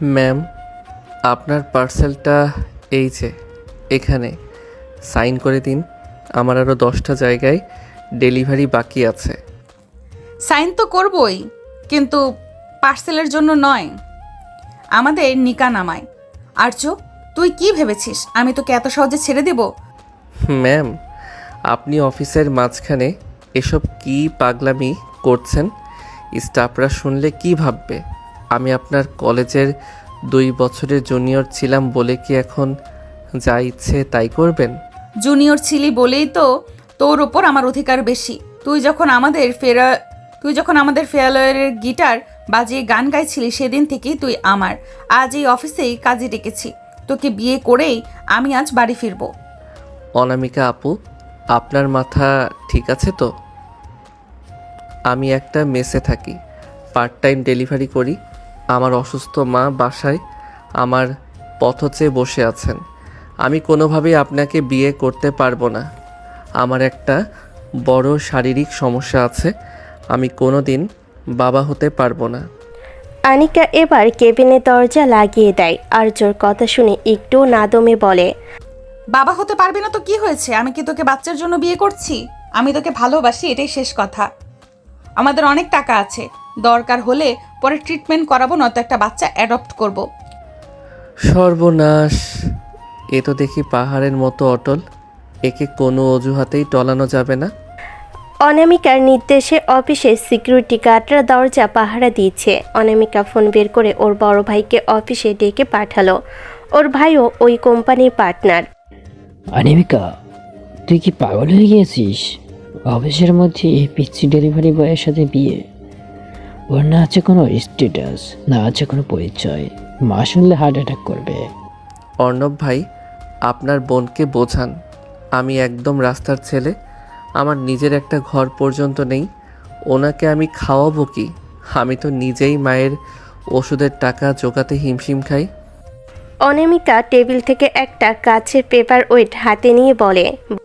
Ma'am, আপনার পার্সেলটা এই যে এখানে সাইন করে দিন। আমার আরও 10টা জায়গায় ডেলিভারি বাকি আছে। সাইন তো করবই, কিন্তু পার্সেলের জন্য নয়, আমাদের নিকা নামায়। আর্য, তুই কি ভেবেছিস আমি তোকে এত সহজে ছেড়ে দেব? ম্যাম, আপনি অফিসের মাঝখানে এসব কি পাগলামি করছেন? স্টাফরা শুনলে কি ভাববে? আমি আপনার কলেজের 2 বছরের জুনিয়র ছিলাম বলে কি এখন যা ইচ্ছে তাই করবেন? জুনিয়র ছিলি বলেই তো তোর ওপর আমার অধিকার বেশি। তুই যখন আমাদের ফেয়ারওয়েলের গিটার বাজিয়ে গান গাইছিলি সেদিন থেকেই তুই আমার। আজ এই অফিসেই কাজে ডেকেছি, তোকে বিয়ে করেই আমি আজ বাড়ি ফিরবো। অনামিকা আপু, আপনার মাথা ঠিক আছে তো? আমি একটা মেসে থাকি, পার্ট টাইম ডেলিভারি করি। আমার অসুস্থ মা বাসায় আমার পথ চেয়ে বসে আছেন। আমি কোনোভাবেই আপনাকে বিয়ে করতে পারবো না। আমার একটা বড় শারীরিক সমস্যা আছে, আমি কোনো দিন বাবা হতে পারবো না। আনিকা এবার কেবিনের দরজা লাগিয়ে দেয়। আর্যর কথা শুনে একটু না দমে বলে, বাবা হতে পারবি না তো কি হয়েছে? আমি কি তোকে বাচ্চার জন্য বিয়ে করছি? আমি তোকে ভালোবাসি, এটাই শেষ কথা। আমাদের অনেক টাকা আছে, দরকার হলে পরে ট্রিটমেন্ট করাবো, নয়তো একটা বাচ্চা অ্যাডপ্ট করব। সর্বনাশ! এ তো দেখি পাহাড়ের মতো অটল, একে কোনো অজুহাতেই টলানো যাবে না। অনামিকার নির্দেশে অফিসে সিকিউরিটি গার্ডরা দরজা পাহারা দিচ্ছে। অনামিকা ফোন বের করে ওর বড় ভাইকে অফিসে ডেকে পাঠালো। ওর ভাইও ওই কোম্পানির পার্টনার। অনামিকা, তুই কি পাগল হয়ে গিয়েছিস? অফিসের মধ্যে এই পিচ্ছি ডেলিভারি বয়ের সাথে বিয়ে? ওর না আছে কোনো স্ট্যাটাস, না আছে কোনো পরিচয়। মা শুনলে হার্ট অ্যাটাক করবে। অর্ণব ভাই, আপনার বোনকে বোঝান, আমি একদম রাস্তার ছেলে, আমার নিজের একটা ঘর পর্যন্ত নেই। ওনাকে আমি খাওয়াবো কি? আমি তো নিজেই মায়ের ওষুধের টাকা জোগাতে হিমশিম খাই। অনামিকা টেবিল থেকে একটা কাচের পেপার ওয়েট হাতে নিয়ে বলে,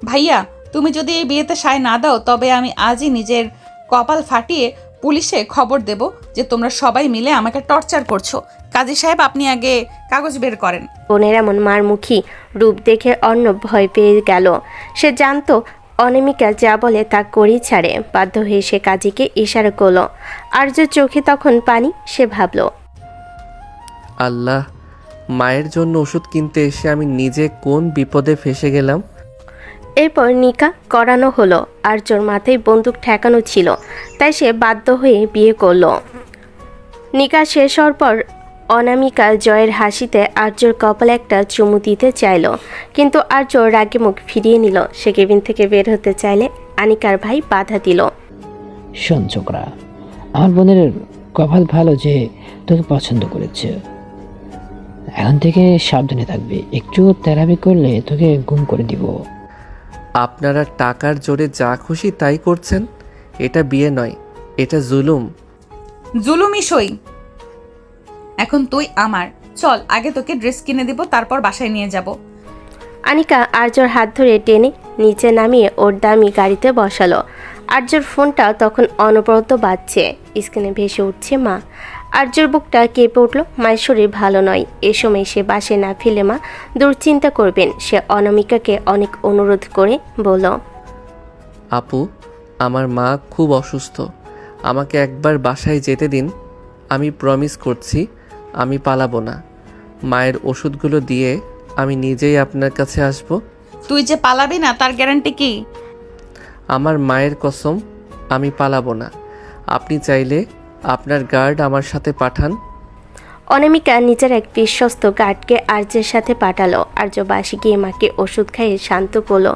ভাইয়া, তুমি যদি এই বিয়েতে সায় না দাও তবে আমি আজই নিজের কপাল ফাটিয়ে পুলিশে খবর দেব যে তোমরা সবাই মিলে আমাকে টর্চার করছো। কাজী সাহেব, আপনি আগে কাগজ বের করেন। বোনের এমন মারমুখী রূপ দেখে অর্ণব ভয় পেয়ে গেল। সে জানতো অনামিকা যা বলে তা করেই ছাড়ে। বাধ্য হয়ে সে কাজীকে ইশারা করলো। আর্যর চোখে তখন পানি। সে ভাবল, আল্লাহ, মায়ের জন্য ওষুধ কিনতে এসে আমি নিজে কোন বিপদে ফেসে গেলাম। এরপর নিকা করানো হলো। আর্যর মাথায় বন্দুক ঠেকানো ছিল, তাই সে বাধ্য হয়ে বিয়ে করলো। নিকা শেষ হওয়ার পর অনামিকা জয়ের হাসিতে আর্যর কপালে একটা চুমু দিতে চাইল, কিন্তু আর্য রাগে মুখ ফিরিয়ে নিল। সে কেবিন থেকে বের হতে চাইলে আনিকার ভাই বাধা দিল। শোন ছোকরা, আমার বোনের কপাল ভালো যে তোকে পছন্দ করেছে। এখন থেকে সাবধানে থাকবে, একটু তেরাবি করলে তোকে গুম করে দিব। আপনারা টাকার জোরে যা খুশি তাই করছেন। এটা বিয়ে নয়, এটা জুলুম। জুলুমি সই। এখন তুই আমার। চল, আগে তোকে ড্রেস কিনে দিব, তারপর বাসায় নিয়ে যাব। আনিকা আর্যর হাত ধরে টেনে নিচে নামিয়ে ওর দামি গাড়িতে বসালো। আর্যর ফোনটা তখন অনবরত বাজছে। স্ক্রিনে ভেসে উঠছে মা। আর্যর বুকটা কেঁপে উঠল। মায়ের শরীর ভালো নয়, এ সময় সে বাসে না ফিরলে মা দুশ্চিন্তা করবেন। সে অনামিকাকে অনেক অনুরোধ করে বলল, আপু, আমার মা খুব অসুস্থ, আমাকে একবার বাসায় যেতে দিন। আমি প্রমিস করছি আমি পালাবো না। মায়ের ওষুধগুলো দিয়ে আমি নিজেই আপনার কাছে আসব। তুই যে পালাবি না তার গ্যারান্টি কি? আমার মায়ের কসম, আমি পালাবো না। আপনি চাইলে আপনার গার্ড আমার সাথে পাঠান। অনামিকা নিজের এক বিশ্বস্ত গার্ডকে আর্যের সাথে পাঠালো। আর্য বাসে গিয়ে মাকে ওষুধ খাইয়ে শান্ত করলো,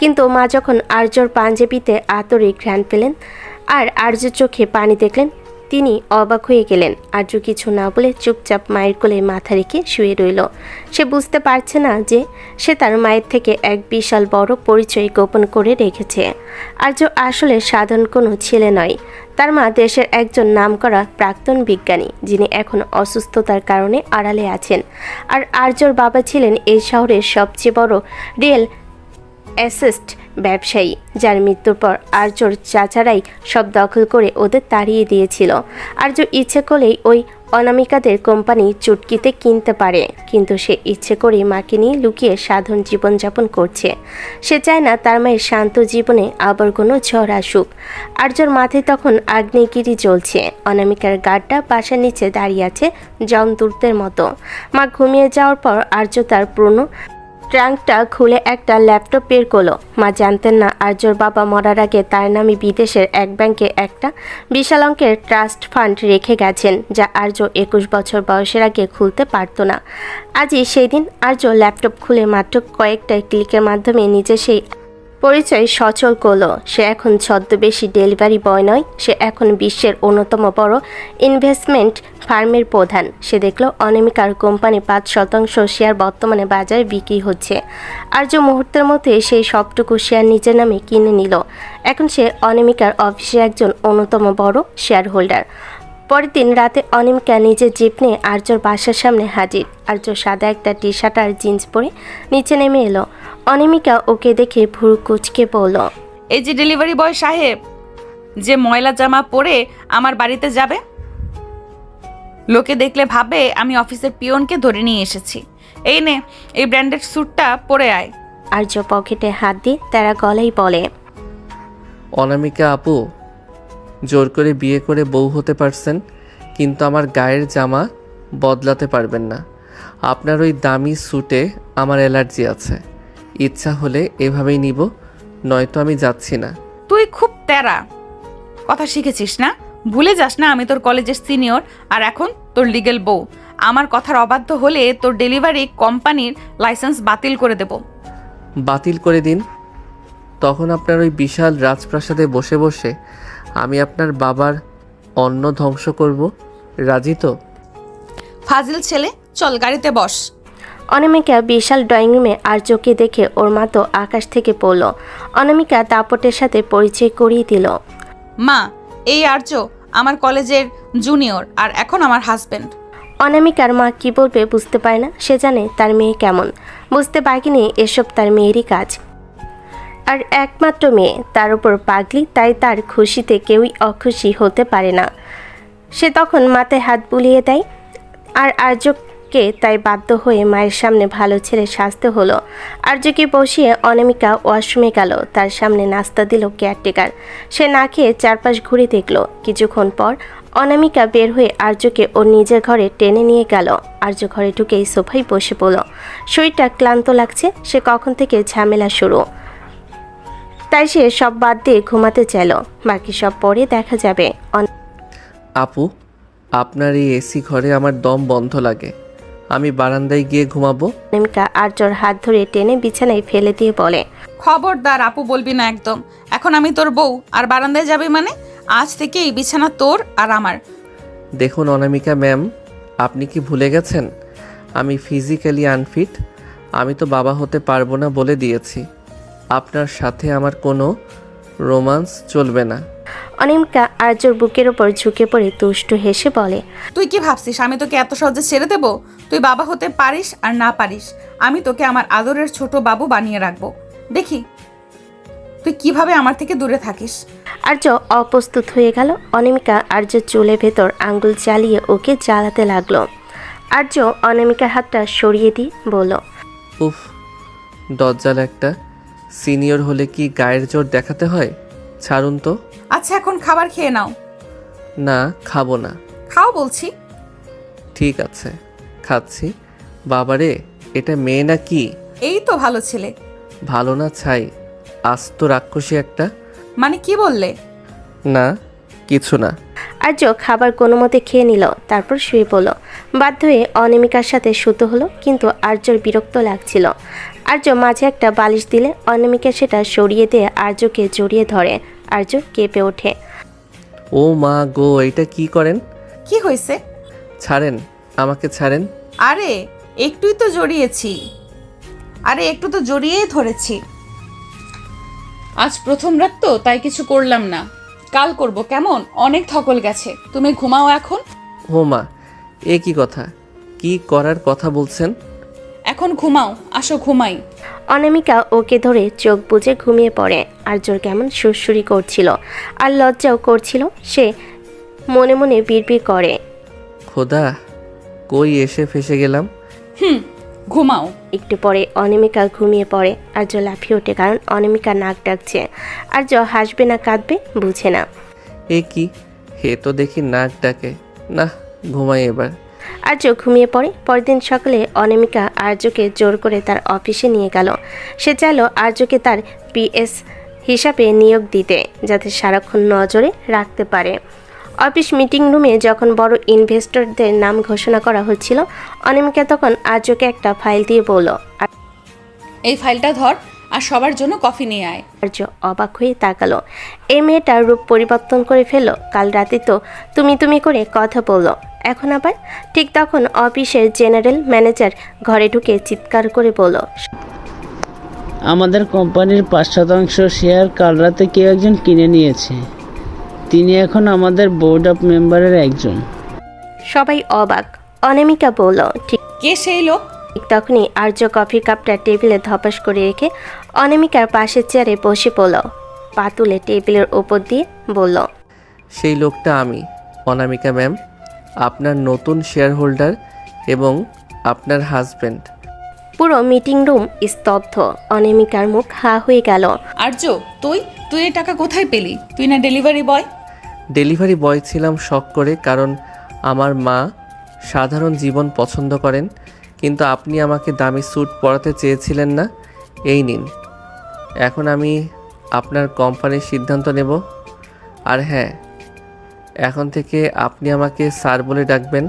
কিন্তু মা যখন আর্যর পাঞ্জাবিতে আতরে ঘ্রাণ পেলেন আর আর্যর চোখে পানি দেখলেন, তিনি অবাক হয়ে গেলেন। আর্য কিছু না বলে চুপচাপ মায়ের কোলে মাথা রেখে শুয়ে রইল। সে বুঝতে পারছে না যে সে তার মায়ের থেকে এক বিশাল বড় পরিচয় গোপন করে রেখেছে। আর্য আসলে সাধারণ কোনো ছেলে নয়। তার মা দেশের একজন নামকরা প্রাক্তন বিজ্ঞানী, যিনি এখন অসুস্থতার কারণে আড়ালে আছেন। আর আর্যর বাবা ছিলেন এই শহরের সবচেয়ে বড় রিয়েল অ্যাসেট ব্যবসায়ী, যার মৃত্যুর পর আর্যর চাচারাই সব দখল করে ওদের তাড়িয়ে দিয়েছিল। আর্য ইচ্ছে করলেই ওই অনামিকাদের কোম্পানি চুটকিতে কিনতে পারে, কিন্তু সে ইচ্ছে করেই মাকে নিয়ে লুকিয়ে সাধারণ জীবনযাপন করছে। সে চায় না তার মায়ের শান্ত জীবনে আবার কোনো ঝড় আসুক। আর্যর মাথায় তখন আগ্নেয়গিরি জ্বলছে। অনামিকার গাড়টা বাসার নিচে দাঁড়িয়ে আছে জমদূতের মতো। মা ঘুমিয়ে যাওয়ার পর আর্য তার পুরনো ট্রাঙ্কটা খুলে একটা ল্যাপটপ বের করলো। মা জানতেন না আর্যর বাবা মরার আগে তার নামে বিদেশের এক ব্যাংকে একটা বিশাল অঙ্কের ট্রাস্ট ফান্ড রেখে গেছেন, যা আর্য 21 বছর বয়সের আগে খুলতে পারত না। আজই সেই দিন। আর্য ল্যাপটপ খুলে মাত্র কয়েকটা ক্লিকের মাধ্যমে নিজে সেই পরিচয় সচল করলো। সে এখন ছদ্মবেশী ডেলিভারি বয় নয়, সে এখন বিশ্বের অন্যতম বড় ইনভেস্টমেন্ট ফার্মের প্রধান। সে দেখল অনামিকার কোম্পানি 5% শেয়ার বর্তমানে বাজারে বিক্রি হচ্ছে। আর্য মুহূর্তের মধ্যে সেই সবটুকু শেয়ার নিজের নামে কিনে নিল। এখন সে অনামিকার অফিসে একজন অন্যতম বড় শেয়ার হোল্ডার। পরের দিন রাতে অনামিকা নিজের জিপ নিয়ে আর্যর বাসার সামনে হাজির। আর্য সাদা একটা টি শার্ট আর জিন্স পরে নিচে নেমে এলো। অনামিকা ওকে দেখে ভুরু কুচকে বলল, এই যে ডেলিভারি বয় সাহেব, যে ময়লা জামা পরে আমার বাড়িতে যাবে, লোকে দেখলে ভাবে আমি অফিসের পিয়নকে ধরে নিয়ে এসেছি। এই নে, এই ব্র্যান্ডেড স্যুটটা পরে আয়। আর্য পকেটে হাত দিয়ে তারা গলেই বলে, অনামিকা আপু, জোর করে বিয়ে করে বউ হতে পারছেন, কিন্তু আমার গায়ের জামা বদলাতে পারবেন না। আপনার ওই দামি স্যুটে আমার অ্যালার্জি আছে। ইচ্ছা হলে এভাবেই নিব, নয়তো আমি যাচ্ছি না। তুই খুব তেরা কথা শিখেছিস না? ভুলে যাস না আমি তোর কলেজের সিনিয়র, আর এখন তোর লিগ্যাল বউ। আমার কথার অবাধ্য হলে তোর ডেলিভারি কোম্পানির লাইসেন্স বাতিল করে দেব। বাতিল করে দিন, তখন আপনার ওই বিশাল রাজপ্রাসাদে বসে বসে আমি আপনার বাবার অন্ন ধ্বংস করব। রাজি তো? ফাজিল ছেলে, চল গাড়িতে বস। অনামিকা বিশাল ড্রয়িং রুমে আর্যকে দেখে ওর মা তো আকাশ থেকে পড়ল। অনামিকা দাপটের সাথে পরিচয় করিয়ে দিল। মা, এই আর্য আমার কলেজের জুনিয়র, আর এখন আমার হাজবেন্ড। অনামিকার মা কি বলবে বুঝতে পারে না। সে জানে তার মেয়ে কেমন, বুঝতে পারেনি এসব তার মেয়েরই কাজ। আর একমাত্র মেয়ে, তার উপর পাগলি, তাই তার খুশিতে কেউই অখুশি হতে পারে না। সে তখন মাথায় হাত বুলিয়ে দেয়। আর আর্যকে তাই বাধ্য হয়ে মায়ের সামনে ভালো ছেলে সাজতে হলো। আর্যকে বসিয়ে অনামিকা ওয়াশরুমে গেল। তার সামনে নাস্তা দিল কেয়ারটেকার। সে না খেয়ে চারপাশ ঘুরে দেখল। কিছুক্ষণ পর অনামিকা বের হয়ে আর্যকে ওর নিজের ঘরে টেনে নিয়ে গেল। আর্য ঘরে ঢুকেই সোফায় বসে পড়ল। শরীরটা ক্লান্ত লাগছে। সে কখন থেকে ঝামেলা শুরু, তাই সে সব বাদ দিয়ে ঘুমাতে চাইল। বাকি সব পরে দেখা যাবে। আপু, আপনার এই এসি ঘরে আমার দম বন্ধ লাগে, আমি বারান্দায় গিয়ে ঘুমাবো। অনামিকা আর্যর হাত ধরে টেনে বিছানায় ফেলে দিয়ে বলে, খবরদার আপু বলবি না একদম। এখন আমি তোর বউ, আর বারান্দায় যাবি মানে? আজ থেকে এই বিছানা তোর আর আমার। দেখুন অনামিকা ম্যাম, আপনি কি ভুলে গেছেন আমি ফিজিক্যালি আনফিট? আমি তো বাবা হতে পারবো না বলে দিয়েছি। আপনার সাথে আমার কোনো রোমান্স চলবে না। অনামিকা আর্যর বুকের ওপর ঝুঁকে পড়ে দুষ্টু হেসে বলে, তুই কি ভাবছিস আমি তোকে এত সহজে ছেড়ে দেব? তুই বাবা হতে পারিস আর না পারিস, আমি তোকে আমার আদরের ছোট বাবু বানিয়ে রাখবো। দেখি তুই কিভাবে আমার থেকে দূরে থাকিস। আর্য অপ্রস্তুত হয়ে গেল। অনামিকা আর্যর চুলের ভেতর আঙ্গুল চালিয়ে ওকে জ্বালাতে লাগলো। আর্য অনামিকার হাতটা সরিয়ে দিয়ে বলল, উফ, দজ্জাল একটা। সিনিয়র হলে কি গায়ের জোর দেখাতে হয়? ছাড়ুন তো। আচ্ছা এখন খাবার খেয়ে নাও। না, খাবো না। খাও বলছি। ঠিক আছে, খাচ্ছি। বাবারে, এটা মেয়ে না কি? এই তো ভালো ছেলে। ভালো না ছাই, আস্ত রাক্ষসী একটা। মানে কি বললে? না, কিছু না। আর্য খাবার কোনো মতে খেয়ে নিল, তারপর শুয়ে পড়ল। বাধ্য হয়ে অনামিকার সাথে শুতে হলো, কিন্তু আর্যর বিরক্ত লাগছিল। আর্য মাঝে একটা বালিশ দিলে অনামিকা সেটা সরিয়ে দিয়ে আর্যকে জড়িয়ে ধরে। আর্য কেঁপে ওঠে। ও মা গো, এটা কি করেন? কি হয়েছে? ছাড়েন, আমাকে ছাড়েন। আরে একটুই তো জড়িয়েছি, একটু তো জড়িয়েই ধরেছি। আজ প্রথম রাত তো, তাই কিছু করলাম না। কাল করব কেমন? অনেক ধকল গেছে। তুমি ঘুমাও এখন। ও মা, এ কি কথা? কি করার কথা বলছেন? এখন ঘুমাও, আসো ঘুমাই। অনামিকা ওকে ধরে চোখ বুজে ঘুমিয়ে পড়ে। আর্যর কেমন সুরসুরি করছিল আর লজ্জাও করছিল। সে মনে মনে বিড়বিড় করে, খোদা, কই এসে ফেসে গেলাম। ঘুমাও। একটু পরে অনামিকা ঘুমিয়ে পড়ে। আর্য লাফিয়ে ওঠে, কারণ অনামিকা নাক ডাকছে। আর্য হাসবে না কাঁদবে বুঝে না। এ কি, হে তো দেখি নাক ডাকে না। ঘুমাই এবার। আর্য ঘুমিয়ে পড়ে। পরদিন সকালে অনামিকা আর্যকে জোর করে তার অফিসে নিয়ে গেল। সে চাইল আর্যকে তার পিএস হিসাবে নিয়োগ দিতে, যাতে সারাক্ষণ নজরে রাখতে পারে। অফিস মিটিং রুমে যখন বড় ইনভেস্টরদের নাম ঘোষণা করা হচ্ছিল, অনামিকা তখন আর্যকে একটা ফাইল দিয়ে বলল, এই ফাইলটা ধর আর সবার জন্য কফি নিয়ে আয়। আর্য অবাক হয়ে তাকালো। এই মেয়েটার রূপ পরিবর্তন করে ফেললো। কাল রাতে তো তুমি করে কথা বললো, এখন আবার? ঠিক তখন অফিসের জেনারেল ম্যানেজার ঘরে ঢুকে চিৎকার করে বলল, আমাদের কোম্পানির 5% শেয়ার কাল রাতে কেউ একজন কিনে নিয়েছে। তিনি এখন আমাদের বোর্ড অফ মেম্বারের একজন। সবাই অবাক। অনামিকা বলল, ঠিক কে সেই লোক? তখনই আর্য কফির কাপটা টেবিলে ধপাস করে রেখে অনামিকার পাশের চেয়ারে বসে পড়ল। পা তুলে টেবিলের ওপর দিয়ে বলল, সেই লোকটা আমি, অনামিকা ম্যাম, আপনার নতুন শেয়ার হোল্ডার এবং আপনার হাজব্যান্ড। পুরো মিটিং রুম স্তব্ধ। অনামিকার মুখ হা হয়ে গেল। আর্য, তুই এই টাকা কোথায় পেলি? তুই না ডেলিভারি বয়? ডেলিভারি বয় ছিলাম শখ করে, কারণ আমার মা সাধারণ জীবন পছন্দ করেন। কিন্তু আপনি আমাকে দামি স্যুট পরাতে চেয়েছিলেন না, এই নিন। এখন আমি আপনার কোম্পানির সিদ্ধান্ত নেব। আর হ্যাঁ, এখন থেকে আপনি আমাকে স্যার বলে ডাকবেন,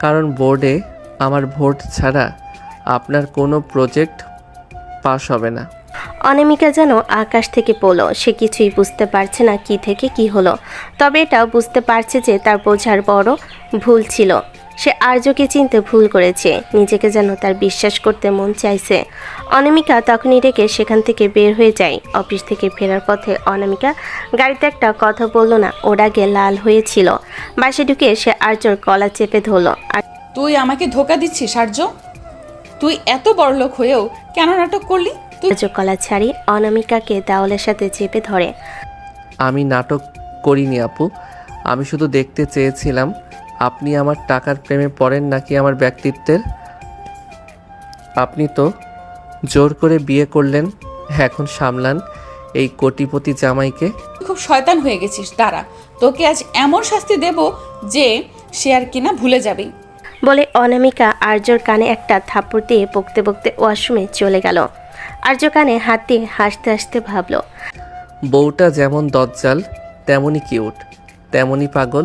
কারণ বোর্ডে আমার ভোট ছাড়া আপনার কোনো প্রজেক্ট পাস হবে না। অনামিকা যেন আকাশ থেকে পড়ল। সে কিছুই বুঝতে পারছে না কি থেকে কি হলো। তবে এটাও বুঝতে পারছে যে তার বোঝার বড় ভুল ছিল। সে আর্যকে চিনতে ভুল করেছে। নিজেকে যেন তার বিশ্বাস করতে মন চাইছে। অনামিকা তখনই রেখে সেখান থেকে বের হয়ে যায়। অফিস থেকে ফেরার পথে অনামিকা গাড়িতে একটা কথা বলল না, ওর আগে লাল হয়েছিল। বাসে ঢুকে সে আর্যর গলা চেপে ধরল। আর তুই আমাকে ধোকা দিচ্ছিস আর্য? তুই এত বড়লোক হয়েও কেন নাটক করলি? তুই আর্য গলা ছাড়িয়ে অনামিকাকে দেওয়ালের সাথে চেপে ধরে। আমি নাটক করিনি আপু, আমি শুধু দেখতে চেয়েছিলাম আপনি আমার টাকার প্রেমে পড়েন নাকি আমার ব্যক্তিত্বের। আপনি তো জোর করে বিয়ে করলেন, এখন সামলান এই কোটিপতি জামাইকে। খুব শয়তান হয়ে গেছিস। দাঁড়া, তোকে আজ এমন শাস্তি দেব যে সে আর কিনা ভুলে যাবে। বলে অনামিকা আর্যর কানে একটা থাপ্পড় দিয়ে বকতে বকতে ওয়াশরুমে চলে গেল। আর্য কানে হাত দিয়ে হাসতে হাসতে ভাবল, বউটা যেমন দজ্জাল তেমনই কিউট, তেমনই পাগল,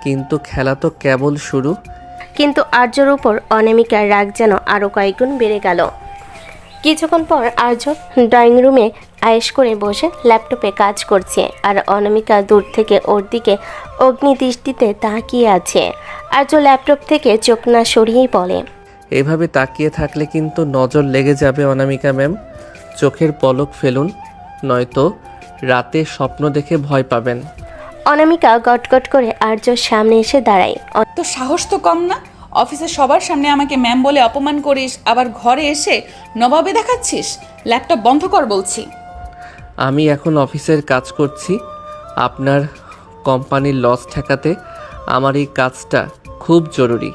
কিন্তু খেলা তো কেবল শুরু। কিন্তু আর্যর উপর অনামিকার রাগ যেন আরও কয়েকগুণ বেড়ে গেল। কিছুক্ষণ পর আর্য ড্রয়িং রুমে আয়েশ করে বসে ল্যাপটপে কাজ করছে, আর অনামিকা দূর থেকে ওর দিকে অগ্নিদৃষ্টিতে তাকিয়ে আছে। আর্য ল্যাপটপ থেকে চোখ না সরিয়েই বলে, এভাবে তাকিয়ে থাকলে কিন্তু নজর লেগে যাবে অনামিকা ম্যাম। চোখের পলক ফেলুন, নয়তো রাতে স্বপ্ন দেখে ভয় পাবেন। অনামিকা গটগট করে আর্যর সামনে এসে দাঁড়ায়। তো সাহস তো কম না? অফিসের সবার সামনে আমাকে ম্যাম বলে অপমান করিস, আবার ঘরে এসে নবাবে দেখাচ্ছিস। ল্যাপটপ বন্ধ কর বলছি। আমি এখন অফিসের কাজ করছি, আপনার কোম্পানির লস ঠেকাতে আমার এই কাজটা খুব জরুরি,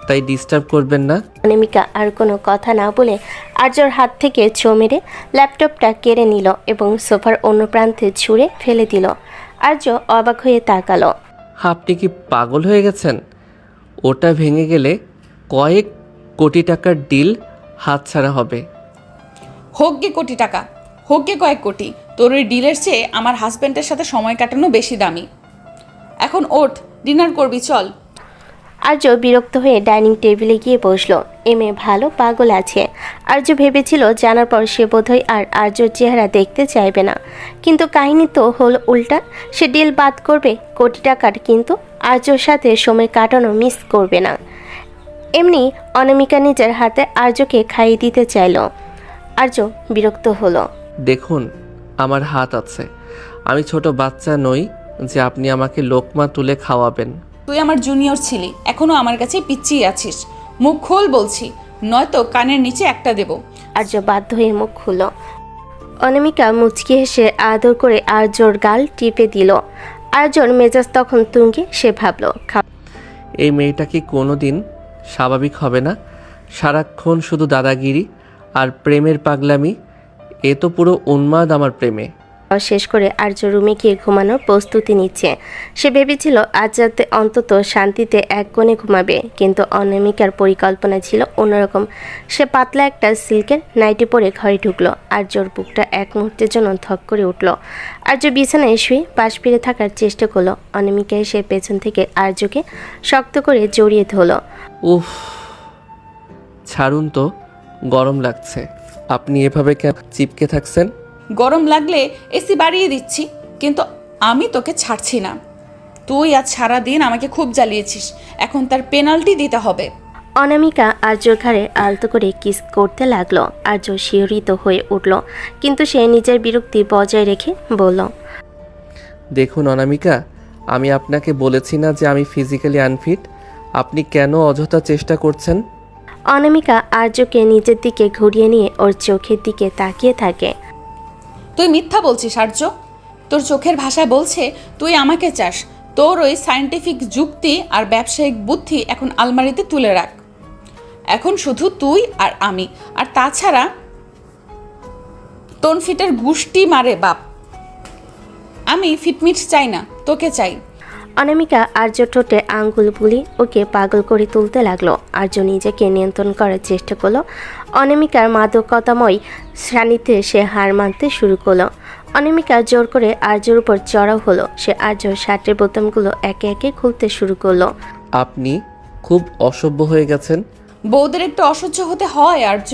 তাই ডিস্টার্ব করবেন না। অনামিকা আর কোনো কথা না বলে আর্যর হাত থেকে ছো মেরে ল্যাপটপটা কেড়ে নিল এবং সোফার অন্য প্রান্তে ছুঁড়ে ফেলে দিল। আর্য অবাক হয়ে তাকালো। আপনি কি পাগল হয়ে গেছেন? ওটা ভেঙে গেলে কয়েক কোটি টাকার ডিল হাতছাড়া হবে। হোক গে কোটি টাকা, হোক গে কয়েক কোটি, তোর ওই ডিলের চেয়ে আমার হাজব্যান্ডের সাথে সময় কাটানো বেশি দামি। এখন ওঠ, ডিনার করবি, চল। আর্য বিরক্ত হয়ে ডাইনিং টেবিলে গিয়ে বসলো। এ মেয়ে ভালো পাগল আছে। আর্য ভেবেছিল জানার পর সে বোধহয় আর আর্যর চেহারা দেখতে চাইবে না, কিন্তু কাহিনী তো হলো উল্টা। সে ডিল বাদ করবে কোটি টাকার, কিন্তু আর্যর সাথে সময় কাটানো মিস করবে না। এমনি অনামিকা নিজের হাতে আর্যকে খাইয়ে দিতে চাইল। আর্য বিরক্ত হলো। দেখুন, আমার হাত আছে, আমি ছোট বাচ্চা নই যে আপনি আমাকে লোকমা তুলে খাওয়াবেন। তুই আমার জুনিয়র ছিলি, এখনো আমার কাছে পিচ্চিই আছিস। মুখ খোল বলছি, নয়তো কানের নিচে একটা দেব। আর্য বাধ্য হয়ে মুখ খুলল। অনামিকা মুচকি হেসে আদর করে আর্যর গাল টিপে দিল। আর্যর মেজাজ তখন তুঙ্গে। সে ভাবল, এই মেয়েটা কি কোনো দিন স্বাভাবিক হবে না? সারাক্ষণ শুধু দাদাগিরি আর প্রেমের পাগলামি। এ তো পুরো উন্মাদ আমার প্রেমে। শেষ করে আর্য রুমে গিয়ে ঘুমানোর প্রস্তুতি নিচ্ছে। সে ভেবেছিল আজ রাতে অন্তত শান্তিতে এক কোণে ঘুমাবে, কিন্তু অনামিকার পরিকল্পনা ছিল অন্যরকম। সে পাতলা একটা সিল্কের নাইটি পরে ঘরে ঢুকলো। আর্যর বুকটা এক মুহূর্তের জন্য ধক করে উঠল। আর্য বিছানায় শুয়ে পাশ ফিরে থাকার চেষ্টা করলো। অনামিকা এসে পেছন থেকে আর্যকে শক্ত করে জড়িয়ে ধরলো। উফ, ছাড়ুন তো, গরম লাগছে। আপনি এভাবে কেন চিপকে থাকছেন? গরম লাগলে এসি বাড়িয়ে দিচ্ছি, কিন্তু আমি তোকে ছাড়ছি না। তুই আজ সারাদিন আমাকে খুব জ্বালিয়েছিস, এখন তার পেনাল্টি দিতে হবে। অনামিকা আর্যর ঘাড়ে আলতো করে কিস করতে লাগলো। আর্য শিহরিত হয়ে উঠল, কিন্তু সে নিজের বিরক্তি বজায় রেখে বলল, দেখুন অনামিকা, আমি আপনাকে বলেছি না যে আমি ফিজিক্যালি আনফিট? আপনি কেন অযথা চেষ্টা করছেন? অনামিকা আর্যকে নিজের দিকে ঘুরিয়ে নিয়ে ওর চোখের দিকে তাকিয়ে থাকে। তুই মিথ্যা বলছিস আর্য। তোর চোখের ভাষায় বলছে তুই আমাকে চাস। তোর ওই সায়েন্টিফিক যুক্তি আর ব্যবসায়িক বুদ্ধি এখন আলমারিতে তুলে রাখ। এখন শুধু তুই আর আমি, আর তাছাড়া তনফিটের গুষ্টি মারে বাপ। আমি ফিটমিট চাই না, তোকে চাই। অনামিকা আর্য ঠোঁটে আঙ্গুল বুলি ওকে পাগল করে তুলতে লাগলো। আর্য নিজেকে নিয়ন্ত্রণ করার চেষ্টা করলো। অনামিকার মাদকতাময় সান্নিধ্যে সে হার মানতে শুরু করলো। অনামিকা জোর করে আর্যর উপর চড়াও হলো। সে আর্যর শার্টের বোতামগুলো একে একে খুলতে শুরু করলো। আপনি খুব অসভ্য হয়ে গেছেন। বউদের একটু অসহ্য হতে হয় আর্য,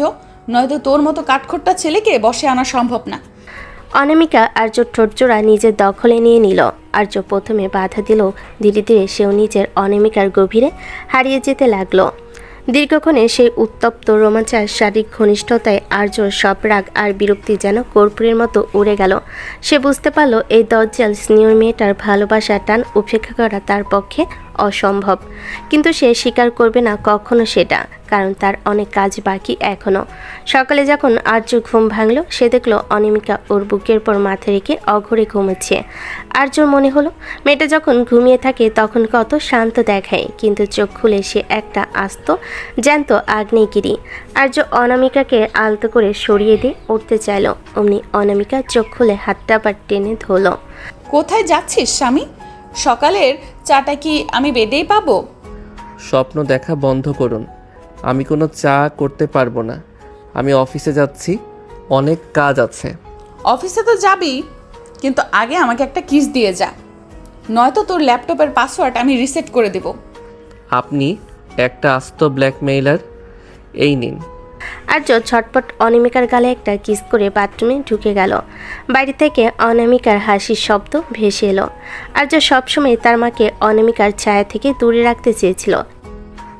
নয়তো তোর মতো কাঠখোট্টা ছেলেকে বশে আনা সম্ভব না। অনামিকা আর্যর ঠোঁটজোড়া নিজের দখলে নিয়ে নিল। আর্য প্রথমে বাধা দিল, ধীরে ধীরে সেও নিজের অনামিকার গভীরে হারিয়ে যেতে লাগলো। দীর্ঘক্ষণে সেই উত্তপ্ত রোমাঞ্চার শারীরিক ঘনিষ্ঠতায় আর্যর সব রাগ আর বিরক্তি যেন কর্পূরের মতো উড়ে গেল। সে বুঝতে পারল এই দজ্জাল স্নেহর মেয়েটার ভালোবাসার টান উপেক্ষা করা তার পক্ষে অসম্ভব। কিন্তু সে স্বীকার করবে না কখনো সেটা, কারণ তার অনেক কাজ বাকি এখনও। সকালে যখন আর্য ঘুম ভাঙল, সে দেখল অনামিকা ওর বুকের পর মাথা রেখে অঘরে ঘুমোচ্ছে। আর্যর মনে হলো মেয়েটা যখন ঘুমিয়ে থাকে তখন কত শান্ত দেখায়, কিন্তু চোখ খুলে সে একটা আস্ত জ্যান্ত আগ্নেয়গিরি। আর্য অনামিকাকে আলতো করে সরিয়ে দিয়ে উঠতে চাইল, অমনি অনামিকা চোখ খুলে হাতটা আবার টেনে ধরল। কোথায় যাচ্ছিস স্বামী? সকালের চাটা কি আমি বেডেই পাবো? স্বপ্ন দেখা বন্ধ করুন। আমি কোনো চা করতে পারবো না। আমি অফিসে যাচ্ছি, অনেক কাজ আছে। অফিসে তো যাবি, কিন্তু আগে আমাকে একটা কিস দিয়ে যা, নয়তো তোর ল্যাপটপের পাসওয়ার্ড আমি রিসেট করে দেব। আপনি একটা আস্ত ব্ল্যাকমেইলার। এই নিন। আর্য ছটপট অনামিকার গালে একটা কিস করে বাথরুমে ঢুকে গেল। বাইরে থেকে অনামিকার হাসির শব্দ ভেসে এলো। আর্য সবসময় তার মাকে অনামিকার ছায়া থেকে দূরে রাখতে চেয়েছিল।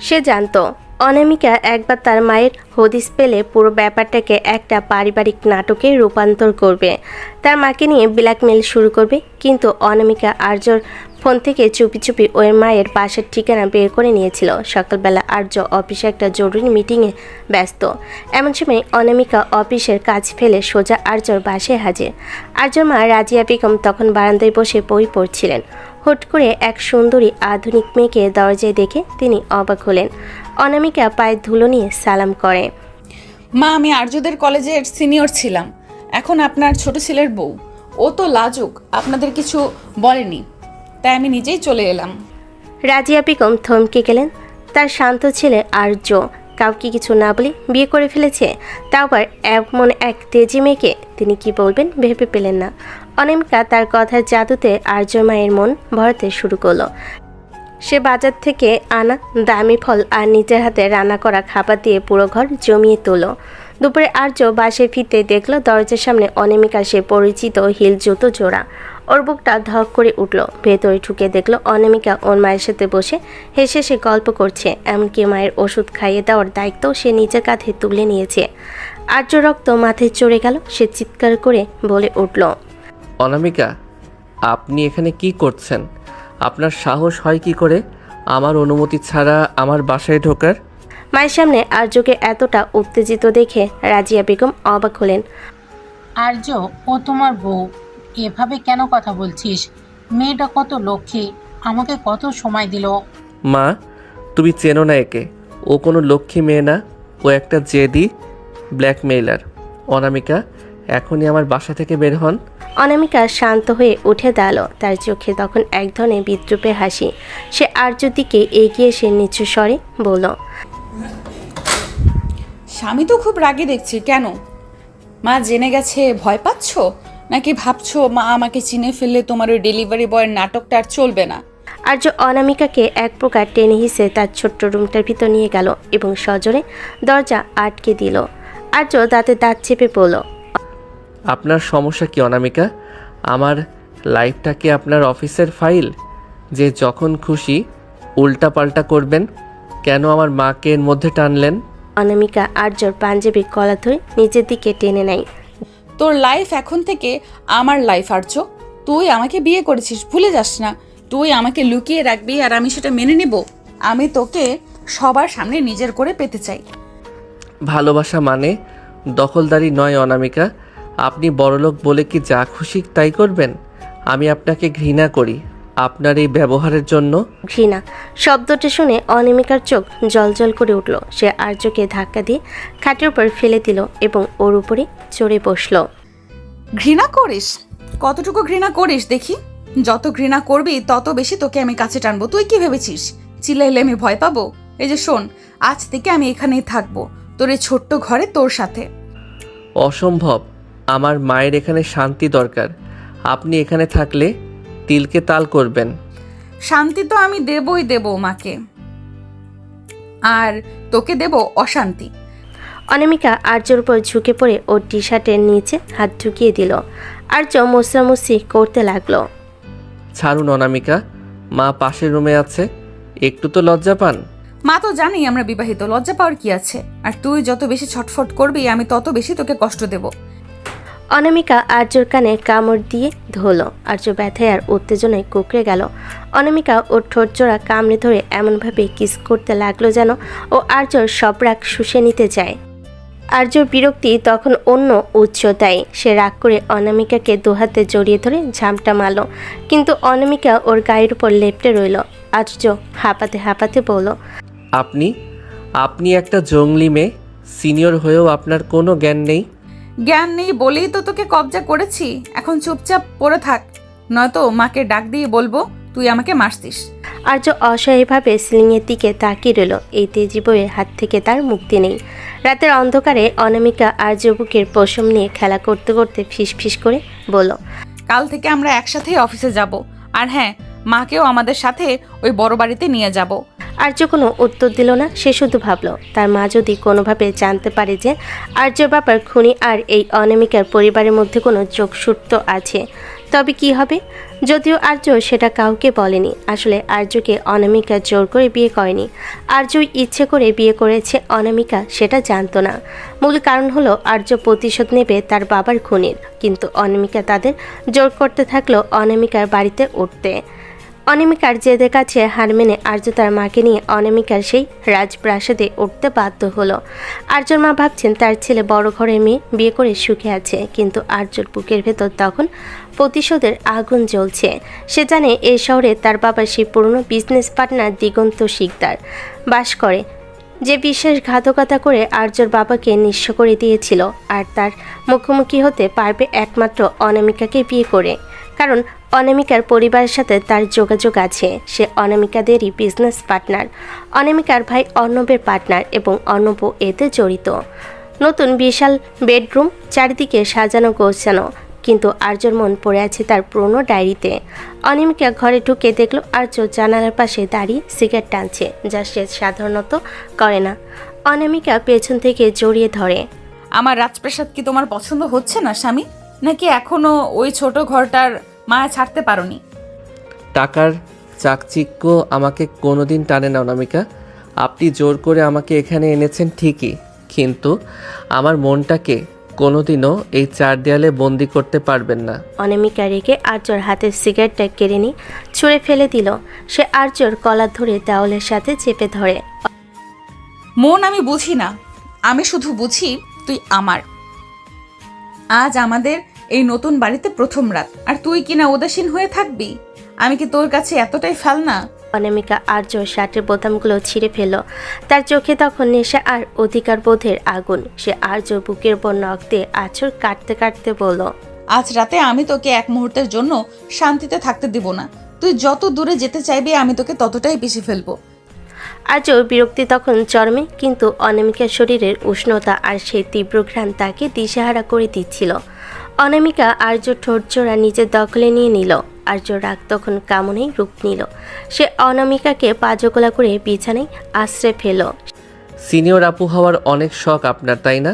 সে জানতো অনামিকা একবার তার মায়ের হদিস পেলে পুরো ব্যাপারটাকে একটা পারিবারিক নাটকে রূপান্তর করবে, তার মাকে নিয়ে ব্ল্যাকমেল শুরু করবে। কিন্তু অনামিকা আর্যর ফোন থেকে চুপি চুপি ওর মায়ের বাসার ঠিকানা বের করে নিয়েছিল। সকালবেলা আর্য অফিসে একটা জরুরি মিটিংয়ে ব্যস্ত। এমন সময় অনামিকা অফিসের কাজ ফেলে সোজা আর্যর বাসায় হাজির। আর্যর মা রাজিয়া বেগম তখন বারান্দায় বসে বই পড়ছিলেন। হুট করে এক সুন্দরী আধুনিক মেয়েকে দরজায় দেখে তিনি অবাক হলেন। অনামিকা পায়ে ধুলো নিয়ে সালাম করে। মা, আমি আর্যদের কলেজের সিনিয়র ছিলাম, এখন আপনার ছোট ছেলের বউ। ও তো লাজুক, আপনাদের কিছু বলেনি, তাই আমি নিজেই চলে এলাম। রাজিয়া বেগম থমকে গেলেন। তার শান্ত ছেলে আর্য কাউকে কিছু না বলে বিয়ে করে ফেলেছে, তাও আবার এমন এক তেজি মেয়েকে। তিনি কি বলবেন ভেবে পেলেন না। অনামিকা তার কথার জাদুতে আর্য মায়ের মন ভরাতে শুরু করলো। সে বাজার থেকে আনা দামি ফল আর নিজের হাতে রান্না করা খাবার দিয়ে পুরো ঘর জমিয়ে তোলো। দুপুরে আর্য বাসে ফিরতে দেখলো দরজার সামনে অনামিকা সে পরিচিত হিল জুতো জোড়া। ওর বুকটা ধক করে উঠল। ভেতরে ঢুকে দেখলো অনামিকা ওর মায়ের সাথে বসে হেসে সে গল্প করছে, এমনকি মায়ের ওষুধ খাইয়ে দেওয়ার দায়িত্ব সে নিজের কাঁধে তুলে নিয়েছে। আর্য রক্ত মাথায় চড়ে গেল। সে চিৎকার করে বলে উঠল, অনামিকা, আপনি এখানে কি করছেন? আপনার সাহস হয় কি করে আমার অনুমতি ছাড়া আমার বাসায় ঢোকার? মায়ের সামনে আর্যকে এতটা উত্তেজিত দেখে রাজিয়া বেগম অবাক হলেন। আর্য, ও তোমার বউ, এভাবে কেন কথা বলছিস? মেয়েটা কত লক্ষ্মী, আমাকে কত সময় দিল। মা, তুমি চেনো না একে, ও কোনো লক্ষ্মী মেয়ে না, ও একটা জেদি ব্ল্যাকমেইলার। অনামিকা, এখনই আমার বাসা থেকে বের হন। অনামিকা শান্ত হয়ে উঠে দাঁড়ালো। তার চোখে তখন এক ধরনের বিদ্রুপের হাসি। সে আর্যর দিকে এগিয়ে এসে নিচু স্বরে বলল, স্বামী তো খুব রাগী দেখছি, কেন? মা জেনে গেছে ভয় পাচ্ছ, নাকি ভাবছো মা আমাকে চিনে ফেললে তোমার ওই ডেলিভারি বয়ের নাটকটা আর চলবে না? আর্য অনামিকাকে এক প্রকার টেনে হিসে তার ছোট্ট রুমটার ভিতর নিয়ে গেল এবং সজোরে দরজা আটকে দিল। আর্য দাঁতে দাঁত চেপে পড়ল, আপনার সমস্যা কি অনামিকা? আমার লাইফটা কি আপনার অফিসের ফাইল যে যখন খুশি উল্টা পাল্টা করবেন? কেন আমার মাকে এর মধ্যে টানলেন? অনামিকা আর্যর পাঞ্জাবির কলা ধরে নিচের দিকে টেনে নেয়। তোর লাইফ এখন থেকে আমার লাইফ আর্য। তুই আমাকে বিয়ে করেছিস, ভুলে যাস না। তুই আমাকে লুকিয়ে রাখবি আর আমি সেটা মেনে নেব। আমি তোকে সবার সামনে নিজের করে পেতে চাই। ভালোবাসা মানে দখলদারি নয় অনামিকা। আপনি বড়লোক বলে কি যা খুশি তাই করবেন? আমি আপনাকে ঘৃণা করি আপনার এই ব্যবহারের জন্য। ঘৃণা শব্দটা শুনে অনামিকার চোখ জলজল করে উঠল। সে আর্যকে ধাক্কা দিয়ে খাটের উপর ফেলে দিল এবং ওর উপরে চড়ে বসল। ঘৃণা করিস? কতটুকু ঘৃণা করিস দেখি। যত ঘৃণা করবি তত বেশি তোকে আমি কাছে টানবো। তুই কি ভেবেছিস চিল্লাইলে আমি ভয় পাবো? এই যে শোন, আজ থেকে আমি এখানেই থাকবো, তোর এই ছোট্ট ঘরে তোর সাথে। অসম্ভব, আমার মায়ের এখানে শান্তি দরকার। আপনি এখানে থাকলে তিলকে তাল করবেন। শান্তি তো আমি দেবই দেব মাকে, আর তোকে দেব অশান্তি। অনামিকা আর্যর উপর ঝুঁকে পড়ে ওর টি শার্টের নিচে হাত ঢুকিয়ে দিল। আর্য মুসরামুসি করতে লাগলো। ছাড়ুন অনামিকা, মা পাশের রুমে আছে, একটু তো লজ্জা পান। মা তো জানি আমরা বিবাহিত, লজ্জা পাওয়ার কি আছে? আর তুই যত বেশি ছটফট করবি আমি তত বেশি তোকে কষ্ট দেব। অনামিকা আর্যর কানে কামড় দিয়ে ধরল। আর্য ব্যথায় আর উত্তেজনায় কুঁকড়ে গেল। অনামিকা ওর ঠোঁটজোড়া কামড়ে ধরে এমনভাবে কিস করতে লাগলো যেন ও আর্যর সব রাগ শুষে নিতে চায়। আর্যর বিরক্তি তখন অন্য উচ্চতায়। সে রাগ করে অনামিকাকে দুহাতে জড়িয়ে ধরে ঝামটা মারল, কিন্তু অনামিকা ওর গায়ের উপর লেপ্টে রইল। আর্য হাঁপাতে হাঁপাতে বলল, আপনি আপনি একটা জঙ্গলি মেয়ে, সিনিয়র হয়েও আপনার কোনো জ্ঞান নেই। জ্ঞান নেই বলেই তো তোকে কবজা করেছি। এখন চুপচাপ পড়ে থাক, নয়তো মাকে ডাক দিয়ে বলবো তুই আমাকে মারছিস। আর্য অসহায়ভাবে সিলিংয়ের দিকে তাকিয়ে রইল। এই তেজি বইয়ের হাত থেকে তার মুক্তি নেই। রাতের অন্ধকারে অনামিকা আর্য বুকের পশম নিয়ে খেলা করতে করতে ফিসফিস করে বলল, কাল থেকে আমরা একসাথেই অফিসে যাব, আর হ্যাঁ, মাকেও আমাদের সাথে ওই বড় বাড়িতে নিয়ে যাব। আর্য কোনো উত্তর দিল না। সে শুধু ভাবল, তার মা যদি কোনোভাবে জানতে পারে যে আর্যর বাবার খুনি আর এই অনামিকার পরিবারের মধ্যে কোনো যোগসূত্র আছে, তবে কি হবে? যদিও আর্য সেটা কাউকে বলেনি। আসলে আর্যকে অনামিকা জোর করে বিয়ে করেনি, আর্যই ইচ্ছে করে বিয়ে করেছে। অনামিকা সেটা জানতো না। মূল কারণ হলো আর্য প্রতিশোধ নেবে তার বাবার খুনির, কিন্তু অনামিকা তাদের জোর করতে থাকলো অনামিকার বাড়িতে উঠতে। অনামিকার জেদের কাছে হার মেনে আর্য তার মাকে নিয়ে অনামিকার সেই রাজপ্রাসাদে উঠতে বাধ্য হলো। আর্যর মা ভাবছেন তার ছেলে বড় ঘরের মেয়ে বিয়ে করে সুখে আছে, কিন্তু আর্যর বুকের ভেতর তখন প্রতিশোধের আগুন জ্বলছে। সে জানে এই শহরে তার বাবার সেই পুরনো বিজনেস পার্টনার দিগন্ত শিকদার বাস করে, যে বিশ্বাসঘাতকতা করে আর্যর বাবাকে নিঃস্ব করে দিয়েছিল। আর তার মুখোমুখি হতে পারবে একমাত্র অনামিকাকে বিয়ে করে, কারণ অনামিকার পরিবারের সাথে তার যোগাযোগ আছে। সে অনামিকাদেরই বিজনেস পার্টনার, অনামিকার ভাই অর্ণবের পার্টনার, এবং অর্ণব এতে জড়িত। নতুন বিশাল বেডরুম, চারিদিকে সাজানো গোছানো, কিন্তু আর্যর মন পড়ে আছে তার পুরনো ডায়েরিতে। অনামিকা ঘরে ঢুকে দেখল আর্য জানালার পাশে দাঁড়িয়ে সিগারেট টানছে, যা সে সাধারণত করে না। অনামিকা পেছন থেকে জড়িয়ে ধরে। আমার রাজপ্রাসাদ কি তোমার পছন্দ হচ্ছে না স্বামী? নাকি এখনো ওই ছোট ঘরটার মায়া ছাড়তে পারোনি? টাকার চাকচিক্য আমাকে কোনোদিন টানে না অনামিকা। আপনি জোর করে আমাকে এখানে এনেছেন ঠিকই, কিন্তু আমার মনটাকে কোনোদিনও এই চার দেয়ালে বন্দি করতে পারবেন না। অনামিকা রেখে আর্যর হাতের সিগারেটটা কেড়ে নিয়ে ছুঁড়ে ফেলে দিল। সে আর্যর কলার ধরে দেওয়ালের সাথে চেপে ধরে। মন আমি বুঝি না, আমি শুধু বুঝি তুই আমার। আজ আমাদের এই নতুন বাড়িতে প্রথম রাত, আর তুই কিনা উদাসীন হয়ে থাকবি? আমি কি তোর কাছে এতটাই ফেলনা অনামিকা আর্য শার্টের বোতামগুলো ছিঁড়ে ফেলল। তার চোখে তখন নেশা আর অধিকার বোধের আগুন। সে আর্য বুকের উপর নখ দিয়ে আঁচড় কাটতে কাটতে বলল, আজ রাতে আমি তোকে এক মুহূর্তের জন্য শান্তিতে থাকতে দিব না। তুই যত দূরে যেতে চাইবি আমি তোকে ততটাই পিষে ফেলবো। আর্য বিরক্তি তখন চরমে, কিন্তু অনামিকার শরীরের উষ্ণতা আর সেই তীব্র ঘ্রাণ তাকে দিশেহারা করে দিচ্ছিল। অনামিকা আর্য ঠোঁটজোড়া নিজের দখলে নিয়ে নিল। আর্য রাগ তখন কামনেই রূপ নিল। সে অনামিকাকে পাজকোলা করে বিছানায় আশ্রে ফেল। সিনিয়র আপু হওয়ার অনেক শখ আপনার, তাই না?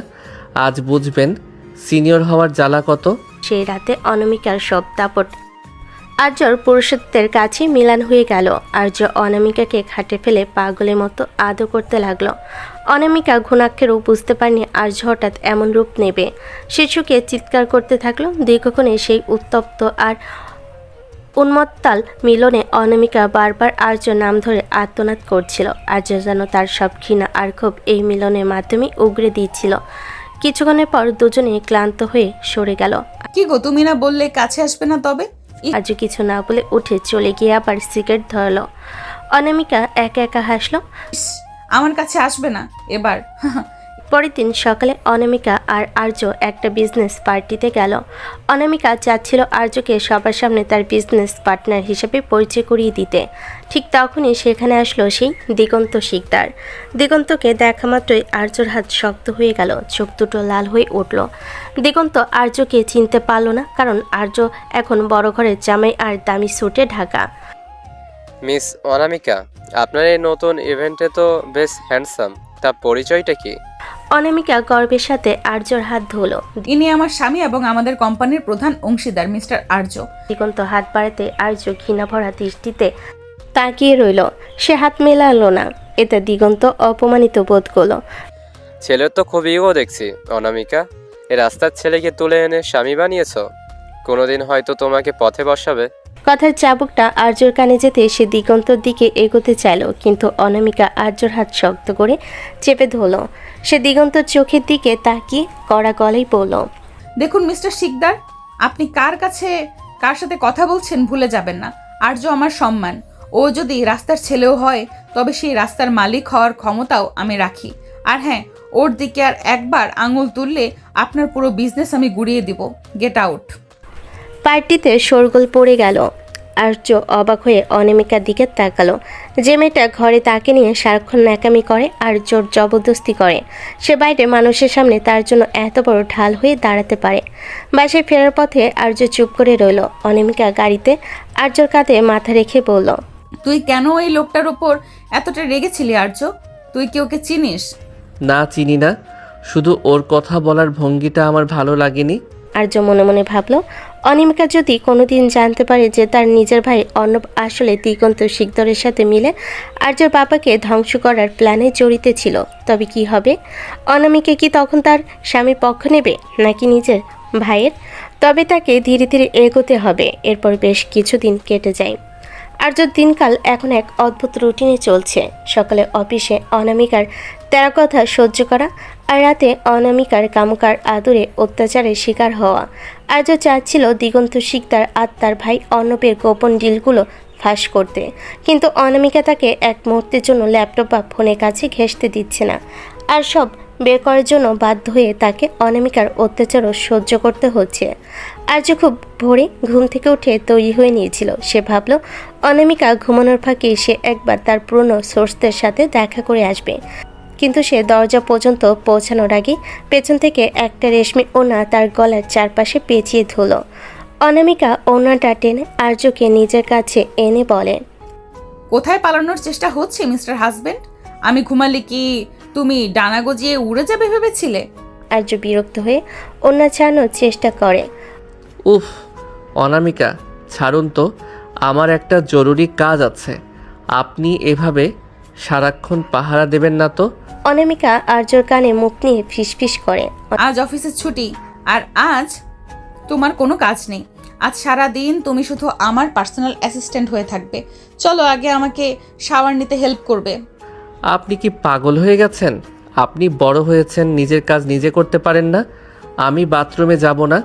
আজ বুঝবেন সিনিয়র হওয়ার জ্বালা কত। সেই রাতে অনামিকার সব দাপট আর্যর পুরুষত্বের কাছে মিলান হয়ে গেল। আর্য অনামিকাকে খাটে ফেলে পাগলের মতো আদর করতে লাগলো। অনামিকা ঘুণাক্ষেরও বুঝতে পারেনি আর্য হঠাৎ এমন রূপ নেবে। শিশুকে চিৎকার করতে থাকলো। দীর্ঘক্ষণে সেই উত্তপ্ত আর উন্মত্তাল মিলনে অনামিকা বারবার আর্য নাম ধরে আর্তনাদ করছিল। আর্য যেন তার সব ঘৃণা আর ক্ষোভ এই মিলনের মাধ্যমে উগরে দিচ্ছিল। কিছুক্ষণের পর দুজনে ক্লান্ত হয়ে সরে গেল। কি গো, তুমি না বললে কাছে আসবে না? তবে আর্য কিছু না বলে উঠে চলে গিয়ে আবার সিগারেট ধরল। অনামিকা একা একা হাসলো। ইস, আমার কাছে আসবে না এবার। পরের দিন সকালে অনামিকা আর আর্য একটা বিজনেস পার্টিতে গেল। অনামিকা চাচ্ছিল আর্যকে সবার সামনে তার বিজনেস পার্টনার হিসেবে পরিচয় করিয়ে দিতে। ঠিক তখনই সেখানে আসলো সেই দিগন্ত শিকদার। দিগন্তকে দেখা মাত্রই আর্যর হাত শক্ত হয়ে গেল, চোখ দুটো লাল হয়ে উঠল। দিগন্ত আর্যকে চিনতে পারল না, কারণ আর্য এখন বড় ঘরের জামাই আর দামি স্যুটে ঢাকা। মিস অনামিকা, আপনার এই নতুন ইভেন্টে তো বেশ হ্যান্ডসাম, তা পরিচয়টা কি? অনামিকা গর্বের সাথে আর্যর হাত ধরল। ইনি আমার স্বামী এবং আমাদের কোম্পানির প্রধান অংশীদার মিস্টার আর্য। দিগন্ত হাত বাড়াতে আর্য ঘৃণা ভরা দৃষ্টিতে তাকিয়ে রইল। সে হাত মেলালো না। এতে দিগন্ত অপমানিত বোধ করলো। ছেলের তো খুব ইগো দেখছি অনামিকা। এ রাস্তার ছেলেকে তুলে এনে স্বামী বানিয়েছ, কোনোদিন হয়তো তোমাকে পথে বসাবে। কথার চাবুকটা আর্যর কানে যেতে সে দিগন্তর দিকে এগোতে চাইল, কিন্তু অনামিকা আর্যর হাত শক্ত করে চেপে ধরল। সে দিগন্তর চোখের দিকে তাকিয়ে কড়া গলায় বলল, দেখুন মিস্টার শিকদার, আপনি কার সাথে কথা বলছেন ভুলে যাবেন না। আর্য আমার সম্মান। ও যদি রাস্তার ছেলেও হয় তবে সেই রাস্তার মালিক হওয়ার ক্ষমতাও আমি রাখি। আর হ্যাঁ, ওর দিকে আর একবার আঙুল তুললে আপনার পুরো বিজনেস আমি গুড়িয়ে দিব। Get out. পার্টিতে শোরগোল পড়ে গেল। আর্য অবাক হয়ে অনামিকার দিকে তাকালো। যে মেয়েটা ঘরে তাকে নিয়ে সারাক্ষণ ন্যাকামি করে আর জোর জবরদস্তি করে, সে বাইরে মানুষের সামনে তার জন্য এত বড় ঢাল হয়ে দাঁড়াতে পারে। বাসায় ফেরার পথে আর্য চুপ করে রইল। অনামিকা গাড়িতে আর্যর কাঁধে মাথা রেখে বলল, তুই কেন এই লোকটার ওপর এতটা রেগেছিলি আর্য? তুই কি ওকে চিনিস? না, চিনি না, শুধু ওর কথা বলার ভঙ্গিটা আমার ভালো লাগেনি। আর্য মনে মনে ভাবল, অনামিকা যদি কোনোদিন জানতে পারে যে তার নিজের ভাই অর্ণব আসলে দিগন্ত শিকদরের সাথে মিলে আর্যর বাবাকে ধ্বংস করার প্ল্যানে জড়িত ছিল, তবে কি হবে? অনামিকা কি তখন তার স্বামীর পক্ষ নেবে নাকি নিজের ভাইয়ের? তবে তাকে ধীরে ধীরে এগোতে হবে। এরপর বেশ কিছুদিন কেটে যায়। আর্যর দিনকাল এখন এক অদ্ভুত রুটিনে চলছে। সকালে অফিসে অনামিকার তেরা কথা সহ্য করা, আর রাতে অনামিকার কামকার আদরে অত্যাচারের শিকার হওয়া। আর্য চাচ্ছিল দিগন্ত শিকদার আর তার ভাই অর্ণবের গোপন ডিলগুলো ফাঁস করতে, কিন্তু অনামিকা তাকে এক মুহূর্তের জন্য ল্যাপটপ বা ফোনের কাছে ঘেঁষতে দিচ্ছে না। আর সব বের করার জন্য বাধ্য হয়ে তাকে অনামিকার অত্যাচারও সহ্য করতে হচ্ছে। আর্য খুব ভোরে ঘুম থেকে উঠে তৈরি হয়ে নিয়েছিল। সে ভাবল অনামিকা ঘুমানোর ফাঁকে সে একবার তার পুরনো সোর্সদের সাথে দেখা করে আসবে, কিন্তু সে দরজা পর্যন্ত পৌঁছানোর আগে পেছন থেকে একটা রেশমি ওড়না তার গলার চারপাশে পেঁচিয়ে ধরল। অনামিকা ওড়নাটা টেনে আর্যকে নিজের কাছে এনে বলে, কোথায় পালানোর চেষ্টা হচ্ছে মিস্টার হাজবেন্ড? আমি ঘুমালে কি তুমি ডানা গজিয়ে উড়ে যাবে ভেবেছিলে? আর্য বিরক্ত হয়ে ওড়না ছাড়ানোর চেষ্টা করে। উফ, অনামিকা ছাড়ুন তো, আমার একটা জরুরি কাজ আছে। আপনি এভাবে সারাক্ষণ পাহারা দেবেন না তো। অনামিকা আর্যর কানে মুখ নিয়ে ফিসফিস করে, আজ অফিসের ছুটি, আর আজ তোমার কোনো কাজ নেই। আজ সারা দিন তুমি শুধু আমার পার্সোনাল অ্যাসিস্ট্যান্ট হয়ে থাকবে। চলো আগে আমাকে শাওয়ার নিতে হেল্প করবে। আপনি কি পাগল হয়ে গেছেন? আপনি বড় হয়েছেন, নিজের কাজ নিজে করতে পারেন না। আমি বাথরুমে যাব না।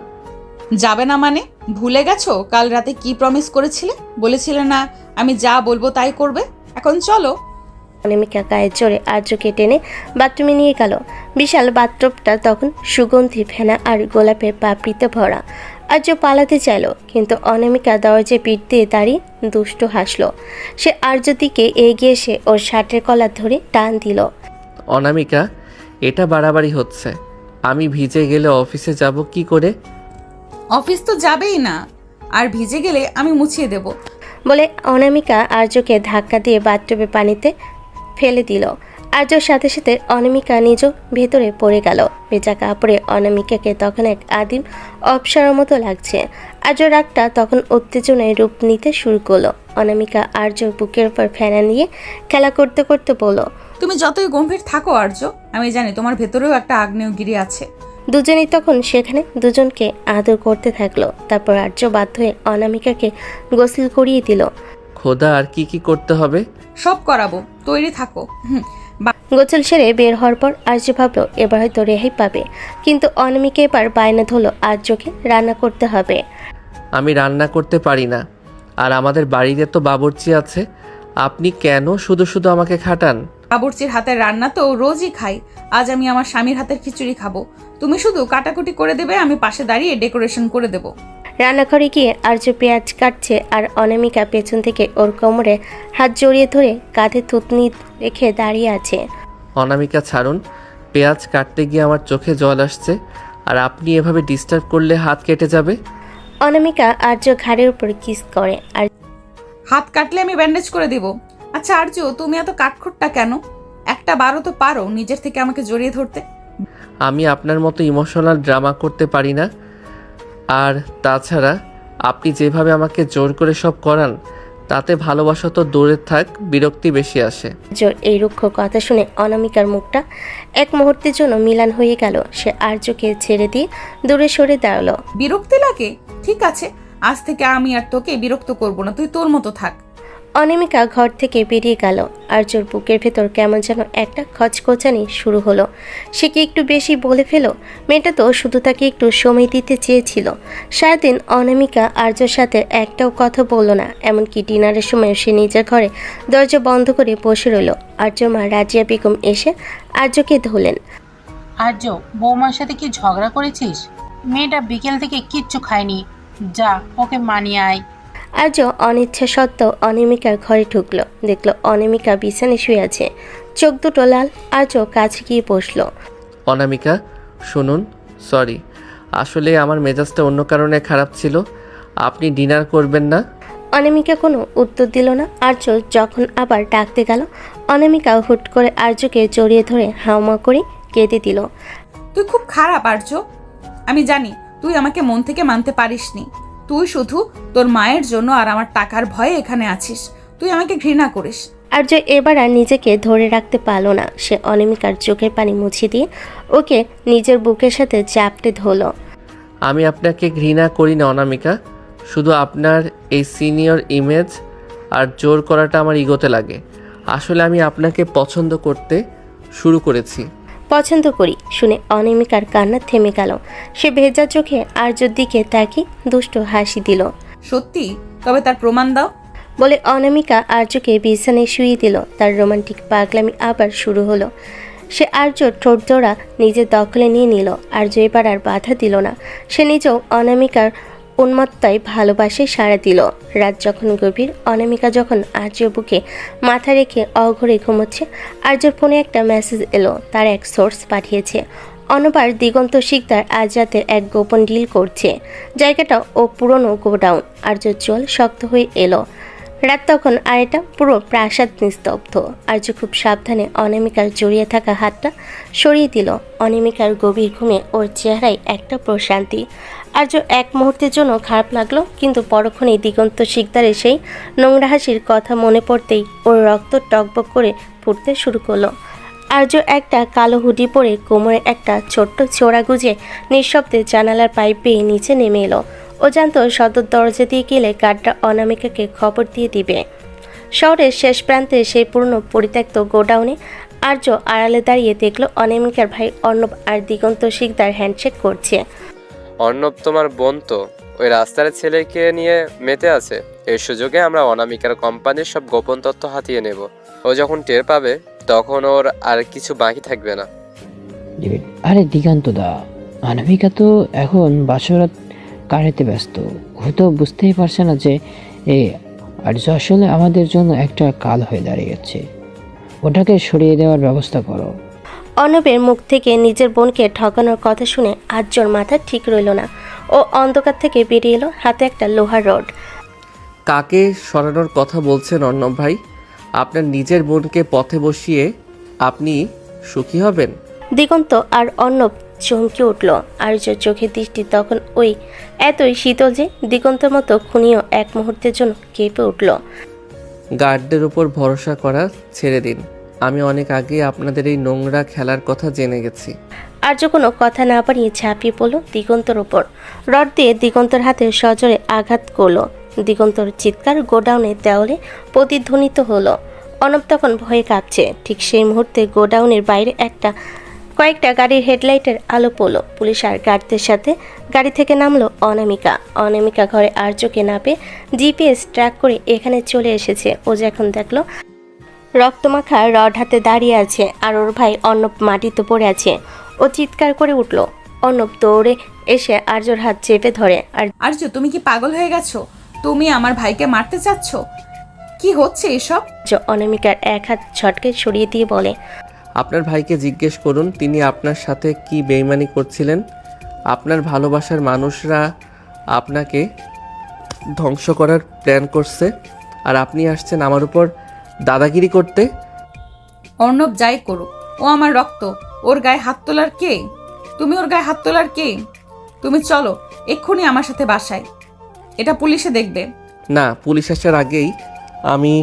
যাবে না মানে? ভুলে গেছো কাল রাতে কি প্রমিস করেছিলে? বলেছিলে না আমি যা বলবো তাই করবে? এখন চলো। অনামিকা গায়ের জোরে আর্যকে টেনে বাথরুমে নিয়ে গেল। বিশাল বাথরুমটা তখন সুগন্ধি ফেনা আর গোলাপের পাপড়িতে ভরা। আর্য পালাতে চাইল, কিন্তু অনামিকা দরজায় পিঠ দিয়ে দাঁড়িয়ে দুষ্টু হাসলো। সে আর্যর দিকে এগিয়ে এসে ওর শার্টের কলার ধরে টান দিল। অনামিকা, এটা বাড়াবাড়ি হচ্ছে। আমি ভিজে গেলে অফিসে যাব কি করে? অফিস তো যাবেই না, আর ভিজে গেলে আমি মুছিয়ে দেব। বলে অনামিকা আর্যকে ধাক্কা দিয়ে বাথটবে পানিতে ফেলে দিল। আর্যর সাথে সাথে অনামিকা নিজও ভেতরে পড়ে গেল। ভেজা কাপড়ে অনামিকাকে তখন এক আদিম অপসরার মতো লাগছে। আর্য রাগটা তখন উত্তেজনায় রূপ নিতে শুরু করলো। অনামিকা আর্যর বুকের উপর ফেনা নিয়ে খেলা করতে করতে বলল, তুমি যতই গম্ভীর থাকো আর্য, আমি জানি তোমার ভেতরেও একটা আগ্নেয়গিরি আছে। দুজনেই তখন সেখানে দুজনকে আদর করতে থাকলো। তারপর আর্য বাধ্য হয়ে অনামিকাকে গোসল করিয়ে দিল। খোদা, আর কি কি করতে হবে? সব করাবো, তৈরি থাকো। গোসল সেরে বের হওয়ার পর আর্য ভাবলো এবার হয়তো রেহাই পাবে, কিন্তু অনামিকা এবার বায়না ধরলো আর্যকে রান্না করতে হবে। আমি রান্না করতে পারি না, আর আমাদের বাড়িতে তো বাবুর্চি আছে। আপনি কেন শুধু শুধু আমাকে খাটান? বাবুর্চির হাতের রান্না তো রোজই খাই। আজ আমি আমার স্বামীর হাতের খিচুড়ি খাবো। তুমি শুধু কাটাকুটি করে দেবে, আমি পাশে দাঁড়িয়ে ডেকোরেশন করে দেবো। রান্নাঘরে গিয়ে আর্য পেঁয়াজ কাটছে, আর অনামিকা পেছন থেকে ওর কোমরে হাত জড়িয়ে ধরে কাঁধে থুতনি রেখে দাঁড়িয়ে আছে। অনামিকা, ছাড়ুন। পেঁয়াজ কাটতে গিয়ে আমার চোখে জল আসছে, আর আপনি এভাবে ডিস্টার্ব করলে হাত কেটে যাবে। অনামিকা আর্য ঘাড়ের উপর কিস করে। আর হাত কাটলে আমি ব্যান্ডেজ করে দিব। আচ্ছা আর্য, তুমি এত কাঠখোট্টা কেন? একটা বারও তো পারো নিজের থেকে আমাকে জড়িয়ে ধরতে। আমি আপনার মতো ইমোশনাল ড্রামা করতে পারি না। আর তাছাড়া আপনি যেভাবে আমাকে জোর করে সব করান, তাতে ভালোবাসা তো দূরে থাক, বিরক্তি বেশি আসে। আর্যর এই রুক্ষ কথা শুনে অনামিকার মুখটা এক মুহূর্তের জন্য মিলান হয়ে গেল। সে আর্যকে ছেড়ে দিয়ে দূরে সরে দাঁড়ালো। বিরক্তি লাগে? ঠিক আছে, আজ থেকে আমি আর তোকে বিরক্ত করব না, তুই তোর মতো থাক। অনামিকা ঘর থেকে বেরিয়ে গেল। আর্যর বুকের ভেতর কেমন যেন একটা খচখচানি শুরু হলো। সে কি একটু বেশি বলে ফেলো? মেয়েটা তো শুধু তাকে একটু সময় দিতে চেয়েছিল। সারাদিন অনামিকা আর্যর সাথে একটাও কথা বলল না। এমনকি ডিনারের সময় সে নিজের ঘরে দরজা বন্ধ করে বসে রইল। আর্যর মা রাজিয়া বেগম এসে আর্যকে ধরলেন। আর্য, বৌমার সাথে কি ঝগড়া করেছিস? মেয়েটা বিকেল থেকে কিচ্ছু খায়নি, যা ওকে মানিয়ে আয়। আর্য অনিচ্ছা সত্ত্বেও অনামিকার ঘরে ঢুকলো। দেখলো অনামিকা বিছানে শুয়ে আছে, চোখ দুটো লাল। আর্য কাছে গিয়ে বসলো। অনামিকা, শুনুন, সরি, আসলে আমার মেজাজটা অন্য কারণে খারাপ ছিল। আপনি ডিনার করবেন না? অনামিকা কোনো উত্তর দিল না। আর্য যখন আবার ডাকতে গেল, অনামিকা হুট করে আর্যকে জড়িয়ে ধরে হাওমা করে কেঁদে দিল। তুই খুব খারাপ আর্য। আমি জানি তুই আমাকে মন থেকে মানতে পারিসনি। তুই শুধু তোর মায়ের জন্য আর আমার টাকার ভয়ে এখানে আছিস। তুই আমাকে ঘৃণা করিস। আর্য এবার আর নিজেকে ধরে রাখতে পারল না। সে অনামিকার চোখের পানি মুছে দিয়ে ওকে নিজের বুকের সাথে চাপটে ধরল। আমি আপনাকে ঘৃণা করি না অনামিকা, শুধু আপনার এই সিনিয়র ইমেজ আর জোর করাটা আমার ইগোতে লাগে। আসলে আমি আপনাকে পছন্দ করতে শুরু করেছি। পছন্দ করি শুনে অনামিকার কান্না থেমে গেল। সে ভেজা চোখে আর্যর দিকে তাকিয়ে দুষ্ট হাসি দিল। সত্যি? তবে তার প্রমাণ দাও। বলে অনামিকা আর্যকে বিছানায় শুয়ে দিল। তার রোমান্টিক পাগলামি আবার শুরু হলো। সে আর্যর ঠোঁট জোড়া নিজের দখলে নিয়ে নিল। আর্য এবার আর বাধা দিল না। সে নিজেও অনামিকার উন্মত্তায় ভালোবাসে সাড়া দিল। রাত যখন গভীর, অনামিকা যখন আর্যর বুকে মাথা রেখে অঘরে ঘুমোচ্ছে, আর্যর ফোনে একটা মেসেজ এলো। তার এক সোর্স পাঠিয়েছে অনবার দিগন্ত শিকদার আজ রাতের এক গোপন ডিল করছে। জায়গাটা ও পুরনো গোডাউন। আর্যর চোল শক্ত হয়ে এলো। রাত তখন, আর এটা পুরো প্রাসাদ নিস্তব্ধ। আর্য খুব সাবধানে অনামিকার জড়িয়ে থাকা হাতটা সরিয়ে দিল। অনামিকার গভীর ঘুমে ওর চেহারায় একটা প্রশান্তি। আর্য এক মুহূর্তের জন্য খারাপ লাগলো, কিন্তু পরক্ষণেই দিগন্ত শিকদারের সেই নোংরা হাসির কথা মনে পড়তেই ওর রক্ত টকবক করে ফুটতে শুরু করলো। আর্য একটা কালো হুডি পরে কোমরে একটা ছোট্ট ছোড়া গুজে নিঃশব্দে জানালার পাইপ বেয়ে নিচে নেমে এলো। ও জানতো সদর দরজা দিয়ে গেলে গার্ডরা অনামিকাকে খবর দিয়ে দিবে। শহরের শেষ প্রান্তে সেই পুরনো পরিত্যক্ত গোডাউনে আর্য আড়ালে দাঁড়িয়ে দেখলো অনামিকার ভাই অর্ণব আর দিগন্ত শিকদার হ্যান্ডশেক করছে। অর্ণব তোমার বোন তো ওই রাস্তার ছেলেকে নিয়ে মেতে আছে। এই সুযোগে আমরা অনামিকার কোম্পানির সব গোপন তথ্য হাতিয়ে নেব। ও যখন টের পাবে তখন ওর আর কিছু বাকি থাকবে না। ডেভিড, আরে দিগন্ত দা, অনামিকা তো এখন বাসরাত কাটাতে ব্যস্ত। ও তো বুঝতেই পারছে না যে আর্য আসলে আমাদের জন্য একটা কাল হয়ে দাঁড়িয়েছে। ওটাকে সরিয়ে দেওয়ার ব্যবস্থা করো। অর্ণবের মুখ থেকে নিজের বোনকে ঠকানোর কথা শুনে আর্যর মাথা ঠিক রইল না। ও অন্ধকার থেকে বেরিয়ে এলো, হাতে একটা লোহার রড। কাকে সরানোর কথা বলছেন অর্ণব ভাই? আপনার নিজের বোনকে পথে বসিয়ে আপনি সুখী হবেন? দিগন্ত আর অর্ণব চমকে উঠল। আর্যর চোখের দৃষ্টি তখন ওই এতই শীতল যে দিগন্তের মতো খুনিও এক মুহূর্তের জন্য কেঁপে উঠল। গার্ডদের উপর ভরসা করা ছেড়ে দিন। আমি অনেক আগে আপনাদের এই নোংরা খেলার কথা জেনে গেছি। আর্য কোনো কথা না বাড়িয়ে ঝাঁপিয়ে পড়ল দিগন্তর ওপর। রড দিয়ে দিগন্তর হাতে সজোরে আঘাত করলো। দিগন্তর চিৎকার গোডাউনের দেওয়ালে প্রতিধ্বনিত হলো। অর্ণব তখন ভয়ে কাঁপছে। ঠিক সেই মুহূর্তে গোডাউনের বাইরে কয়েকটা গাড়ির হেডলাইটের আলো পড়ল। পুলিশ আর গার্ডদের সাথে গাড়ি থেকে নামলো অনামিকা। অনামিকা ঘরে আর্যকে না পেয়ে জিপিএস ট্র্যাক করে এখানে চলে এসেছে। ও যখন দেখলো রক্তমাখা রড হাতে দাঁড়িয়ে আছে আর ওর ভাই অর্ণব মাটিতে পড়ে আছে, ও চিৎকার করে উঠল। অর্ণব দৌড়ে এসে আর্যর হাত চেপে ধরে। আর আর্য, তুমি কি পাগল হয়ে গেছো? তুমি আমার ভাইকে মারতে চাচ্ছ? কি হচ্ছে এসব? অনামিকার এক হাত ছটকে সরিয়ে দিয়ে বলে, আপনার ভাইকে জিজ্ঞেস করুন তিনি আপনার সাথে কি বেইমানি করছিলেন। আপনার ভালোবাসার মানুষরা আপনাকে ধ্বংস করার প্ল্যান করছে আর আপনি আসছেন আমার উপর দাদাগিরি করতে। অর্ণব যাই করুক, ও আমার রক্ত। ওর গায়ে হাত তোলার কে? তুমি ওর গায়ে হাত তোলার কে? তুমি চলো এক্ষুনি আমার সাথে বাসায়, এটা পুলিশে দেখবে। না, পুলিশ আসার আগেই আমি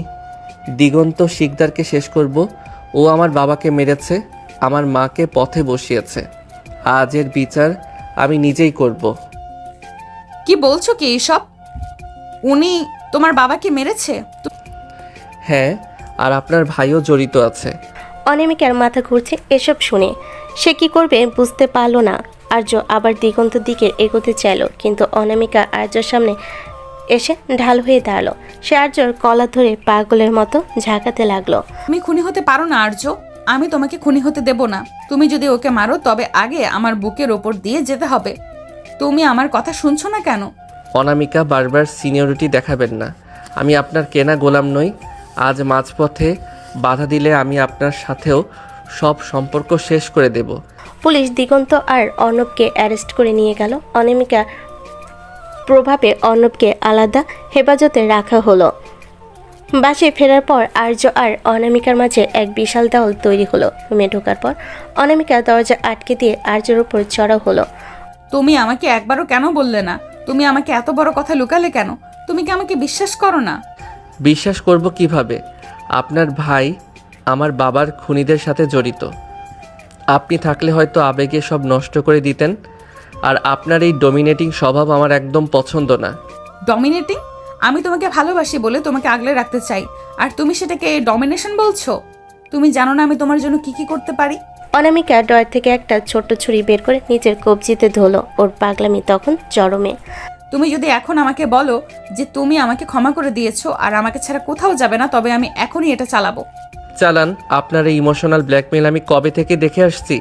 দিগন্ত শিকদারকে শেষ করব। ও আমার বাবাকে মেরেছে, আমার মাকে পথে বসিয়েছে। আজ এর বিচার আমি নিজেই করব। কি বলছো কি এসব? উনি তোমার বাবাকে মেরেছে? হ্যাঁ, আর আপনার ভাইও জড়িত আছে। অনামিকার মাথা ঘুরছে এসব শুনে। সে কি করবে বুঝতে পারল না। আর্য আবার দিগন্তর দিকে এগোতে চাইল, কিন্তু অনামিকা আর্যর সামনে এসে ঢাল হয়ে দাঁড়ালো। সে আর্যর কলা ধরে পাগলের মতো ঝাঁকাতে লাগলো। তুমি খুনি হতে পারো না আর্য, আমি তোমাকে খুনি হতে দেব না। তুমি যদি ওকে মারো তবে আগে আমার বুকের ওপর দিয়ে যেতে হবে। তুমি আমার কথা শুনছো না কেন? অনামিকা, বারবার সিনিয়রিটি দেখাবেন না। আমি আপনার কেনা গোলাম নই। আজ মাঝপথে বাধা দিলে আমি আপনার সাথেও সব সম্পর্ক শেষ করে দেব। পুলিশ দিগন্ত আর অর্ণবকে অ্যারেস্ট করে নিয়ে গেল। অনামিকা প্রভাবে অর্ণবকে আলাদা হেফাজতে রাখা হলো। বাসে ফেরার পর আর্য আর অনামিকার মাঝে এক বিশাল দেওয়াল তৈরি হলো। রুমে ঢোকার পর অনামিকা দরজা আটকে দিয়ে আর্যের উপর চড়াও হলো। তুমি আমাকে একবারও কেন বললে না? তুমি আমাকে এত বড় কথা লুকালে কেন? তুমি কি আমাকে বিশ্বাস করো না? বিশ্বাস করব কিভাবে? আপনার ভাই আমার বাবার খুনিদের সাথে জড়িত। আপনি থাকলে হয়তো আবেগে সব নষ্ট করে দিতেন। আর আপনার এই ডমিনেটিং স্বভাব আমার একদম পছন্দ না। ডমিনেটিং? আমি তোমাকে ভালোবাসি বলে তোমাকে আগলে রাখতে চাই, আর তুমি সেটাকে ডমিনেশন বলছো? তুমি জানো না আমি তোমার জন্য কি কি করতে পারি? অনামিকা ড্রয়ার থেকে একটা ছোট্ট ছুরি বের করে নিজের কবজিতে ধরলো। ওর পাগলামি তখন চরমে। তুমি যদি এখন আমাকে বলো যে তুমি আমাকে ক্ষমা করে দিয়েছো আর আমাকে ছাড়া কোথাও যাবে না, তবে আমি এখনই এটা চালাবো। চালান। আপনার এই ইমোশনাল ব্ল্যাকমেল আমি কবে থেকে দেখে আসছি।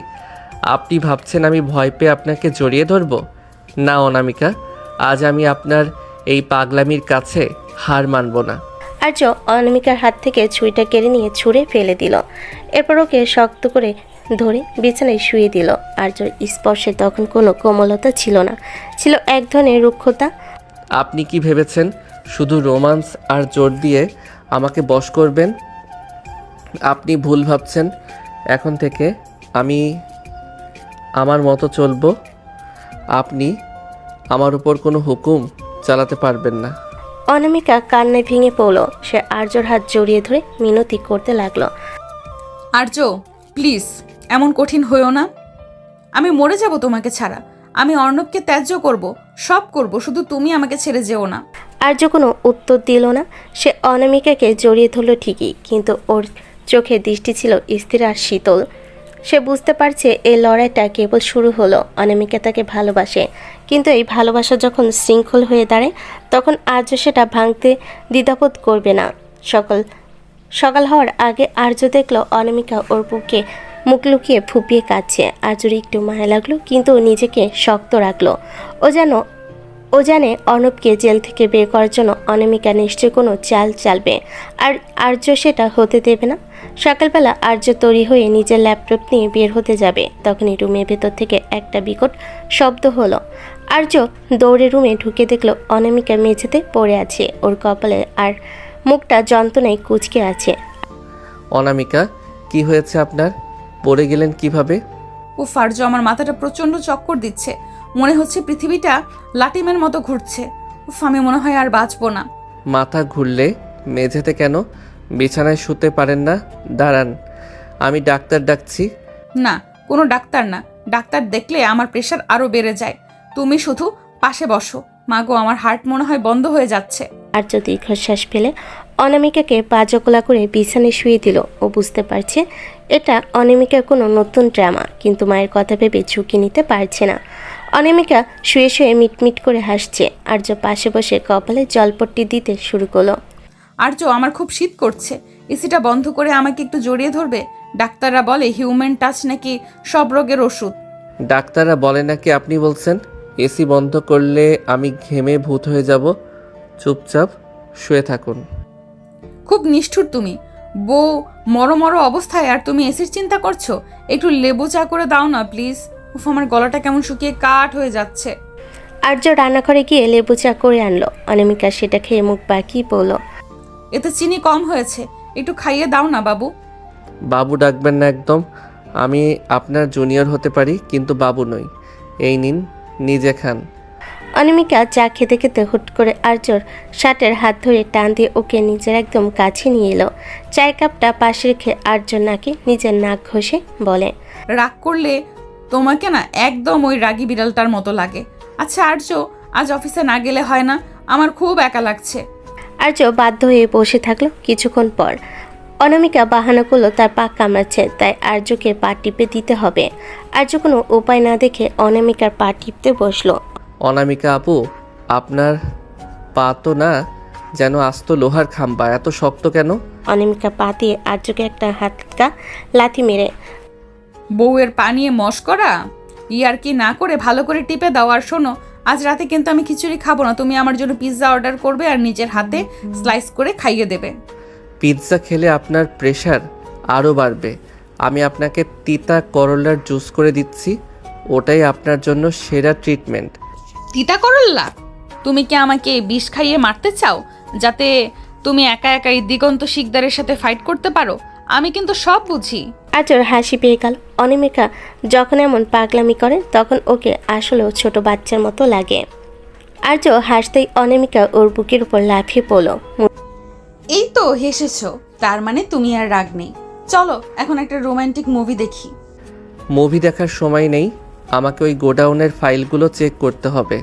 আপনি ভাবছেন আমি ভয় পেয়ে আপনাকে জড়িয়ে ধরব? না অনামিকা, আজ আমি আপনার এই পাগলামির কাছে হার মানব না। আর্য অনামিকার হাত থেকে ছুরিটা কেড়ে নিয়ে ছুঁড়ে ফেলে দিল। এরপর ওকে শক্ত করে ধরে বিছানায় শুয়ে দিল। আর্যর স্পর্শে তখন কোনো কোমলতা ছিল না, ছিল এক ধরনের রুক্ষতা। আপনি কি ভেবেছেন শুধু রোমান্স আর জোর দিয়ে আমাকে বশ করবেন? আপনি ভুল ভাবছেন। এখন থেকে আমি আমার মতো চলবো। আপনি আমার উপর কোনো হুকুম চালাতে পারবেন না। অনামিকা কান্নায় ভেঙে পড়ল। সে আর্যর হাত জড়িয়ে ধরে মিনতি করতে লাগলো। আর্য, প্লিজ এমন কঠিন হয়েও না। আমি মরে যাব তোমাকে ছাড়া। আমি অর্ণবকে ত্যায্য করব, সব করব, শুধু তুমি আমাকে ছেড়ে যেও না। আর্য কোনো উত্তর দিল না। সে অনামিকাকে জড়িয়ে ধরল ঠিকই, কিন্তু ওর চোখে দৃষ্টি ছিল স্থির আর শীতল। সে বুঝতে পারছে এই লড়াইটা কেবল শুরু হলো। অনামিকা তাকে ভালোবাসে, কিন্তু এই ভালোবাসা যখন শৃঙ্খল হয়ে দাঁড়ায় তখন আর্য সেটা ভাঙতে দ্বিধাবোধ করবে না। সকাল হওয়ার আগে আর্য দেখলো অনামিকা ওর বুকে মুখ লুকিয়ে ফুপিয়ে কাঁদছে। আর্যর একটু মায়া লাগলো, কিন্তু নিজেকে শক্ত রাখলো। ও জানে অর্ণবকে জেল থেকে বের করার জন্য অনামিকা নিশ্চয়ই কোনো চাল চালবে, আর আর্য সেটা হতে দেবে না। সকালবেলা আর্য তৈরি হয়ে নিজের ল্যাপটপ নিয়ে বের হতে যাবে, তখনই রুমের ভেতর থেকে একটা বিকট শব্দ হলো। আর্য দৌড়ে রুমে ঢুকে দেখলো অনামিকা মেঝেতে পড়ে আছে, ওর কপালে আর মুখটা যন্ত্রণায় কুঁচকে আছে। অনামিকা, কি হয়েছে আপনার? পড়ে গেলেন কিভাবে? উফ আর্য, আমার মাথাটা প্রচণ্ড চক্কর দিচ্ছে, মনে হচ্ছে পৃথিবীটা লাটিমের মতো ঘুরছে। উফ, আমি মনে হয় আর বাঁচবো না। মাথা ঘুরলে মেঝেতে কেন? বিছানায় শুতে পারেন না? দাঁড়ান, আমি ডাক্তার ডাকছি। না, কোনো ডাক্তার না, ডাক্তার দেখলে আমার প্রেশার আরও বেড়ে যায়। তুমি শুধু পাশে বসো। মাগো, আমার হার্ট মনে হয় বন্ধ হয়ে যাচ্ছে। আর্য দীর্ঘশ্বাস ফেলে অনামিকাকে পা জকলা করে বিছানায় শুয়ে দিল। ও বুঝতে পারছে এটা অনামিকার কোনো নতুন ড্রামা, কিন্তু মায়ের কথা ভেবে ঝুঁকি নিতে পারছে না। অনামিকা শুয়ে শুয়ে মিটমিট করে হাসছে। আর্য পাশে বসে কপালে জলপট্টি দিতে শুরু করলো। আর্য, আমার খুব শীত করছে, এসিটা বন্ধ করে আমাকে একটু জড়িয়ে ধরবে? ডাক্তাররা বলে হিউম্যান টাচ নাকি সব রোগের ওষুধ। ডাক্তাররা বলে নাকি আপনি বলছেন? এসি বন্ধ করলে আমি ঘেমে ভূত হয়ে যাব। চুপচাপ শুয়ে থাকুন। খুব নিষ্ঠুর তুমি। বউ মরো অবস্থায় আর তুমি এসির চিন্তা করছো? একটু লেবু চা করে দাও না প্লিজ। উফ, আমার গলাটা কেমন শুকিয়ে কাঠ হয়ে যাচ্ছে। আর্য রান্নাঘরে গিয়ে লেবু চা করে আনলো। অনামিকা সেটা খেয়ে মুখ বাঁকিয়ে বলল, এতে চিনি কম হয়েছে, একটু খাইয়ে দাও না বাবু। বাবু ডাকবেন না একদম। আমি আপনার জুনিয়র হতে পারি, কিন্তু বাবু নই। এই নিন, নিজে খান। অনামিকা চা খেতে খেতে হুট করে আর্যর শার্টের হাত ধরে টান দিয়ে ওকে নিজের একদম কাছে নিয়ে এলো। চায়ের কাপটা পাশে রেখে আর্য নাকে নিজের নাক ঘষে বলে, রাগ করলে তোমাকে না একদম ওই রাগী বিড়ালটার মতো লাগে। আচ্ছা আর্য, আজ অফিসে না গেলে হয় না? আমার খুব একা লাগছে। আর্য বাধ্য হয়ে বসে থাকলো। কিছুক্ষণ পর অনামিকা বাহানা করলো তার পা কামড়াচ্ছে, তাই আর্যকে পা টিপে দিতে হবে। আর্য কোনো উপায় না দেখে অনামিকার পা টিপতে বসলো। অনামিকা আপু, আপনার পা তো না যেন আস্ত লোহার খাম্বা, এত শক্ত কেন? অনামিকা পা দিয়ে আর্যকে একটা হাতকা লাথি মেরে, বউয়ের পা নিয়ে মশকরা ইয়ার কি না করে ভালো করে টিপে দাও। আর শোনো, আজ রাতে কিন্তু আমি খিচুড়ি খাবো না, তুমি আমার জন্য পিৎজা অর্ডার করবে আর নিজের হাতে স্লাইস করে খাইয়ে দেবে। পিৎজা খেলে আপনার প্রেশার আরও বাড়বে। আমি আপনাকে তিতা করলার জুস করে দিচ্ছি, ওটাই আপনার জন্য সেরা ট্রিটমেন্ট। তিতা করল্লা? তুমি কি আমাকে বিষ খাইয়ে মারতে চাও, যাতে তুমি একা একাই দিগন্ত শিকদারের সাথে ফাইট করতে পারো? আমি কিন্তু সব বুঝি। আর্যর হাসি পেয়ে গেল। অনামিকা যখন এমন পাগলামি করে তখন ওকে আসলেও ছোট বাচ্চার মতো লাগে। আর্য হাসতেই অনামিকা ওর বুকের উপর লাফিয়ে পড়ল। এই তো হেসেছো, তার মানে তুমি আর রাগ নেই। চলো এখন একটা রোমান্টিক মুভি দেখি। মুভি দেখার সময় নেই, আমাকে ওই গোডাউনের ফাইলগুলো চেক করতে হবে।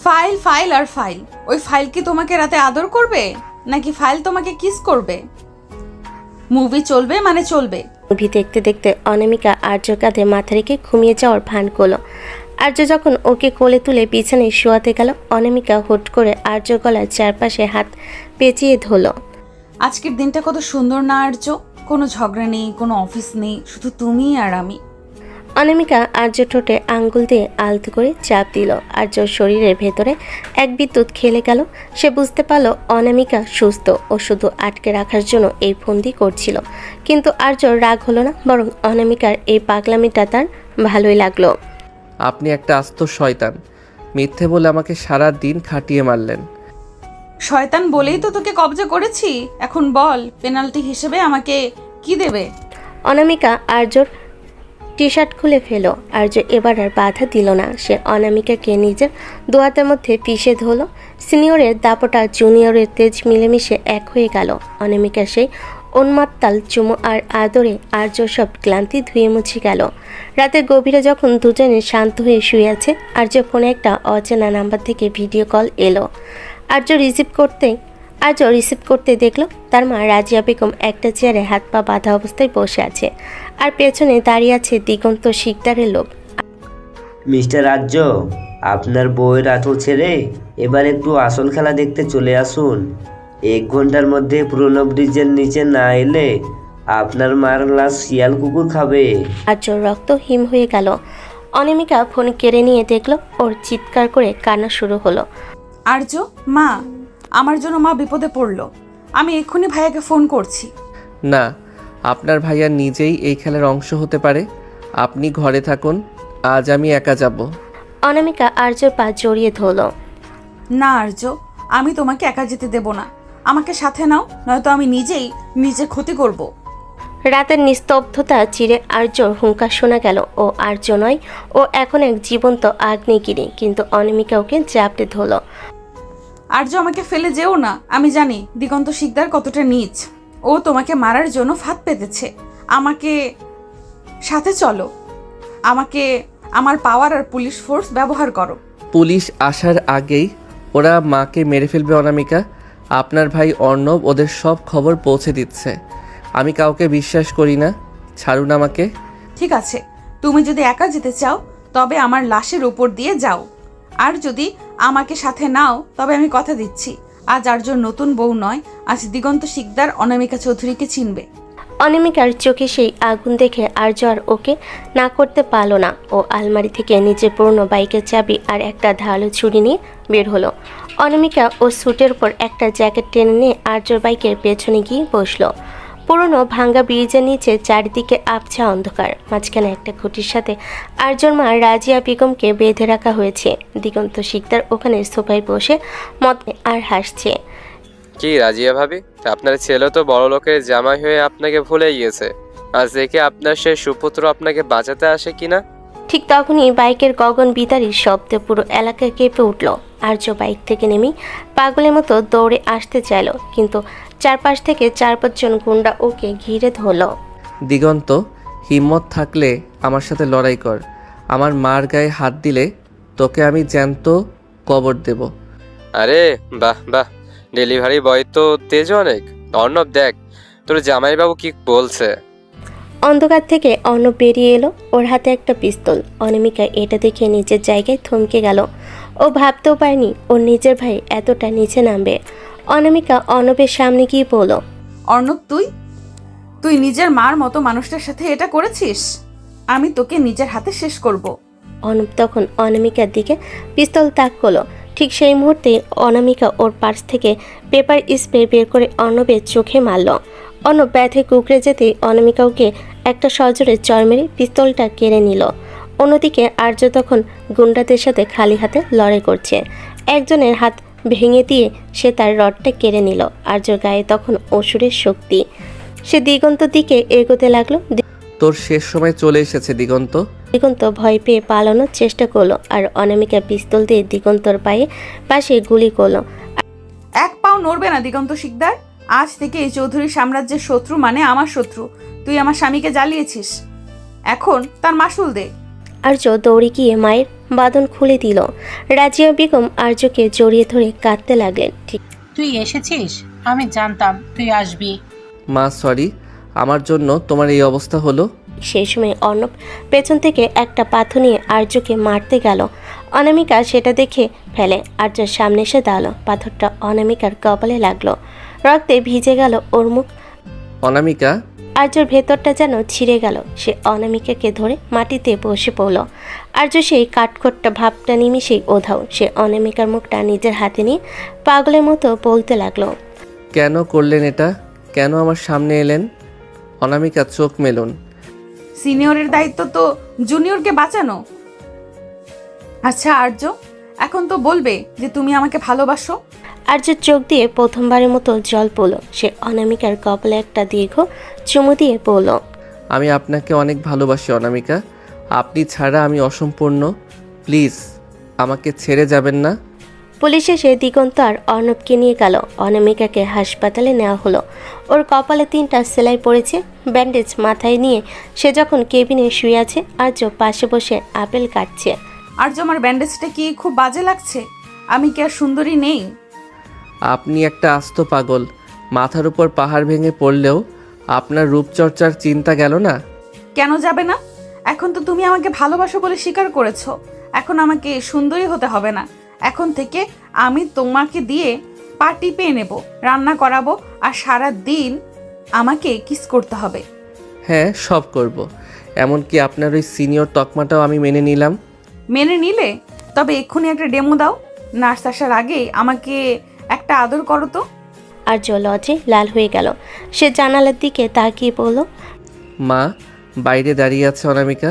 ফাইল ফাইল আর ফাইল? ওই ফাইল কি তোমাকে রাতে আদর করবে, নাকি ফাইল তোমাকে কিস করবে? মুভি চলবে মানে চলবে। মুভি দেখতে দেখতে অনামিকা আর্য কাঁধে মাথা রেখে ঘুমিয়ে যাওয়ার ভান করলো। আর্য যখন ওকে কোলে তুলে বিছানায় শোয়াতে গেল, অনামিকা হুট করে আর্য গলার চারপাশে হাত পেঁচিয়ে ধরল। আজকের দিনটা কত সুন্দর না আর্য? কোনো ঝগড়া নেই, কোনো অফিস নেই, শুধু তুমি আর আমি। অনামিকা আর্য ঠোঁটে আঙ্গুল দিয়ে আলতো করে চাপ দিল। আর্যর শরীরের ভেতরে এক বিদ্যুৎ খেলে গেল। সে বুঝতে পারল অনামিকা সুস্থ, ও শুধু আটকে রাখার জন্য এই ফন্দি করছিল। কিন্তু আর্যর রাগ হলো না, বরং অনামিকার এই পাগলামিটা তার ভালোই লাগলো। আপনি একটা আস্ত শয়তান, মিথ্যে বলে আমাকে সারা দিন খাটিয়ে মারলেন। শয়তান বলেই তো তোকে কবজা করেছি। এখন বল, পেনাল্টি হিসেবে আমাকে কি দেবে? অনামিকা আর্যর টি শার্ট খুলে ফেলো। আর্য এবার আর বাধা দিল না। সে অনামিকাকে নিজের দোয়াতের মধ্যে পিষে ধরল। সিনিয়রের দাপটা জুনিয়রের তেজ মিলেমিশে এক হয়ে গেল। অনামিকা সেই উন্মাত্তাল চুমো আর আদরে আর্য সব ক্লান্তি ধুয়ে মুছে গেল। রাতের গভীরে যখন দুজনে শান্ত হয়ে শুয়ে আছে, আর্য ফোনে একটা অচেনা নাম্বার থেকে ভিডিও কল এলো। আর্য রিসিভ করতে দেখল তার মা রাজিয়া বেগম একটা চেয়ারে হাত পা বাঁধা অবস্থায় বসে আছে। আর পেছনে দাঁড়িয়ে আছে দিগন্ত শিকদারের লোক। মিস্টার রাজ্য, আপনার বউয়ের আঁচল ছেড়ে এবার একটু আসল খেলা দেখতে চলে আসুন। 1 ঘন্টার মধ্যে পুরনো ব্রিজের নিচে না এলে আপনার মার লাশ শিয়াল কুকুর খাবে। আর্যর রক্ত হিম হয়ে গেল। অনামিকা ফোন কেড়ে নিয়ে দেখলো ওর চিৎকার করে কান্না শুরু হলো। আর্য, মা, আমার জন্য মা বিপদে পড়লো। আমি এক্ষুনি ভাইয়াকে ফোন করছি। না, আপনার ভাইয়া নিজেই এই খেলার অংশ হতে পারে। আপনি ঘরে থাকুন, আজ আমি একা যাব। অনামিকা আর্যর পা জড়িয়ে ধরল। না আর্য, আমি তোমাকে একা যেতে দেব না। আমাকে সাথে নাও, নয়তো আমি নিজেই নিজের ক্ষতি করব। রাতের নিস্তব্ধতা চিরে আর্যর হুঙ্কার শোনা গেল। ও আর্য নয়, ও এখন এক জীবন্ত আগ্নেয়গিরি। কিন্তু অনামিকা ওকে জাপটে ধরল। আর্য, আমাকে ফেলে যেও না। আমি জানি দিগন্ত শিকদার কতটা নীচ। ও তোমাকে মারার জন্য ফাঁদ পেতেছে। আমাকে সাথে চলো। আমাকে আমার পাওয়ার আর পুলিশ ফোর্স ব্যবহার করো। পুলিশ আসার আগেই ওরা মাকে মেরে ফেলবে অনামিকা। আপনার ভাই অর্ণব ওদের সব খবর পৌঁছে দিচ্ছে। আমি কাউকে বিশ্বাস করি না, ছাড়ুন আমাকে। ঠিক আছে, তুমি যদি একা যেতে চাও তবে আমার লাশের উপর দিয়ে যাও। আর যদি আমাকে সাথে নাও তবে আমি কথা দিচ্ছি, আজ আর্যর নতুন বউ নয়, আজ দিগন্ত শিকদার অনামিকা চৌধুরীকে চিনবে। অনামিকার চোখে সেই আগুন দেখে আর্য আর ওকে না করতে পারল না। ও আলমারি থেকে নিজের পুরনো বাইকের চাবি আর একটা ধারালো ছুরি নিয়ে বের হলো। অনামিকা ও স্যুটের উপর একটা জ্যাকেট টেনে নিয়ে আর্যর বাইকের পেছনে গিয়ে বসলো। পুরনো ভাঙ্গা ব্রিজের নিচে চারিদিকে আবছা অন্ধকার। মাঝখানে একটা খুঁটির সাথে আর্যর মা রাজিয়া বেগমকে বেঁধে রাখা হয়েছে। দিগন্ত শিকদার ওখানে সোফায় বসে মদ আর হাসছে। কি রাজিয়া ভাবি, আপনার ছেলে তো বড় লোকের জামাই হয়ে আপনাকে ভুলে গিয়েছে। আজ দেখে আপনার সেই সুপুত্র আপনাকে বাঁচাতে আসে কিনা। ঠিক তখনই বাইকের গগন বিতাড়ির শব্দে পুরো এলাকা কেঁপে উঠল। আর্য বাইক থেকে নেমেই পাগলের মতো দৌড়ে আসতে চাইল, কিন্তু চারপাশ থেকে 4-5 জন গুন্ডা ওকে ঘিরে ধরল। দিগন্ত, হিম্মত থাকলে আমার সাথে লড়াই কর। আমার মার গায়ে হাত দিলে তোকে আমি জ্যান্ত কবর দেব। আরে বাহ বাহ, ডেলিভারি বয় তো তেজ অনেক। অর্ণব, দেখ তোর জামাইবাবু কি বলছে। অন্ধকার থেকে অর্ণব বেরিয়ে এলো, ওর হাতে একটা পিস্তল। অনামিকা এটা দেখে নিজের জায়গায় থমকে গেল। ও ভাবতেও পারেনি ওর নিজের ভাই এতটা নিচে নামবে। অনামিকা অর্ণবের সামনে গিয়ে বলল, অর্ণব, তুই নিজের মার মতো মানুষটার সাথে এটা করেছিস? আমি তোকে নিজের হাতে শেষ করব। অর্ণব তখন অনামিকার দিকে পিস্তল তাক করলো। ঠিক সেই মুহূর্তে অনামিকা ওর পার্স থেকে পেপার স্প্রে বের করে অর্ণবের চোখে মারল। অর্ণব ব্যথায় কুকড়ে যেতেই অনামিকা ওকে একটা সজোরে চড় মেরে পিস্তলটা কেড়ে নিল। অন্যদিকে আর্য তখন গুন্ডাদের সাথে খালি হাতে লড়াই করছে। একজনের হাত ভেঙে দিয়ে সে তার রডটা কেড়ে নিল। আর্যর গায়ে তখন অসুরের শক্তি। সে দিগন্তর দিকে এগোতে লাগলো। তোর শেষ সময় চলে এসেছে দিগন্ত। দিগন্ত ভয় পেয়ে পালানোর চেষ্টা করলো, আর অনামিকা পিস্তল দিয়ে দিগন্তর পাশে গুলি করলো। এক পাও নড়বে না দিগন্ত শিকদার। আজ থেকে এই চৌধুরী সাম্রাজ্যের শত্রু মানে আমার শত্রু। তুই আমার স্বামীকে জ্বালিয়েছিস, এখন তার মাসুল দে। আর্য দৌড়ে গিয়ে মায়ের বাঁধন খুলে দিল। রাজিয়া বেগম আর্যকে জড়িয়ে ধরে কাঁদতে লাগলেন। ঠিক তুই এসেছিস, আমি জানতাম তুই আসবি। মা সরি, আমার জন্য তোমার এই অবস্থা হলো। সেই সময় অর্ণব পেছন থেকে একটা পাথর নিয়ে আর্যকে মারতে গেল। অনামিকা সেটা দেখে ফেলে আর্যর সামনে এসে দাঁড়ালো। পাথরটা অনামিকার কপালে লাগলো, রক্তে ভিজে গেল ওর মুখ। অনামিকা, আর্যর ভেতরটা যেন ছিঁড়ে গেল। সে অনামিকাকে ধরে মাটিতে বসে পড়ল। আর্য সেই কাঠখোট্টা ভাবটা নিমিশেই ওধাও। সে অনামিকার মুখটা নিজের হাতে নিয়ে পাগলের মতো বলতে লাগলো, কেন করলেন এটা? কেন আমার সামনে এলেন? অনামিকা, চোখ মেলুন। সিনিয়রের দায়িত্ব তো জুনিয়রকে বাঁচানো। আচ্ছা আর্য, এখন তো বলবে যে তুমি আমাকে ভালোবাসো। আর্যের চোখ দিয়ে প্রথমবারের মতো জল পড়ল। সে অনামিকার কপালে একটা দীর্ঘ চুমু দিয়ে বলল, আমি আপনাকে অনেক ভালোবাসি অনামিকা। আপনি ছাড়া আমি অসম্পূর্ণ। প্লিজ আমাকে ছেড়ে যাবেন না। পুলিশ এসে দিগন্ত আর অর্ণবকে নিয়ে গেল। অনামিকাকে হাসপাতালে নেওয়া হলো। ওর কপালে 3টা সেলাই পড়েছে, ব্যান্ডেজ মাথায় নিয়ে সে যখন কেবিনে শুয়ে আছে, আর্য পাশে বসে আপেল কাটছে। আর্য, আমার ব্যান্ডেজটা কি খুব বাজে লাগছে? আমি কি আর সুন্দরী নেই? আপনি একটা আস্ত পাগল। মাথার উপর পাহাড় ভেঙে পড়লেও আপনার রূপচর্চার চিন্তা গেল না। কেন যাবে না? এখন তো তুমি আমাকে ভালোবাসো বলে স্বীকার করেছো। এখন আমাকে সুন্দরী হতে হবে না। এখন থেকে আমি তোমাকে দিয়ে পা টিপে নেব, রান্না করাবো, আর সারা দিন আমাকে কিস করতে হবে। হ্যাঁ, সব করব। এমনকি আপনার ওই সিনিয়র তকমাটাও আমি মেনে নিলাম। মেনে নিলে? তবে এক্ষুনি একটা ডেমো দাও। নার্স আসার আগে আমাকে একটা আদর করো তো। আর্য লজ্জে লাল হয়ে গেল। সে জানালার দিকে তাকিয়ে বলল, মা বাইরে দাঁড়িয়ে আছে অনামিকা।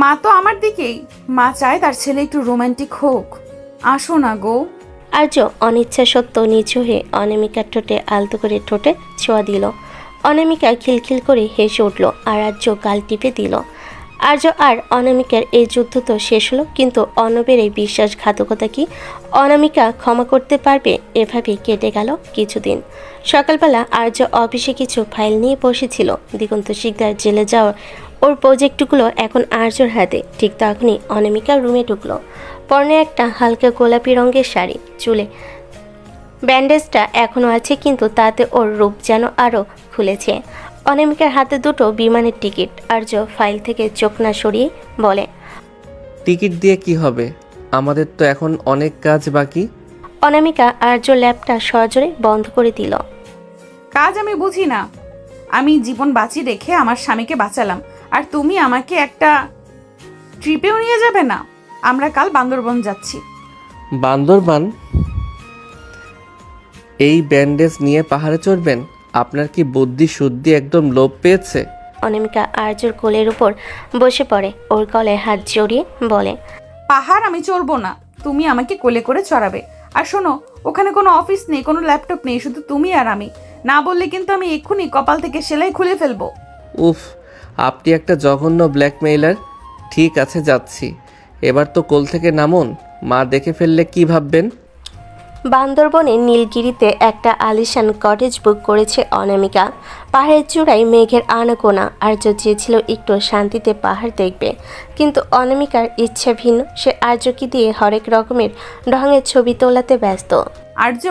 মা তো আমার দিকেই। মা চায় তার ছেলে একটু রোমান্টিক হোক। আসো না গো। আর্য অনিচ্ছা সত্ত্বেও নিচু হয়ে অনামিকার ঠোঁটে আলতো করে ঠোঁটে ছোঁয়া দিল। অনামিকা খিলখিল করে হেসে উঠল আর আর্য গাল টিপে দিল। আর্য আর অনামিকার এই যুদ্ধ তো শেষ হলো, কিন্তু অর্ণবের এই বিশ্বাসঘাতকতা কি অনামিকা ক্ষমা করতে পারবে? এভাবেই কেটে গেল কিছুদিন। সকালবেলা আর্য অফিসে কিছু ফাইল নিয়ে বসেছিল। দিগন্ত শিকদার জেলে যাওয়ার ওর প্রজেক্টগুলো এখন আর্যর হাতে। ঠিক তখনই অনামিকা রুমে ঢুকলো। পরনে একটা হালকা গোলাপি রঙের শাড়ি, চুলে ব্যান্ডেজটা এখনও আছে, কিন্তু তাতে ওর রূপ যেন আরও খুলেছে। অনামিকার হাতে দুটো বিমানের টিকিট। আর্য ফাইল থেকে চোখ না সরিয়ে বলে, টিকিট দিয়ে কি হবে? আমাদের তো এখন অনেক কাজ বাকি। অনামিকা আর্য ল্যাপটা সজোরে বন্ধ করে দিল। কাজ আমি বুঝি না। আমি জীবন বাঁচিয়ে রেখে আমার স্বামীকে বাঁচালাম, আর তুমি আমাকে একটা ট্রিপেও নিয়ে যাবে না? আমরা কাল বান্দরবন যাচ্ছি। বান্দরবান? এই ব্যান্ডেজ নিয়ে পাহাড়ে চড়বেন? আপনার কি বুদ্ধি শুদ্ধি একদম লোপ পেয়েছে? অনামিকা আর্যর কোলের উপর বসে পড়ে, ওর গলায় হাত জড়িয়ে বলে, পাহাড় আমি চড়বো না, তুমি আমাকে কোলে করে চড়াবে। আর শোনো, ওখানে কোনো অফিস নেই, কোনো ল্যাপটপ নেই, শুধু তুমি আর আমি। না বললে কিন্তু আমি এক্ষুনি কপাল থেকে সেলাই খুলে ফেলবো। উফ, আপনি একটা জঘন্য ব্ল্যাকমেইলার। ঠিক আছে, যাচ্ছি। এবার তো কোল থেকে নামুন, মা দেখে ফেললে কি ভাববেন? বান্দরবনের নীলগিরিতে একটা আলিশান কটেজ বুক করেছে অনামিকা। পাহাড়ের চূড়ায় মেঘের আনাগোনা। আর্য চেয়েছিল একটু শান্তিতে পাহাড় দেখবে, কিন্তু অনামিকার ইচ্ছা ভিন্ন। সে আর্যকে দিয়ে হরেক রকমের ঢঙের ছবি তোলাতে ব্যস্ত। আর্য,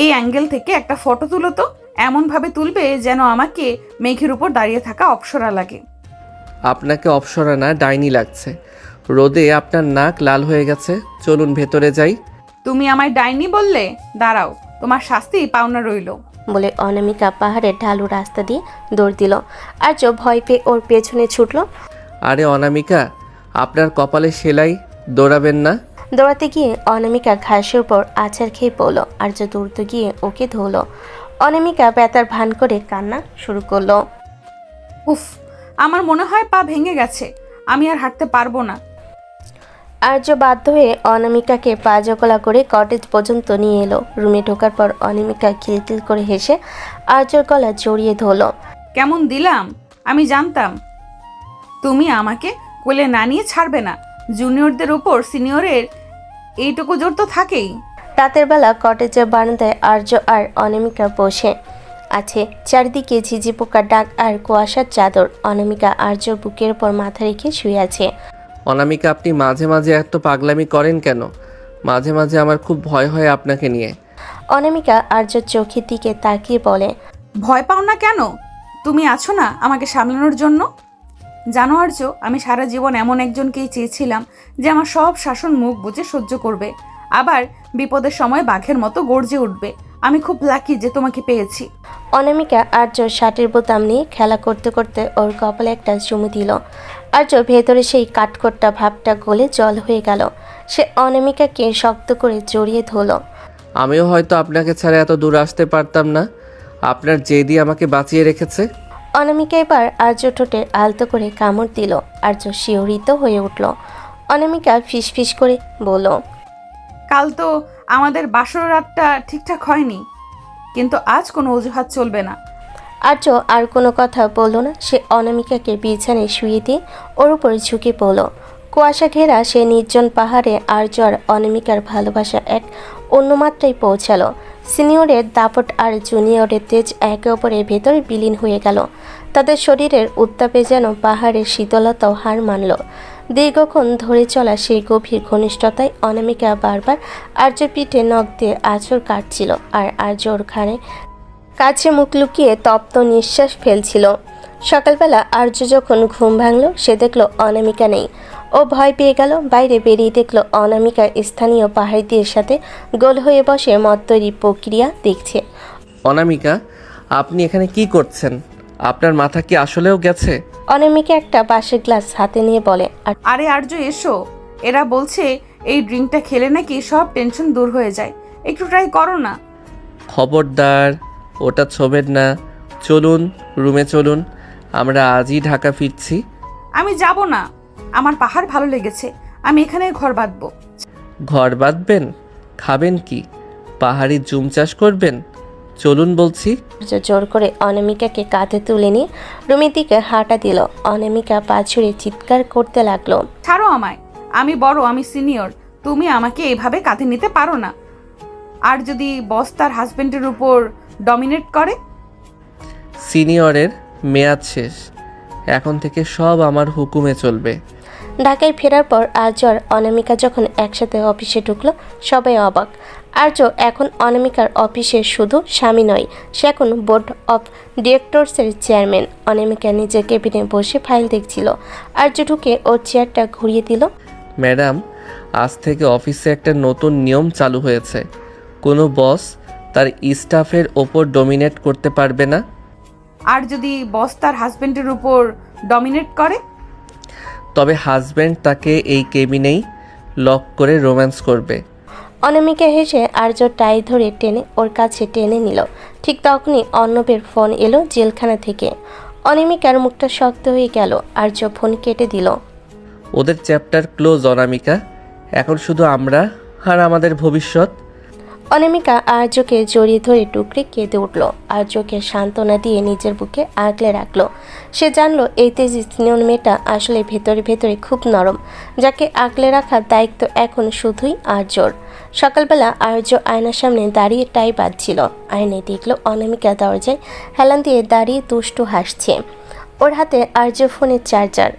এই অ্যাঙ্গেল থেকে একটা ফটো তুলো তো। এমনভাবে তুলবে যেন আমাকে মেঘের উপর দাঁড়িয়ে থাকা অপ্সরা লাগে। আপনাকে অপসরা না, ডাইনি লাগছে। রোদে আপনার নাক লাল হয়ে গেছে। চলুন ভেতরে যাই। তুমি আমায় ডাইনি বললে? দাঁড়াও, তোমার শাস্তি পাওনা রইল। বলে অনামিকা পাহাড়ের ঢালু রাস্তা দিয়ে দৌড় দিল। আর্য ভয় পেয়ে ওর পেছনে ছুটল। আরে অনামিকা, আপনার কপালে সেলাই, দৌড়াবেন না। দৌড়াতে গিয়ে অনামিকা ঘাসের উপর আছাড় খেয়ে পড়ল। আর্য দ্রুত গিয়ে ওকে ধরল। অনামিকা ব্যথার ভান করে কান্না শুরু করলো। উফ, আমার মনে হয় পা ভেঙে গেছে, আমি আর হাঁটতে পারবো না। আর্য বাধ্য হয়ে অনামিকাকে পা জকলা করে কটেজ পর্যন্ত নিয়ে এলো। রুমে ঢোকার পর অনামিকা খিলখিল করে হেসে আর্যর গলা জড়িয়ে ধরল। কেমন দিলাম? আমি জানতাম তুমি আমাকে কোলে না নিয়ে ছাড়বে না। জুনিয়রদের উপর সিনিয়রের এইটুকু জোর তো থাকেই। রাতের বেলা কটেজের বারান্দায় আর্য আর অনামিকা বসে আছে। চারিদিকে ঝিঝি পোকার ডাক আর কুয়াশার চাদর। অনামিকা আর্যর বুকের উপর মাথা রেখে শুয়ে আছে। অনামিকা, আপনি মাঝে মাঝে এত পাগলামি করেন কেন? মাঝে মাঝে আমার খুব ভয় হয় আপনাকে নিয়ে। অনামিকা আর্যর চোখের দিকে তাকিয়ে বলে, ভয় পাও না কেন? তুমি আছো না আমাকে সামলানোর জন্য। জানো আর্য, আমি সারা জীবন এমন একজনকেই চেয়েছিলাম যে আমার সব শাসন মুখ বুজে সহ্য করবে, আবার বিপদের সময় বাঘের মতো গর্জে উঠবে। আমি খুব লাকি যে তোমাকে পেয়েছি। অনামিকা আর্য শার্টের বোতাম নিয়ে খেলা করতে করতে ওর কপালে একটা চুমু দিল। আর্য ভেতরে সেই কাঠখোট্টা ভাবটা গলে জল হয়ে গেল। সে অনামিকাকে শক্ত করে জড়িয়ে ধরল। আমিও হয়তো আপনাকে ছাড়া এত দূর আসতে পারতাম না। আপনার জেদি আমাকে বাঁচিয়ে রেখেছে। অনামিকা এবার আর্য ঠোঁটে আলতো করে কামড় দিল। আর্য শিহরিত হয়ে উঠল। অনামিকা ফিসফিস করে বলল, কাল তো আমাদের বাসর রাতটা ঠিকঠাক হয়নি, কিন্তু আজ কোনো অজুহাত চলবে না। আর্য আর কোনো কথা বলল না। সে অনামিকাকে বিছানায় শুয়ে দিয়ে ওর উপর ঝুঁকে পড়ল। কুয়াশা ঘেরা সে নির্জন পাহাড়ে আর্য আর অনামিকার ভালোবাসা এক অন্য মাত্রায় পৌঁছালো। সিনিয়রের দাপট আর জুনিয়রের তেজ একে অপরের ভেতরে বিলীন হয়ে গেল। তাদের শরীরের উত্তাপে যেন পাহাড়ের শীতলতাও হার মানল। দীর্ঘক্ষণ ধরে চলা সেই গভীর ঘনিষ্ঠতায় অনামিকা বারবার আর্যর পিঠে নখ দিয়ে আঁচড় কাটছিল আর আর্য ওর ঘাড়ে কাছে মুখ লুকিয়ে তপ্ত নিঃশ্বাস ফেলছিল। সকালবেলা আর্য যখন ঘুম ভাঙল সে দেখল অনামিকা নেই। ও ভয় পেয়ে গেল। বাইরে বেরিয়ে দেখল অনামিকা স্থানীয় পাহাড়িদের সাথে গোল হয়ে বসে মদ তৈরি প্রক্রিয়া দেখছে। অনামিকা, আপনি এখানে কি করছেন? আপনার মাথা কি আসলেও গেছে? অনামিকা একটা বাঁশের গ্লাস হাতে নিয়ে বলে, আর আরে আর্য এসো, এরা বলছে এই ড্রিঙ্কটা খেলে নাকি সব টেনশন দূর হয়ে যায়, একটু ট্রাই করো না। খবরদার, ওটা ছোবেন না। চলুন রুমে চলুন, আমরা আজই ঢাকা ফিরছি। আমি যাব না, আমার পাহাড় ভালো লেগেছে, আমি এখানে ঘর বাঁধবো। ঘর বাঁধবেন? খাবেন কি? পাহাড়ি জুম চাষ করবেন? চলুন বলছি। আর্য জোর করে অনামিকাকে কাঁধে তুলে নিয়ে রুমের দিকে হাঁটা দিল। অনামিকা পা ছুড়ে চিৎকার করতে লাগলো। ছাড়ো আমায়, আমি বড়, আমি সিনিয়র, তুমি আমাকে এভাবে কাঁধে নিতে পারো না। আর যদি বস তার হাজবেন্ডের উপর ডমিনেট করে? সিনিয়রের মেয়াদ শেষ, এখন থেকে সব আমার হুকুমে চলবে। ঢাকায় ফেরার পর আর্য আর অনামিকা যখন একসাথে অফিসে ঢুকলো সবাই অবাক। আর্য এখন অনামিকার অফিসের শুধু স্বামী নয়, সে এখন বোর্ড অফ ডিরেক্টরসের চেয়ারম্যান। অনামিকা নিজের কেবিনে বসে ফাইল দেখছিল। আর্য ঢুকে ওর চেয়ারটা ঘুরিয়ে দিল। ম্যাডাম, আজ থেকে অফিসে একটা নতুন নিয়ম চালু হয়েছে। কোনো বস তার স্টাফের ওপর ডমিনেট করতে পারবে না। আর যদি বস তার হাজবেন্ডের উপর ডমিনেট করে? তবে হাজব্যান্ড তাকে এই কেবিনেই লক করে রোম্যান্স করবে। অনামিকা হেসে আর্য টাই ধরে টেনে ওর কাছে টেনে নিল। ঠিক তখনই অর্ণবের ফোন এলো জেলখানা থেকে। অনামিকার মুখটা শক্ত হয়ে গেল। আর্য ফোন কেটে দিল। ওদের চ্যাপ্টার ক্লোজ অনামিকা, এখন শুধু আমরা আর আমাদের ভবিষ্যৎ। অনামিকা আর্যকে জড়িয়ে ধরে টুকরে কেঁদে উঠল। আর্যকে সান্ত্বনা দিয়ে নিজের বুকে আগলে রাখলো। সে জানলো এই তেজি সিনিয়র মেয়েটা আসলে ভেতরে ভেতরে খুব নরম, যাকে আগলে রাখার দায়িত্ব এখন শুধুই আর্যর। সকালবেলা আর্য আয়নার সামনে দাঁড়িয়ে টাই বাঁধছিল। আয়নায় দেখলো অনামিকা দরজায় হেলান দিয়ে দাঁড়িয়ে দুষ্টু হাসছে। ওর হাতে আর্য ফোনের চার্জার।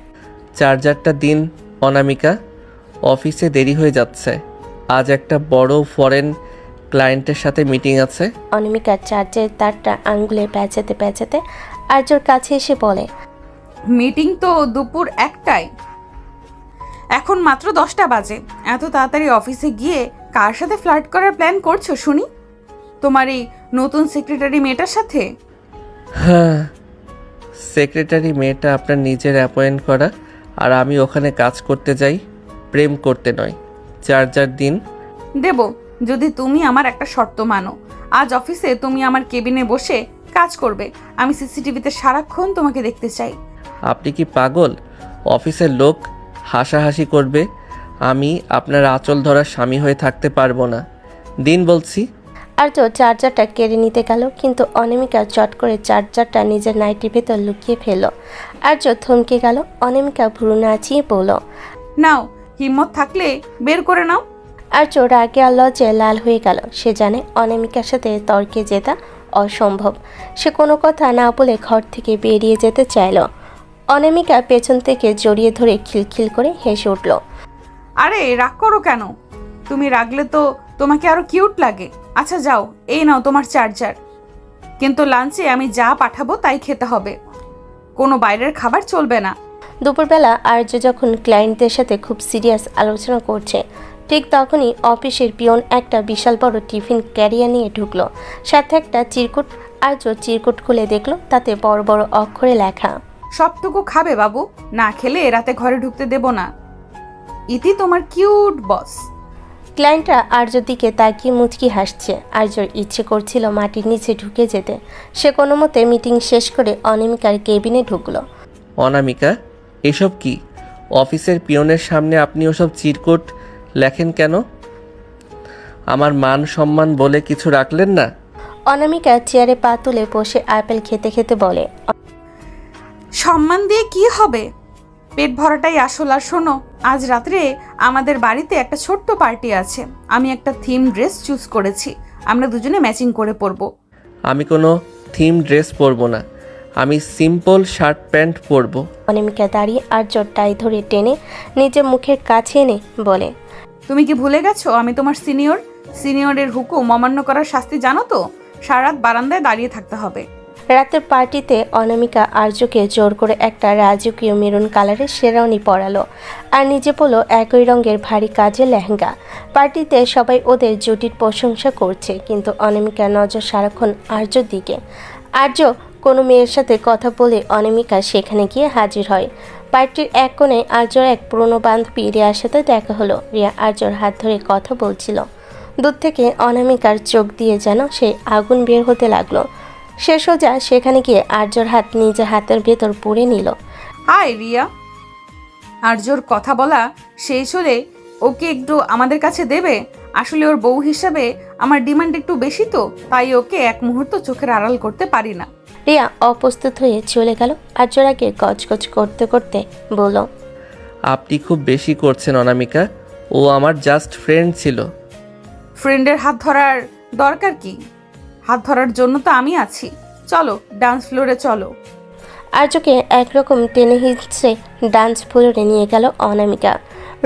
চার্জারটা দিন অনামিকা, অফিসে দেরি হয়ে যাচ্ছে। আজ একটা বড় ফরেন ক্লায়েন্টের সাথে মিটিং আছে। অনামিকার চার্জের তারটা আঙ্গুলে প্যাঁচাতে প্যাঁচাতে আর্যর কাছে এসে বলে, মিটিং তো দুপুর 1টায়, এখন মাত্র 10টা বাজে। এত তাড়াতাড়ি অফিসে গিয়ে কার সাথে ফ্লার্ট করার প্ল্যান করছো শুনি? তোমার এই নতুন সেক্রেটারি মেয়েটার সাথে? হ্যাঁ, সেক্রেটারি মেয়েটা আপনার নিজের অ্যাপয়েন্ট করা, আর আমি ওখানে কাজ করতে যাই, প্রেম করতে নয়। চার্জার দিন। দেব, যদি তুমি আমার একটা শর্ত মানো। আজ অফিসে তুমি আমার কেবিনে বসে কাজ করবে, আমি সিসিটিভিতে সারাক্ষণ তোমাকে দেখতে চাই। আপনি কি পাগল? অফিসের লোক হাসাহাসি করবে, আমি আপনার আঁচল ধরার স্বামী হয়ে থাকতে পারবো না। দিন বলছি। আর্য চার্জারটা কেড়ে নিতে গেল, কিন্তু অনামিকা চট করে চার্জারটা নিজের নাইটির ভেতর লুকিয়ে ফেলল। আর্য থমকে গেল। অনামিকা ভ্রু নাচিয়ে বলল, নাও, হিম্মত থাকলে বের করে নাও। আর্য রাগে আর লজ্জায় লাল হয়ে গেল। সে জানে অনামিকার সাথে তর্কে জেতা অসম্ভব। সে কোনো কথা না বলে ঘর থেকে বেরিয়ে যেতে চাইল। অনামিকা পেছন থেকে জড়িয়ে ধরে খিলখিল করে হেসে উঠল। আরে রাগ করো কেন? তুমি রাগলে তো তোমাকে আরো কিউট লাগে। আচ্ছা যাও, এই নাও তোমার চার্জার, কিন্তু লাঞ্চে আমি যা পাঠাবো তাই খেতে হবে, কোনো বাইরের খাবার চলবে না। দুপুরবেলা আর্য যখন ক্লায়েন্টদের সাথে খুব সিরিয়াস আলোচনা করছে, ঠিক তখনই অফিসের পিয়ন একটা বিশাল বড় টিফিন ক্যারিয়ার নিয়ে ঢুকলো। সাথে একটা চিরকুট। আর্য চিরকুট খুলে দেখলো তাতে বড় বড় অক্ষরে লেখা, সবটুকু খাবে বাবু, না খেলে রাতে ঘরে ঢুকতে দেব না। ইতি তোমার কিউট বস। ক্লায়েন্টরা আর্যর দিকে তাকিয়ে মুচকি হাসছে। আর্যর ইচ্ছে করছিল মাটির নিচে ঢুকে যেতে। সে কোনো মতে মিটিং শেষ করে অনামিকার কেবিনে ঢুকলো। অনামিকা, এসব কি? অফিসের পিয়নের সামনে আপনি ওসব চিরকুট লেখেন কেন? আমার মান সম্মান বলে কিছু রাখলেন না? অনামিকা চেয়ারে পা তুলে বসে আপেল খেতে খেতে বলে, সম্মান দিয়ে কি হবে, পেট ভরাটাই আসল। আর শোনো, আজ রাত্রে আমাদের বাড়িতে একটা ছোট্ট পার্টি আছে। আমি একটা থিম ড্রেস চুজ করেছি, আমরা দুজনে ম্যাচিং করে পরবো। আমি কোনো থিম ড্রেস পরবো না, আমি সিম্পল শার্ট প্যান্ট পরবো। অনামিকা দাঁড়িয়ে আর্যর টাই ধরে টেনে নিজের মুখের কাছে এনে বলে, তুমি কি ভুলে গেছো আমি তোমার সিনিয়র? সিনিয়রের হুকুম অমান্য করার শাস্তি জানো তো? সারা রাত বারান্দায় দাঁড়িয়ে থাকতে হবে। রাতের পার্টিতে অনামিকা আর্যকে জোর করে একটা রাজকীয় মেরুন কালারের শেরওয়ানি পরালো আর নিজে পরলো একই রঙের ভারী কাজের লেহেঙ্গা। পার্টিতে সবাই ওদের জুটির প্রশংসা করছে, কিন্তু অনামিকার নজর সারাক্ষণ আর্যর দিকে। আর্য কোনো মেয়ের সাথে কথা বলে অনামিকা সেখানে গিয়ে হাজির হয়। পার্টির এক কোণে আর্যর এক পুরনো বান্ধবী রিয়ার সাথে দেখা হলো। রিয়া আর্যর হাত ধরে কথা বলছিল। দূর থেকে অনামিকার চোখ দিয়ে যেন সেই আগুন বের হতে লাগলো। সে সোজা সেখানে গিয়ে আর্যর হাত নিজের হাতের ভেতর পুরে নিল। হাই রিয়া। আর্যর কথা বলা শেষ হলে ওকে একটু আমাদের কাছে দেবে? আসলে ওর বউ হিসাবে আমার ডিমান্ড একটু বেশি, তো তাই ওকে এক মুহূর্ত চোখের আড়াল করতে পারি না। রিয়া অপ্রস্তুত হয়ে চলে গেল। আর্যর আগে গজগজ করতে করতে বলল, আপনি খুব বেশি করছেন অনামিকা, ও আমার জাস্ট ফ্রেন্ড ছিল। ফ্রেন্ডের হাত ধরার দরকার কি? হাত ধরার জন্য তো আমি আছি। চলো ডান্স ফ্লোরে চলো। আর্যকে একরকম টেনে হিঁচড়ে ডান্স ফ্লোরে নিয়ে গেল অনামিকা।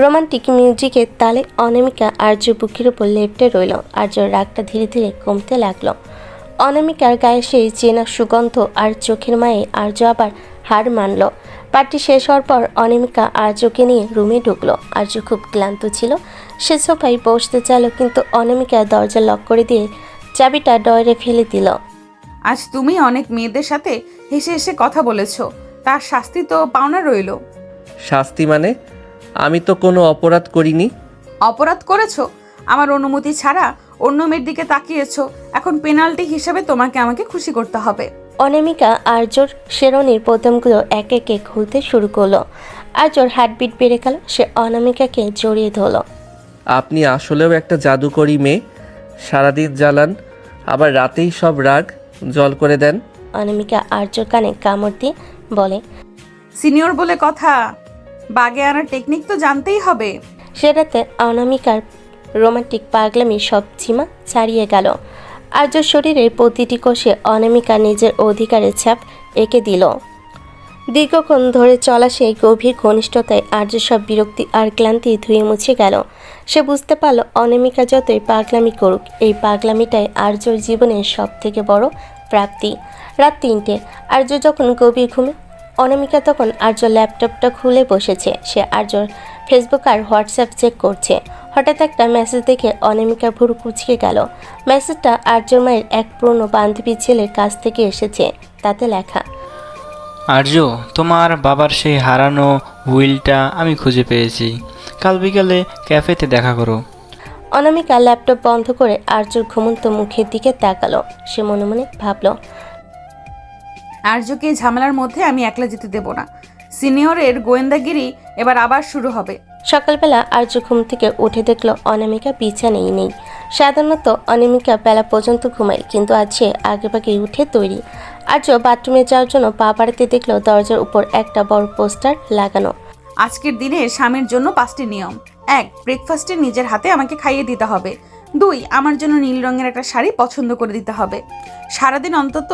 রোমান্টিক মিউজিকের তালে অনামিকা আর্য বুকের উপর লেপ্টে রইল। আর্যর রাগটা ধীরে ধীরে কমতে লাগলো। অনামিকার গায়ে সেই চেনা সুগন্ধ আর চোখের মায়ে আর্য আবার হার মানল। পার্টি শেষ হওয়ার পর অনামিকা আর্যকে নিয়ে রুমে ঢুকলো। আর্য খুব ক্লান্ত ছিল। সে সোফায় বসতে চাইল, কিন্তু অনামিকা দরজা লক করে দিয়ে চাবিটা ডয়ারে ফেলে দিল। আজ তুমি অনেক মেয়েদের সাথে হেসে হেসে কথা বলেছ, তার শাস্তি তো পাওনা রইল। শাস্তি মানে? আমি তো কোনো অপরাধ করিনি। অপরাধ করেছো, আমার অনুমতি ছাড়া অন্য মেয়ের দিকে তাকিয়েছো। এখন পেনাল্টি হিসেবে তোমাকে আমাকে খুশি করতে হবে। অনামিকা আর্যর শেরওয়ানির বোতামগুলো এক একে খুলতে শুরু করলো। আর্যর হার্টবিট বেড়ে গেল। সে অনামিকাকে জড়িয়ে ধরল। আপনি আসলেও একটা জাদুকরি মেয়ে, সারাদিন জ্বালান আবার রাতেই সব রাগ জল করে দেন। অনামিকা আর্যর কানে কামড় দিয়ে বলে, সিনিয়র বলে কথা, বাগে আনার টেকনিক তো জানতেই হবে। সে রাতে অনামিকার রোমান্টিক পাগলামি সব সীমা ছাড়িয়ে গেল। আর্যর শরীরের প্রতিটি কোষে অনামিকা নিজের অধিকারের ছাপ এঁকে দিল। দীর্ঘক্ষণ ধরে চলা সেই গভীর ঘনিষ্ঠতায় আর্য সব বিরক্তি আর ক্লান্তি ধুয়ে মুছে গেল। সে বুঝতে পারল অনামিকা যতই পাগলামি করুক, এই পাগলামিটাই আর্যর জীবনের সব থেকে বড় প্রাপ্তি। রাত ৩টে। আর্য যখন গভীর ঘুমে, অনামিকা তখন আর্যর ল্যাপটপটা খুলে বসেছে। সে আর্যর ফেসবুক আর হোয়াটসঅ্যাপ চেক করছে। হঠাৎ একটা মেসেজ দেখে অনামিকার ভুরু কুঁচকে গেল। মেসেজটা আর্যর মায়ের এক পুরনো বান্ধবী ছেলের কাছ থেকে এসেছে। তাতে লেখা, আর্য, তোমার বাবার সেই হারানো হুইলটা আমি খুঁজে পেয়েছি। কাল বিকালে ক্যাফেতে দেখা করো। অনামিকা ল্যাপটপ বন্ধ করে আর্যর ঘুমন্ত মুখের দিকে তাকালো। সে মনে মনে ভাবল, আর্যকে এই ঝামেলার মধ্যে আমি একলা যেতে দেব না। সিনিয়রের গোয়েন্দাগিরি এবার আবার শুরু হবে। সকালবেলা আর্য ঘুম থেকে উঠে দেখল অনামিকা বিছানেই নেই। সাধারণত অনামিকা বেলা পর্যন্ত ঘুমায়, কিন্তু আজ সে আগেভাগে উঠে তৈরি। আর্য বাথরুমে যাওয়ার জন্য পা বাড়াতে দেখল দরজার উপর একটা বড় পোস্টার লাগানো। আজকের দিনে স্বামীর জন্য 5টি নিয়ম। 1. ব্রেকফাস্টে নিজের হাতে আমাকে খাইয়ে দিতে হবে। 2. আমার জন্য নীল রঙের একটা শাড়ি পছন্দ করে দিতে হবে। সারাদিন অন্তত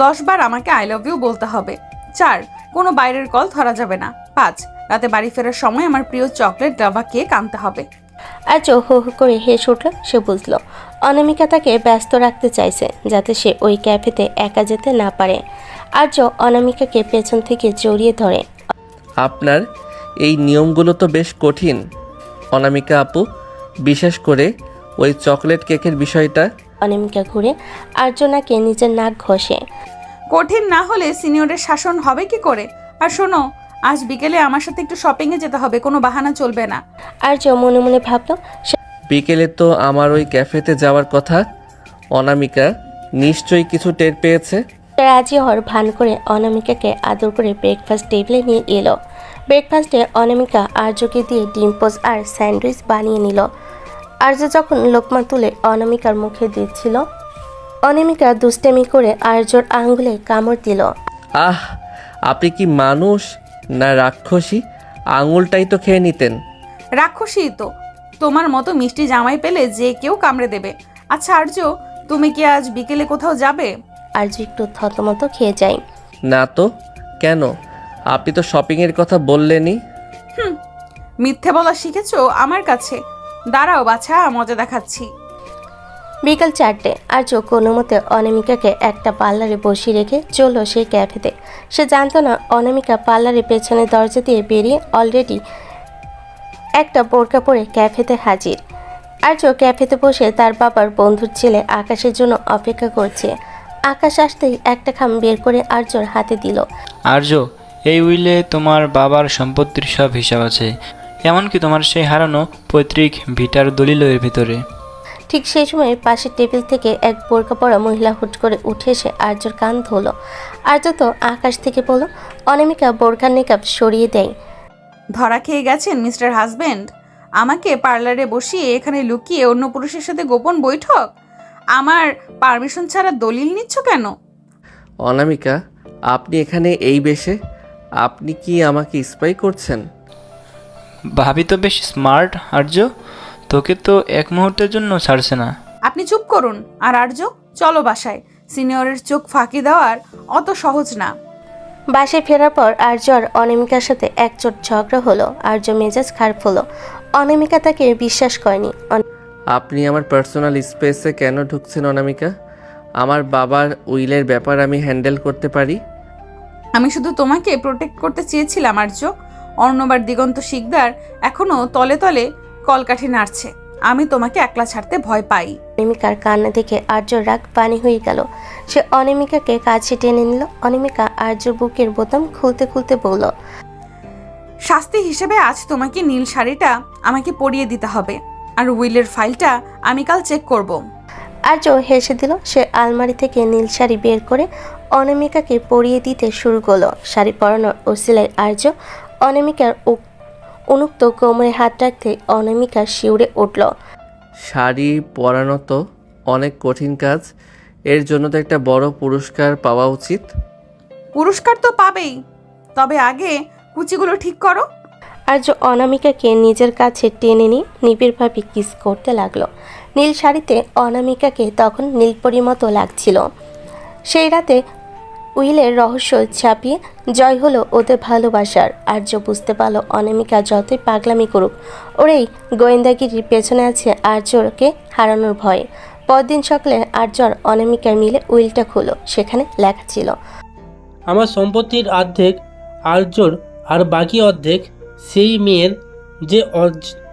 10 বার আমাকে আই লাভ ইউ বলতে হবে। 4. কোনো বাইরের কল ধরা যাবে না। 5. রাতে বাড়ি ফেরার সময় আমার প্রিয় চকলেট লাভা কেক আনতে হবে। আর্য হো হো করে হেসে উঠল। সে বুঝল অনামিকা তাকে ব্যস্ত রাখতে চাইছে, যাতে সে ওই ক্যাফেতে একা যেতে না পারে। আর্য অনামিকাকে পেছন থেকে জড়িয়ে ধরে। আপনার এই নিয়মগুলো তো বেশ কঠিন অনামিকা আপু, বিশেষ করে ওই চকলেট কেকের বিষয়টা। অনামিকা ঘুরে আর্যনাকে নিজের নাক ঘষে। কঠিন না হলে সিনিয়রের শাসন হবে কি করে? আর শোনো, আজ বিকেলে আমার সাথে একটু শপিংয়ে যেতে হবে, কোনো বাহানা চলবে না। আর্য মনে মনে ভাবল, বিকেলে তো আমার ওই ক্যাফেতে যাওয়ার কথা। অনামিকা নিশ্চয়ই কিছু টের পেয়েছে। রাজি হওয়ার ভান করে অনামিকাকে আদর করে ব্রেকফাস্ট টেবিলে নিয়ে এলো। ব্রেকফাস্টে অনামিকা আর্যকে দিয়ে ডিম পোজ আর স্যান্ডউইচ বানিয়ে নিল। আর্য যখন লোকমা তুলে অনামিকার মুখে দিচ্ছিল, অনামিকা দুষ্টামি করে আর্যর আঙ্গুলে কামড় দিল। আহ, আপনি কি মানুষ না রাক্ষসী? আঙুলটাই তো খেয়ে নিতেন। রাক্ষসী তো, তোমার মতো মিষ্টি জামাই পেলে যে কেউ কামড়ে দেবে। আচ্ছা আর্য, তুমি কি আজ বিকেলে কোথাও যাবে? আর্য একটু থতমত খেয়ে যায়। না তো, কেন? আপনি তো শপিংয়ের কথা বললেনই। মিথ্যে বলা শিখেছো আমার কাছে? দাঁড়াও বাছা, মজা দেখাচ্ছি। বিকাল 4টে আর্য কোনো মতে অনামিকাকে একটা পার্লারে বসিয়ে রেখে চলল সেই ক্যাফেতে। সে জানতো না অনামিকা পার্লারের পেছনে দরজা দিয়ে বেরিয়ে অলরেডি একটা বোরকা পরে ক্যাফেতে হাজির। আর্য ক্যাফেতে বসে তার বাবার বন্ধুর ছেলে আকাশের জন্য অপেক্ষা করছে। আকাশ আসতেই একটা খাম বের করে আর্যর হাতে দিল। আর্য, এই উইলে তোমার বাবার সম্পত্তির সব হিসাব আছে, এমনকি তোমার সেই হারানো পৈতৃক ভিটার দলিল এর ভিতরে। ঠিক সেই সময় পাশের টেবিল থেকে এক বোরকা পরা মহিলা হুট করে উঠে এসে আর্যর কান ধরল। আর্য তো আকাশ থেকে বলল, অনামিকা বোরকার নিকাব সরিয়ে দেয়। ধরা খেয়ে গেছেন মিস্টার হাজবেন্ড? আমাকে পার্লারে বসিয়ে এখানে লুকিয়ে অন্য পুরুষের সাথে গোপন বৈঠক? আমার পারমিশন ছাড়া দলিল নিচ্ছ কেন? অনামিকা, আপনি এখানে এই বেশে? আপনি কি আমাকে স্পাই করছেন? ভাবি তো বেশ স্মার্ট আর্য, তোকে তো এক মুহূর্তের জন্য ছাড়ছে না। আপনি চুপ করুন। আর আর্য, চলো বাসায়। সিনিয়রের চোখ ফাঁকি দেওয়ার অত সহজ না। বাসায় ফেরার পর আর্য আর অনামিকার সাথে একচোট ঝগড়া হলো। আর্য মেজাজ খারাপ হলো। অনামিকা তাকে বিশ্বাস করেনি। আপনি আমার পার্সোনাল স্পেসে কেন ঢুকছেন অনামিকা? আমার বাবার উইলের ব্যাপার আমি হ্যান্ডেল করতে পারি। আমি শুধু তোমাকে প্রোটেক্ট করতে চেয়েছিলাম আর্য। অর্ণবার দিগন্ত শিকদার এখনো তলে তলে কলকাঠি নাড়ছে। আমি তোমাকে একলা ছাড়তে ভয় পাই। অনামিকার কান্না দেখে আর্যর রাগ পানি হয়ে গেল। সে অনামিকাকে কাছে টেনে নিল। অনামিকা আর্যর বুকের বোতাম খুলতে খুলতে বলল, শাস্তি হিসেবে আজ তোমাকে নীল শাড়িটা আমাকে পরিয়ে দিতে হবে। আর উইলের ফাইলটা আমি কাল চেক করব। আর্য হেসে দিল। সে আলমারি থেকে নীল শাড়ি বের করে অনামিকাকে পরিয়ে দিতে শুরু করলো। শাড়ি পরানোর ওসিলায় আর্য অনামিকার উন্মুক্ত কোমরে হাত রাখতে অনামিকা শিউরে উঠল। শাড়ি পরানো তো অনেক কঠিন কাজ, এর জন্য তো একটা বড় পুরস্কার পাওয়া উচিত। পুরস্কার তো পাবেই, তবে আগে কুচিগুলো ঠিক করো। আর্য অনামিকাকে নিজের কাছে টেনে নিয়ে নিবিড়ভাবে কিস করতে লাগলো। নীল শাড়িতে অনামিকাকে তখন নীলপরির মতো লাগছিল। সেই রাতে উইলের রহস্য ছাপিয়ে জয় হলো ওদের ভালোবাসার। আর্য বুঝতে পারলো অনামিকা যতই পাগলামি করুক, ওর এই গোয়েন্দাগিরির পেছনে আছে আর্যকে হারানোর ভয়। পরদিন সকালে আর্য আর অনামিকা মিলে উইলটা খুলো। সেখানে লেখা ছিল, আমার সম্পত্তির অর্ধেক আর্যর আর বাকি অর্ধেক সেই মেয়ের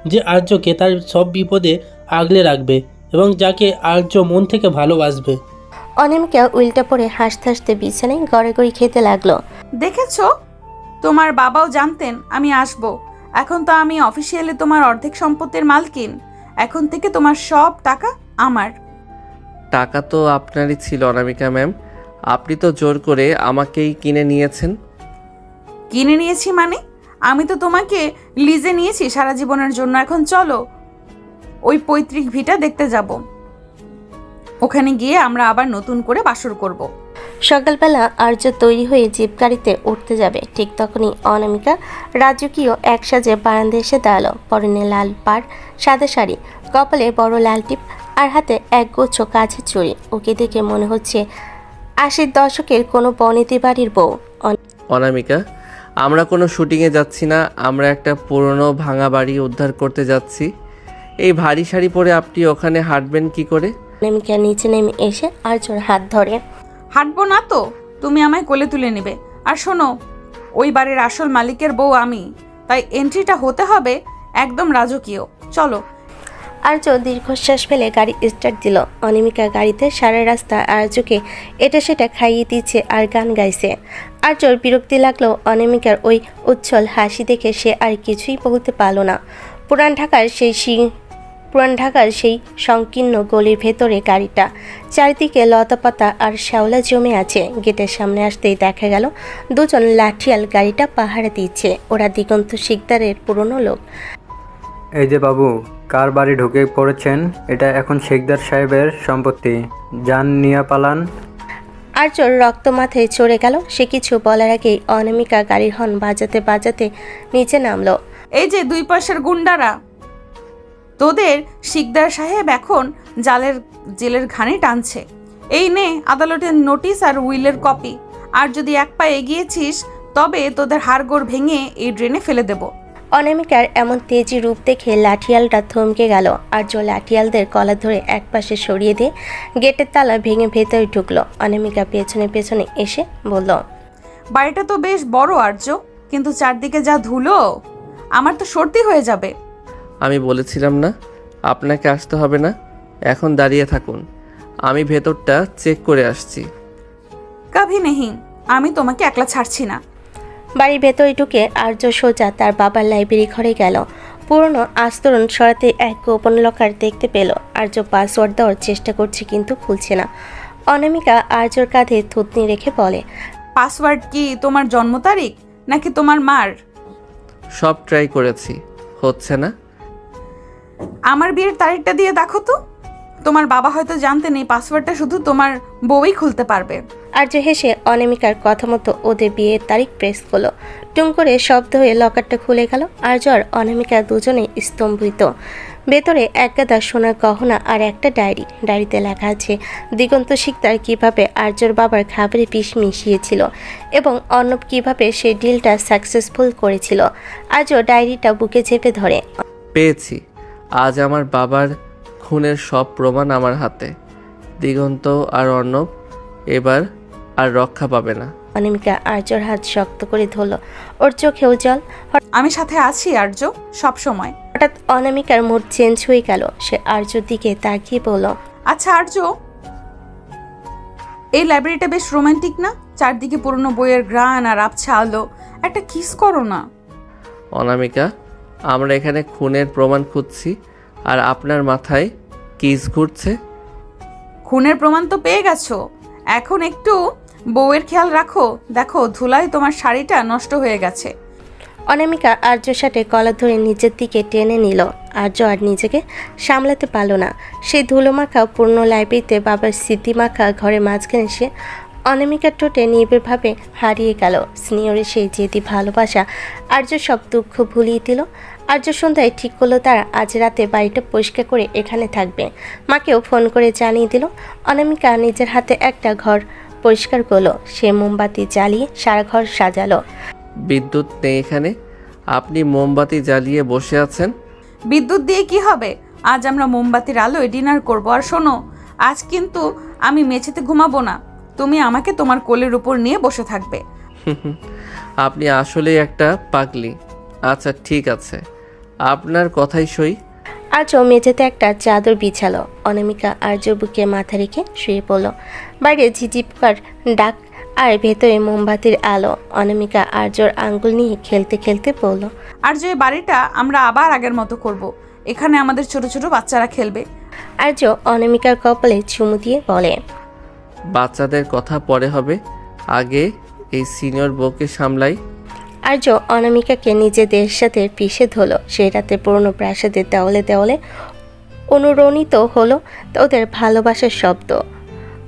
যে আর্যকে তার সব বিপদে আগলে রাখবে এবং যাকে আর্য মন থেকে ভালোবাসবে। অনামিকা উইলটা পরে হাসতে হাসতে বিছানায় গড়াগড়ি খেতে লাগলো। দেখেছো, তোমার বাবাও জানতেন আমি আসব। এখন তো আমি অফিসিয়ালি তোমার অর্ধেক সম্পত্তির মালকিন। এখন থেকে তোমার সব টাকা আমার। টাকা তো আপনারই ছিল অনামিকা ম্যাম, আপনি তো জোর করে আমাকেই কিনে নিয়েছেন। কিনে নিয়েছি মানে? আমি তো তোমাকে লিজে নিয়েছি সারা জীবনের জন্য। এখন চলো ওই পৈতৃক ভিটা দেখতে যাব। ওখানে গিয়ে আমরা আবার নতুন করে বাসর করব। সকালবেলা আর্য তৈরি হয়ে জিপ গাড়িতে উঠতে যাবে। ঠিক তখনই অনামিকা রাজকীয় এক সাজে বারান্দায় এসে দাঁড়ালো। পরনে লাল পাড়, সাদা শাড়ি, কপালে বড় লাল টিপ আর হাতে একগুচ্ছ কাছের চুড়ি। ওকে দেখে মনে হচ্ছে 80 দশকের কোনো বনেদি বাড়ির বউ। অনামিকা, আমরা কোনো শুটিংয়ে যাচ্ছি না, আমরা একটা পুরনো ভাঙা বাড়ি উদ্ধার করতে যাচ্ছি। এই ভারী শাড়ি পরে আপনি ওখানে হাঁটবেন কি করে? অনামিকা নিচে নেমে এসে আর্যর হাত ধরে, হাঁটবো না তো তুমি আমায় কোলে তুলে নেবে। আর শোনো, ওই বাড়ির আসল মালিকের বউ আমি, তাই এন্ট্রিটা হতে হবে একদম রাজকীয়। চলো। আর্য দীর্ঘশ্বাস ফেলে গাড়ি স্টার্ট দিল। অনামিকা গাড়িতে সারা রাস্তা আর্যকে এটা সেটা খাইয়ে দিচ্ছে আর গান গাইছে। আর্যর বিরক্তি লাগলো অনামিকার ওই উচ্ছল হাসি দেখে। সে আর কিছুই বলতে পারল না। পুরান ঢাকার সেই সংকীর্ণ গলির ভেতরে গাড়িটা, চারিদিকে লতাপাতা আর শ্যাওলা জমে আছে। গেটের সামনে আসতেই দেখা গেল দুজন লাঠিয়াল গাড়িটা পাহারা দিচ্ছে। ওরা দিগন্ত শিকদারের পুরনো লোক। এই যে বাবু, কার বাড়ি ঢুকে পড়েছেন? এটা এখন শেখদার সাহেবের সম্পত্তি, যান নিয়ে পালান। আর্যর রক্ত মাথায় চড়ে গেল। সে কিছু বলার আগেই অনামিকা গাড়ির হর্ন বাজাতে বাজাতে নিচে নামলো। এই যে 2 পয়সার গুন্ডারা, তোদের শিকদার সাহেব এখন জেলের ঘানি টানছে। এই নে আদালতের নোটিশ আর উইলের কপি। আর যদি এক পা এগিয়েছিস তবে তোদের হাড়গোড় ভেঙে এই ড্রেনে ফেলে দেব। অনামিকার এমন তেজি রূপ দেখে লাঠিয়ালটা থমকে গেল। আর্য লাঠিয়ালদের কলা ধরে একপাশে সরিয়ে দিয়ে গেটের তালা ভেঙে ভেতরে ঢুকলো। অনামিকা পেছনে পেছনে এসে বলল, বাড়িটা তো বেশ বড় আর্য, কিন্তু চারদিকে যা ধুলো, আমার তো সর্দি হয়ে যাবে। আমি বলেছিলাম না আপনাকে আসতে হবে না, এখন দাঁড়িয়ে থাকুন, আমি ভেতরটা চেক করে আসছি। কাভি নেহি, আমি তোমাকে একলা ছাড়ছি না। বাড়ির ভেতরে ঢুকে আর্য সোজা তার বাবার লাইব্রেরি ঘরে গেল। পুরনো আস্তরণ সরাতে এক গোপন লকার দেখতে পেল। আর্য পাসওয়ার্ড দেওয়ার চেষ্টা করছে কিন্তু খুলছে না। অনামিকা আর্যর কাঁধে থুতনি রেখে বলে, পাসওয়ার্ড কি তোমার জন্ম তারিখ নাকি তোমার মার? সব ট্রাই করেছি, হচ্ছে না। আমার বিয়ের তারিখটা দিয়ে দেখো তো। তোমার বাবা হয়তো জানতে নেই পাসওয়ার্ডটা শুধু তোমার বউই খুলতে পারবে। আর্য হেসে অনামিকার কথা মতো ওদের বিয়ের তারিখ প্রেস করলো। টুম করে শব্দ হয়ে লকারটা খুলে গেল। আর্য আর অনামিকা দুজনে স্তম্ভিত। ভেতরে এক গাদা সোনার গহনা আর একটা ডায়েরিতে লেখা আছে দিগন্ত শিকদার কিভাবে আর্যর বাবার খাবারে বিষ মিশিয়েছিল এবং অর্ণব কিভাবে সেই ডিলটা সাকসেসফুল করেছিল। আর্য ডায়েরিটা বুকে চেপে ধরে। পেয়েছি, আজ আমার বাবার খুনের সব প্রমাণ আমার হাতে। দিগন্ত আর অর্ণব এবার আর রক্ষা পাবে না। অনামিকা আর্যর হাত শক্ত করে ধরল। ওর চোখেও জল। আমি সাথে আছি আর্য, সব সময়। হঠাৎ অনামিকার মুড চেঞ্জ হয়ে গেল। সে আর্যর দিকে তাকিয়ে বলল, আচ্ছা আর্য, এই লাইব্রেরিটা বেশ রোমান্টিক না? চারদিকে পুরনো বইয়ের ঘ্রাণ আর আবছা আলো। একটা কিস করো না। অনামিকা, আমরা এখানে খুনের প্রমাণ খুঁজছি আর আপনার মাথায় কিস ঘুরছে। খুনের প্রমাণ তো পেয়ে গেছো, এখন একটু বউয়ের খেয়াল রাখো। দেখো ধুলায় তোমার শাড়িটা নষ্ট হয়ে গেছে। অনামিকা আর্যর সাথে কলার ধরে নিচের দিকে টেনে নিল। আর্য আর নিজেকে সামলাতে পারল না। সেই ধুলোমাখা পূর্ণ লাইব্রেরিতে বাবার স্মৃতিমাখা ঘরের মাঝখানে সে অনামিকার ঠোঁটে নিবিড়ভাবে হারিয়ে গেল। সিনিয়রের সেই জেদি ভালোবাসা আর্য সব দুঃখ ভুলিয়ে দিল। আর্য সন্ধ্যায় ঠিক করলো তারা আজ রাতে বাড়িটা পরিষ্কার করে এখানে থাকবে। মাকেও ফোন করে জানিয়ে দিল। অনামিকা নিজের হাতে একটা ঘর পরিষ্কার করলো। সে মোমবাতি জ্বালিয়ে সারা ঘর সাজালো। বিদ্যুৎ নেই এখানে, আপনি মোমবাতি জ্বালিয়ে বসে আছেন। বিদ্যুৎ দিয়ে কি হবে? আজ আমরা মোমবাতির আলোয় ডিনার করব। আর শোনো, আজ কিন্তু আমি মেঝেতে ঘুমাবো না, তুমি আমাকে তোমার কোলের উপর নিয়ে বসে থাকবে। আপনি আসলেই একটা পাগলি। আচ্ছা ঠিক আছে, আপনার কথাই সই। আর্য মেঝেতে একটা চাদর বিছালো। অনামিকা আর্য বুকে মাথা রেখে শুয়ে পড়ল। বাইরে ঝিঝিপকার ডাক আর ভেতরে মোমবাতির আলো। অনামিকা আর্যর আঙ্গুল নিয়ে খেলতে খেলতে বলল, আর যে বাড়িটা আমরা আবার আগের মতো করব। এখানে আমাদের ছোট ছোট বাচ্চারা খেলবে। আর্য অনামিকার কপালে চুমু দিয়ে বলে, বাচ্চাদের কথা পরে হবে, আগে এই সিনিয়র বউকে সামলাই। আর্য অনামিকাকে নিজেদের সাথে পিষে ধরল। সেই রাতে পুরনো প্রাসাদের দেওয়ালে দেওয়ালে অনুরণিত হলো ওদের ভালোবাসার শব্দ।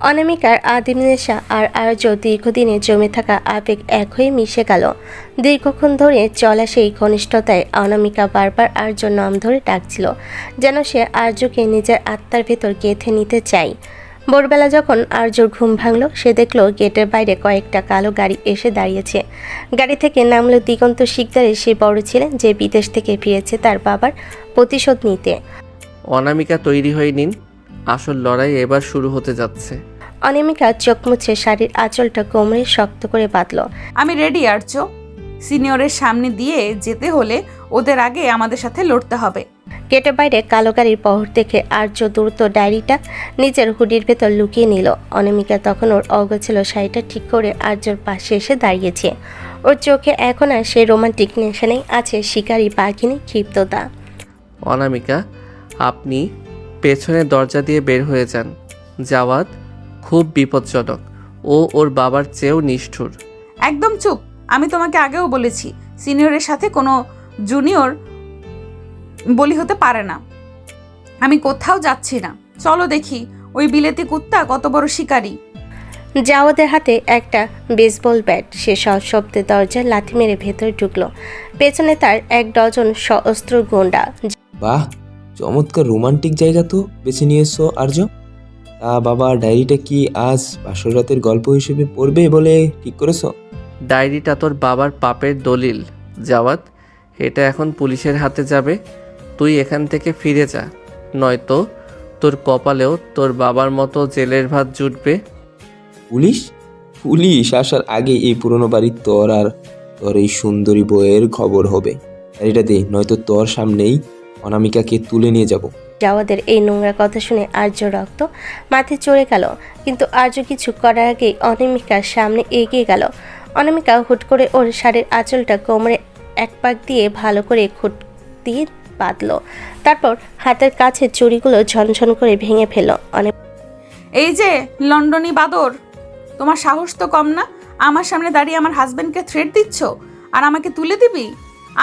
অনামিকার আদিম নেশা আর আর্য দীর্ঘদিনে জমে থাকা আবেগ এক হয়ে মিশে গেল। দীর্ঘক্ষণ ধরে চলা সেই ঘনিষ্ঠতায় অনামিকা বারবার আর্যর নাম ধরে ডাকছিল, যেন সে আর্যকে নিজের আত্মার ভেতর গেঁথে নিতে চায়। ভোরবেলা যখন আর্যর ঘুম ভাঙল, সে দেখল গেটের বাইরে কয়েকটা কালো গাড়ি এসে দাঁড়িয়েছে। গাড়ি থেকে নামল দিগন্ত শিকদারের সেই বড় ছিলেন যে বিদেশ থেকে ফিরেছে তার বাবার প্রতিশোধ নিতে। অনামিকা তৈরি হয়ে নিন, আসল লড়াই এবার শুরু হতে যাচ্ছে। অনামিকা চোখ মুছে শাড়ির আঁচলটা কোমরে শক্ত করে বাঁধল। আমি রেডি আর্য, সিনিয়রের সামনে দিয়ে যেতে হলে ওদের আগে আমাদের সাথে লড়তে হবে। গেটের বাইরে কালো গাড়ির পহর দেখে আর্য দ্রুত ডায়েরিটা নিজের হুডির ভেতর লুকিয়ে নিল। অনামিকা তখন ওর অগোছালো শাড়িটা ঠিক করে আর্যর পাশে এসে দাঁড়িয়েছে। ওর চোখে এখন আর সেই রোমান্টিক নেশানেই আছে শিকারী পাখিনী ক্ষিপ্ততা। অনামিকা, আপনি পেছনের দরজা দিয়ে বের হয়ে যান। জাওয়াদ খুব বিপজ্জনক, ও ওর বাবার চেয়েও নিষ্ঠুর। একদম চুপ, আমি তোমাকে আগেও বলেছি সিনিয়রের সাথে কোনো জুনিয়র বলি হতে পারে না। আমি কোথাও যাচ্ছি না, চলো দেখি ওই বিলেতি কুত্তা কত বড় শিকারী। জাওয়াদের হাতে একটা বেসবল ব্যাট। সে সশব্দে দরজার লাথি মেরে ভেতরে ঢুকলো। পেছনে তার 1 ডজন সশস্ত্র গুন্ডা। বাহ, চমৎকার রোমান্টিক জায়গা তো বেছে নিয়েছো আর্য। তা বাবা, ডায়েরিটা কি আজ বাসর রাতের গল্প হিসেবে পড়বে বলে ঠিক করেছো? ডায়েরিটা তোর বাবার পাপের দলিল জাওয়াদ, এটা এখন পুলিশের হাতে যাবে। তুই এখান থেকে ফিরে যা, নয়তো তোর কপালেও তোর বাবার মতো জেলের ভাত জুটবে। পুলিশ? পুলিশ আসার আগে এই পুরনো বাড়ির তোর আর তোর এই সুন্দরী বইয়ের খবর হবে। আর এটা দে, নয়তো তোর সামনেই অনামিকাকে তুলে নিয়ে যাব। জাওয়াদের এই নোংরা কথা শুনে আর্য রক্ত মাথায় চড়ে গেল, কিন্তু আর্য কিছু করার আগেই অনামিকার সামনে এগিয়ে গেল। অনামিকা হুট করে ওর শাড়ির আঁচলটা কোমরে এক পাক দিয়ে ভালো করে খুঁট দিয়ে বাঁধল। তারপর হাতের কাছে চুড়িগুলো ঝনঝন করে ভেঙে ফেলল। এই যে লন্ডনী বাদর, তোমার সাহস তো কম না। আমার সামনে দাঁড়িয়ে আমার হাজবেন্ডকে থ্রেট দিচ্ছ আর আমাকে তুলে দিবি?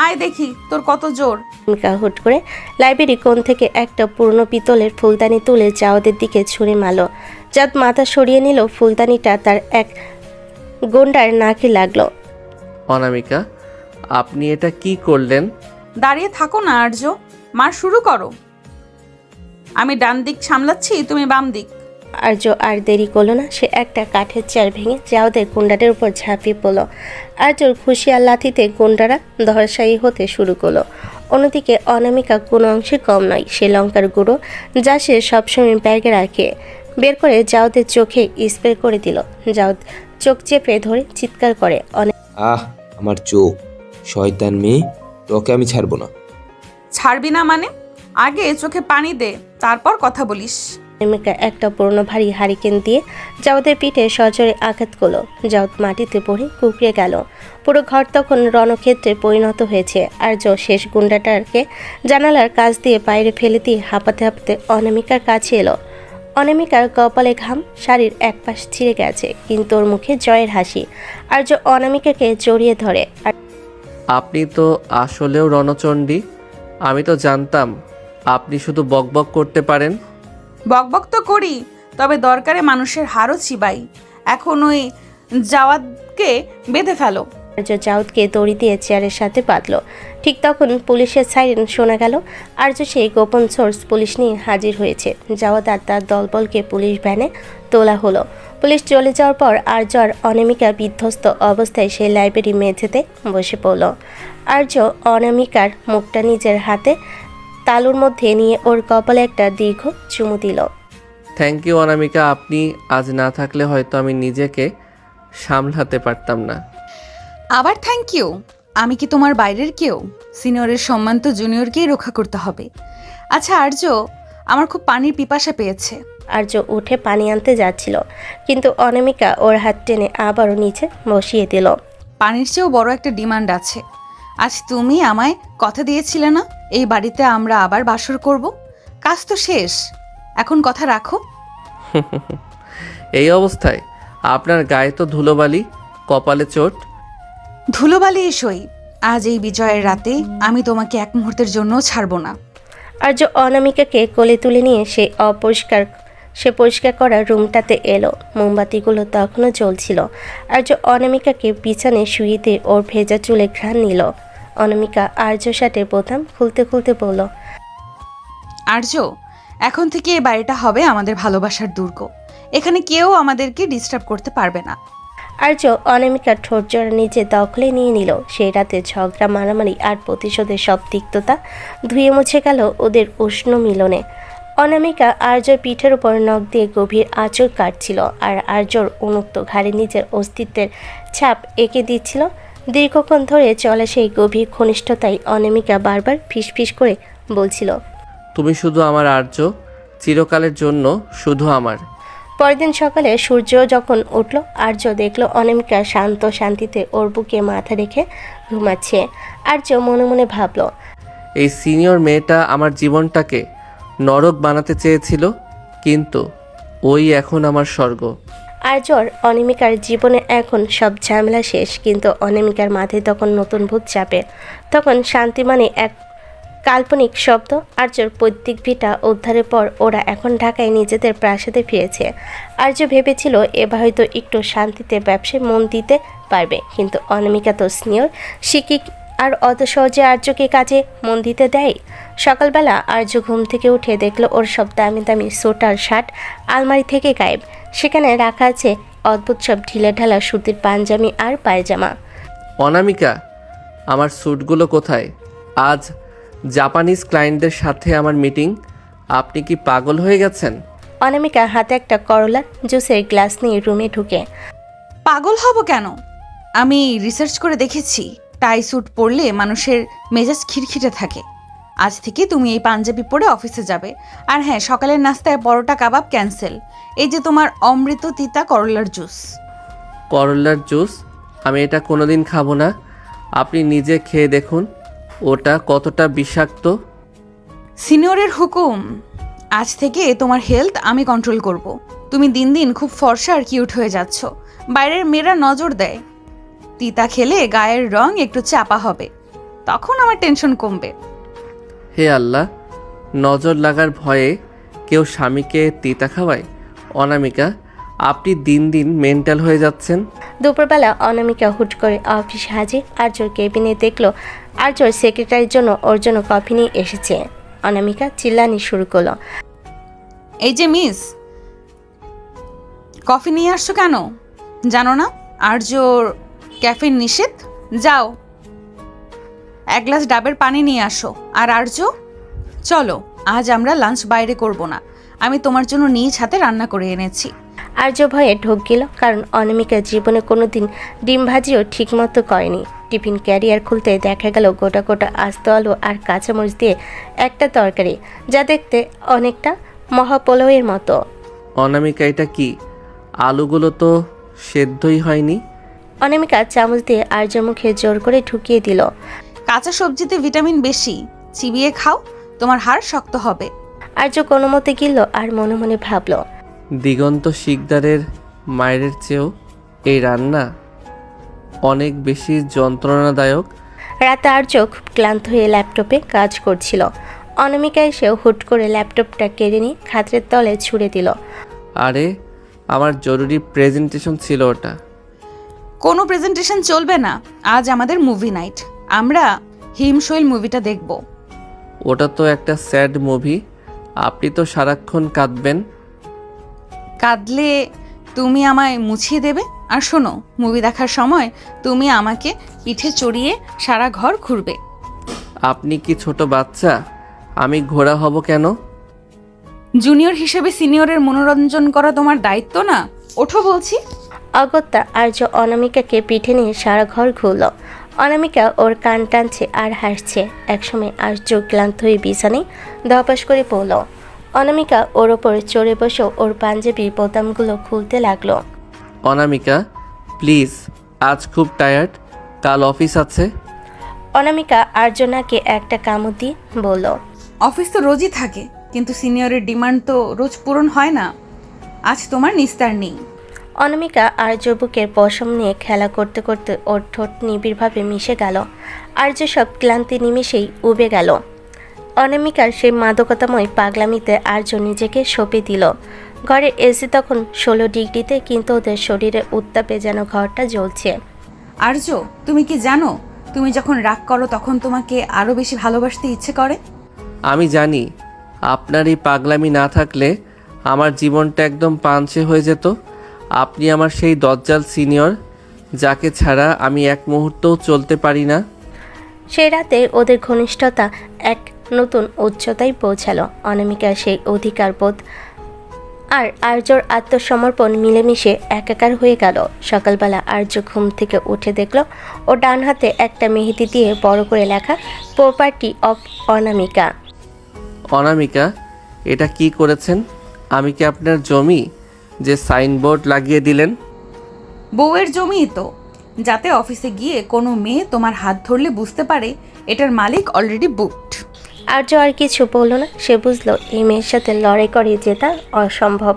আয় দেখি তোর কত জোর। অনামিকা হুট করে লাইব্রেরি কোণ থেকে একটা পুরনো পিতলের ফুলদানি তুলে জাওয়াদের দিকে ছুঁড়ে মারল। জাওয়াদ মাথা সরিয়ে নিল। ফুলদানিটা তার এক গুন্ডার নাকে লাগলো। অনামিকা, আপনি এটা কি করলেন? দাঁড়িয়ে থাকো না আর্য, মার শুরু করো। আমি ডান দিক সামলাচ্ছি, তুমি বাম দিক। আর্য আর দেরি করলো না, সে একটা কাঠের চেয়ার ভেঙে জাওয়াদের গুন্ডাদের উপর ঝাঁপিয়ে পড়ল। আর্যর খুশি আর লাথিতে গুন্ডারা ধরাশায়ী হতে শুরু করলো। অন্যদিকে অনামিকা কোনো অংশে কম নয়। সে লঙ্কার গুঁড়ো যা সে সবসময় ব্যাগে রাখে বের করে জাওয়াদের চোখে স্প্রে করে দিল। জাওয়াদ চোখ চেপে ধরে চিৎকার করে। আহ, আমার চোখ! শয়তান মেয়ে, তোকে আমি ছাড়বো না। ছাড়বি না মানে? আগে চোখে পানি দে, তারপর কথা বলিস। অনামিকা একটা পুরনো ভারী হারিকেন দিয়ে জাওয়াদের পিঠে সজোরে আঘাত করলো। জাওয়াদ মাটিতে পড়ে কুঁকড়ে গেল। পুরো ঘর তখন রণক্ষেত্রে পরিণত হয়েছে। আর্য শেষ গুন্ডাটাকে জানালার কাছ দিয়ে বাইরে ফেলে দিয়ে হাঁপাতে হাঁপাতে অনামিকার কাছে এলো। অনামিকার কপালে ঘাম, শাড়ির এক পাশ ছিঁড়ে গেছে, কিন্তু ওর মুখে জয়ের হাসি। আর্য অনামিকাকে জড়িয়ে ধরে। আপনি তো আসলেও রণচণ্ডী। আমি তো জানতাম আপনি শুধু বকবক করতে পারেন। বকবক তো করি, তবে দরকারে মানুষের হাড়ও চিবাই। এখন ওই জাওয়াদকে বেঁধে ফেলো। আর্য জাওয়াদকে দড়ি দিয়ে চেয়ারের সাথে বাঁধল। ঠিক তখন পুলিশের সাইরেন শোনা গেল। আর্য সেই গোপন সোর্স পুলিশ নিয়ে হাজির হয়েছে। জাওয়াদ আর তার দলবলকে পুলিশ ভ্যানে তোলা হলো। পুলিশ চলে যাওয়ার পর আর্য আর অনামিকা বিধ্বস্ত অবস্থায় সেই লাইব্রেরি মেঝেতে বসে পড়ল। আর্য অনামিকার মুখটা নিজের হাতে তালুর মধ্যে নিয়ে ওর কপালে একটা দীর্ঘ চুমু দিল। থ্যাংক ইউ অনামিকা, আপনি আজ না থাকলে হয়তো আমি নিজেকে সামলাতে পারতাম না। আবার থ্যাংক ইউ? আমি কি তোমার বাইরের কেউ? সিনিয়রের সম্মান তো জুনিয়রকেই রক্ষা করতে হবে। আচ্ছা আর্য, আমার খুব পানির পিপাসা পেয়েছে। আর্য উঠে পানি আনতে যাচ্ছিল, কিন্তু অনামিকা ওর হাত টেনে আবারও নিচে বসিয়ে দিল। পানির চেয়েও বড় একটা ডিমান্ড আছে। আজ তুমি আমায় কথা দিয়েছিলে না, এই বাড়িতে আমরা আবার বাসর করব? কাজ তো শেষ, এখন কথা রাখো। এই অবস্থায় আপনার গায়ে তো ধুলোবালি, কপালে চোট। ধুলোবালি সই, আজ এই বিজয়ের রাতে আমি তোমাকে এক মুহূর্তের জন্যও ছাড়বো না। আর্য অনামিকাকে কোলে তুলে নিয়ে সে পরিষ্কার করা রুমটাতে এলো। মোমবাতিগুলো তখনও জ্বলছিল। আর্য অনামিকাকে বিছানায় শুয়ে দিয়ে ওর ভেজা চুলে ঘ্রাণ নিল। অনামিকা আর্য শার্টের বোতাম খুলতে খুলতে বলল, আর্য, এখন থেকে এই বাড়িটা হবে আমাদের ভালোবাসার দুর্গ। এখানে কেউ আমাদেরকে ডিস্টার্ব করতে পারবে না। আর্য অনামিকার ঠোঁট জোড়া নিজে দখলে নিয়ে নিল। সেই রাতে ঝগড়া, মারামারি আর প্রতিশোধের সব তিক্ততা ধুয়ে মুছে গেল ওদের উষ্ণ মিলনে। অনামিকা আর্যর পিঠের উপর নখ দিয়ে গভীর আঁচড় কাটছিল, আর আর্যর উন্মুক্ত ঘাড়ে নিজের অস্তিত্বের ছাপ এঁকে দিচ্ছিল। দীর্ঘক্ষণ ধরে চলা সেই গভীর ঘনিষ্ঠতায় অনামিকা বারবার ফিসফিস করে বলছিল, তুমি শুধু আমার আর্য, চিরকালের জন্য শুধু আমার। পরদিন সকালে সূর্য যখন উঠল, আর্য দেখল অনামিকা শান্ত শান্তিতে ওর বুকে মাথা রেখে ঘুমাচ্ছে। আর্য মনে মনে ভাবল, এই সিনিয়র মেয়েটা আমার জীবনটাকে নরক বানাতে চেয়েছিল, কিন্তু ওই এখন আমার স্বর্গ। আর্যর অনামিকার জীবনে এখন সব ঝামেলা শেষ, কিন্তু অনামিকার মাথায় তখন নতুন ভূত চাপে। তখন শান্তি মানে এক কাল্পনিক শব্দ। আর্যর পৈতৃক ভিটা উদ্ধারের পর ওরা এখন ঢাকায় নিজেদের প্রাসাদে ফিরেছে। আর্য ভেবেছিল এবার হয়তো একটু শান্তিতে ব্যবসায় মন দিতে পারবে, কিন্তু অনামিকা তো সিনিয়র শিক্ষিক, আর অত সহজে আর্যকে কাজে মন দিতে দেয়। সকালবেলা আর্য ঘুম থেকে উঠে দেখলো ওর সব দামি দামি স্যুট আর শার্ট আলমারি থেকে গায়েব। সেখানে রাখা আছে অদ্ভুত সব ঢিলেঢালা সুতির পাঞ্জাবি আর পায়জামা। অনামিকা, আমার স্যুটগুলো কোথায়? আজ জাপানিজ ক্লায়েন্টদের সাথে আমার মিটিং। আপনি কি পাগল হয়ে গেছেন? অনামিকা হাতে একটা করলার জুসের গ্লাস নিয়ে রুমে ঢুকে। পাগল হব কেন? আমি রিসার্চ করে দেখেছি টাই স্যুট পরলে মানুষের মেজাজ খিটখিটে থাকে। আজ থেকে তুমি এই পাঞ্জাবি পরে অফিসে যাবে। আর হ্যাঁ, সকালের নাস্তায় পরোটা কাবাব ক্যান্সেল। এই যে তোমার অমৃত তিতা করলার জুস। করলার জুস? আমি এটা কোনোদিন খাবো না। আপনি নিজে খেয়ে দেখুন ওটা কতটা বিষাক্ত। সিনিয়রের হুকুম। আজ থেকে তোমার হেলথ আমি কন্ট্রোল করব। তুমি দিন দিন খুব ফর্সা আর কিউট হয়ে যাচ্ছ। বাইরের মেয়েরা নজর দেয়। তিতা খেলে গায়ের রং একটু চাপা হবে, তখন আমার টেনশন কমবে। হে আল্লাহ, নজর লাগার ভয়ে কেউ স্বামীকে তিতা খাওয়ায়? অনামিকা, আপনি দিন দিন মেন্টাল হয়ে যাচ্ছেন। দুপুরবেলা অনামিকা হুট করে অফিস হাজির। আর্যর কেবিনে দেখলো আর্যর সেক্রেটারির জন্য ওর জন্য কফি নিয়ে এসেছে। অনামিকা চিল্লানি শুরু করলো। এই যে মিস, কফি নিয়ে আসছো কেন? জানো না আর্যর ক্যাফেন নিষেধ? যাও এক গ্লাস ডাবের পানি নিয়ে আসো। আর আর্য, চলো আজ আমরা লাঞ্চ বাইরে করব না, আমি তোমার জন্য নিজ হাতে রান্না করে এনেছি। আর্য ভয়ে ঢোক গেল, কারণ অনামিকা জীবনে কোনোদিন ডিম ভাজিও ঠিকমতো করেনি। টিফিন ক্যারিয়ার খুলতে দেখা গেল গোটা গোটা আস্ত আলু আর কাঁচামরিচ দিয়ে একটা তরকারি, যা দেখতে অনেকটা মহাপোলাওয়ের মতো। অনামিকা, এটা কি? আলুগুলো তো সেদ্ধই হয়নি। অনামিকা চামচ দিয়ে আর্যর মুখে জোর করে ঢুকিয়ে দিল। কাঁচা সবজিতে ভিটামিন বেশি, চিবিয়ে খাও, তোমার হাড় শক্ত হবে। আর্য কোনো মতে গিলল আর মনে মনে ভাবলো, দিগন্ত শিকদারের মায়ের চেয়েও এই রান্না অনেক বেশি যন্ত্রণাদায়ক। রাতে আর্য খুব ক্লান্ত হয়ে ল্যাপটপে কাজ করছিল। অনামিকা এসেও হুট করে ল্যাপটপটা কেড়ে নিয়ে খাটের তলে ছুঁড়ে দিল। আরে, আমার জরুরি প্রেজেন্টেশন ছিল ওটা। কোনো প্রেজেন্টেশন চলবে না, আজ আমাদের মুভি নাইট। আমরা হিমশৈল মুভিটা দেখব। ওটা তো একটা স্যাড মুভি, আপনি তো সারাক্ষণ কাঁদবেন। কাঁদলে তুমি আমায় মুছিয়ে দেবে। আর শোনো, মুভি দেখার সময় তুমি আমাকে পিঠে চড়িয়ে সারা ঘর ঘুরবে। আপনি কি ছোট বাচ্চা? আমি ঘোড়া হব কেন? জুনিয়র হিসেবে সিনিয়রের মনোরঞ্জন করা তোমার দায়িত্ব না? ওঠো বলছি। অগত্যা আর্য অনামিকাকে পিঠে নিয়ে সারা ঘর ঘুরল। অনামিকা ওর কান টানছে আর হাসছে। একসময় আর্য ক্লান্ত হয়ে বিছানায় ধপাস করে পড়ল। অনামিকা ওর ওপর চড়ে বসেও ওর পাঞ্জাবির বোতামগুলো খুলতে লাগলো। অনামিকা প্লিজ, আজ খুব টায়ার্ড, কাল অফিস আছে। অনামিকা আর্যনাকে একটা কামড় দিয়ে বলল, অফিস তো রোজই থাকে, কিন্তু সিনিয়রের ডিমান্ড তো রোজ পূরণ হয় না। আজ তোমার নিস্তার নেই। অনামিকা আর্য বুকের পশম নিয়ে খেলা করতে করতে ওর ঠোঁট নিবিড়ভাবে মিশে গেল। আর্য সব ক্লান্তি নিমেষেই উবে গেল। অনামিকার সেই মাদকতাময় পাগলামিতে আর্য নিজেকে সঁপে দিল। ঘরের এসি তখন 16 ডিগ্রিতে, কিন্তু ওদের শরীরে উত্তাপে যেন ঘরটা জ্বলছে। আর্য, তুমি কি জানো, তুমি যখন রাগ করো তখন তোমাকে আরো বেশি ভালোবাসতে ইচ্ছে করে। আমি জানি, আপনার এই পাগলামি না থাকলে আমার জীবনটা একদম পাঞ্চে হয়ে যেত। আপনি আমার সেই দজ্জাল সিনিয়র, যাকে ছাড়া আমি এক মুহূর্তও চলতে পারি না। সেই রাতে ওদের ঘনিষ্ঠতা এক নতুন উচ্চতায় পৌঁছালো। অনামিকার সেই অধিকারবোধ আর আর্যর আত্মসমর্পণ মিলেমিশে একাকার হয়ে গেল। সকালবেলা আর্য ঘুম থেকে উঠে দেখল ও ডান হাতে একটা মেহেদি দিয়ে বড় করে লেখা প্রপার্টি অফ অনামিকা। অনামিকা, এটা কি করেছেন? আমি কি আপনার জমি যে সাইনবোর্ড লাগিয়ে দিলেন? বউয়ের জমিই তো, যাতে অফিসে গিয়ে কোনো মেয়ে তোমার হাত ধরলে বুঝতে পারে এটার মালিক অলরেডি বুকড। আর্য আর কিছু বলল না। সে বুঝলো এই মেয়ের সাথে লড়াই করে জেতা অসম্ভব।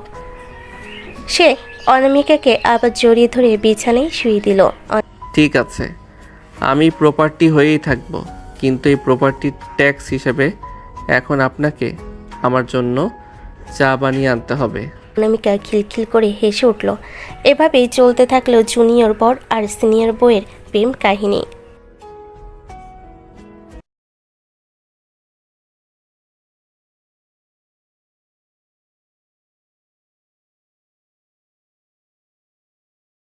সে অনামিকাকে আবার জড়িয়ে ধরে বিছানায় শুয়ে দিল। ঠিক আছে, আমি প্রপার্টি হয়েই থাকব, কিন্তু এই প্রপার্টির ট্যাক্স হিসেবে এখন আপনাকে আমার জন্য চা বানিয়ে আনতে হবে। অনামিকা খিলখিল করে হেসে উঠল। এভাবেই চলতে থাকলো জুনিয়র বর আর সিনিয়র বউয়ের প্রেম কাহিনী।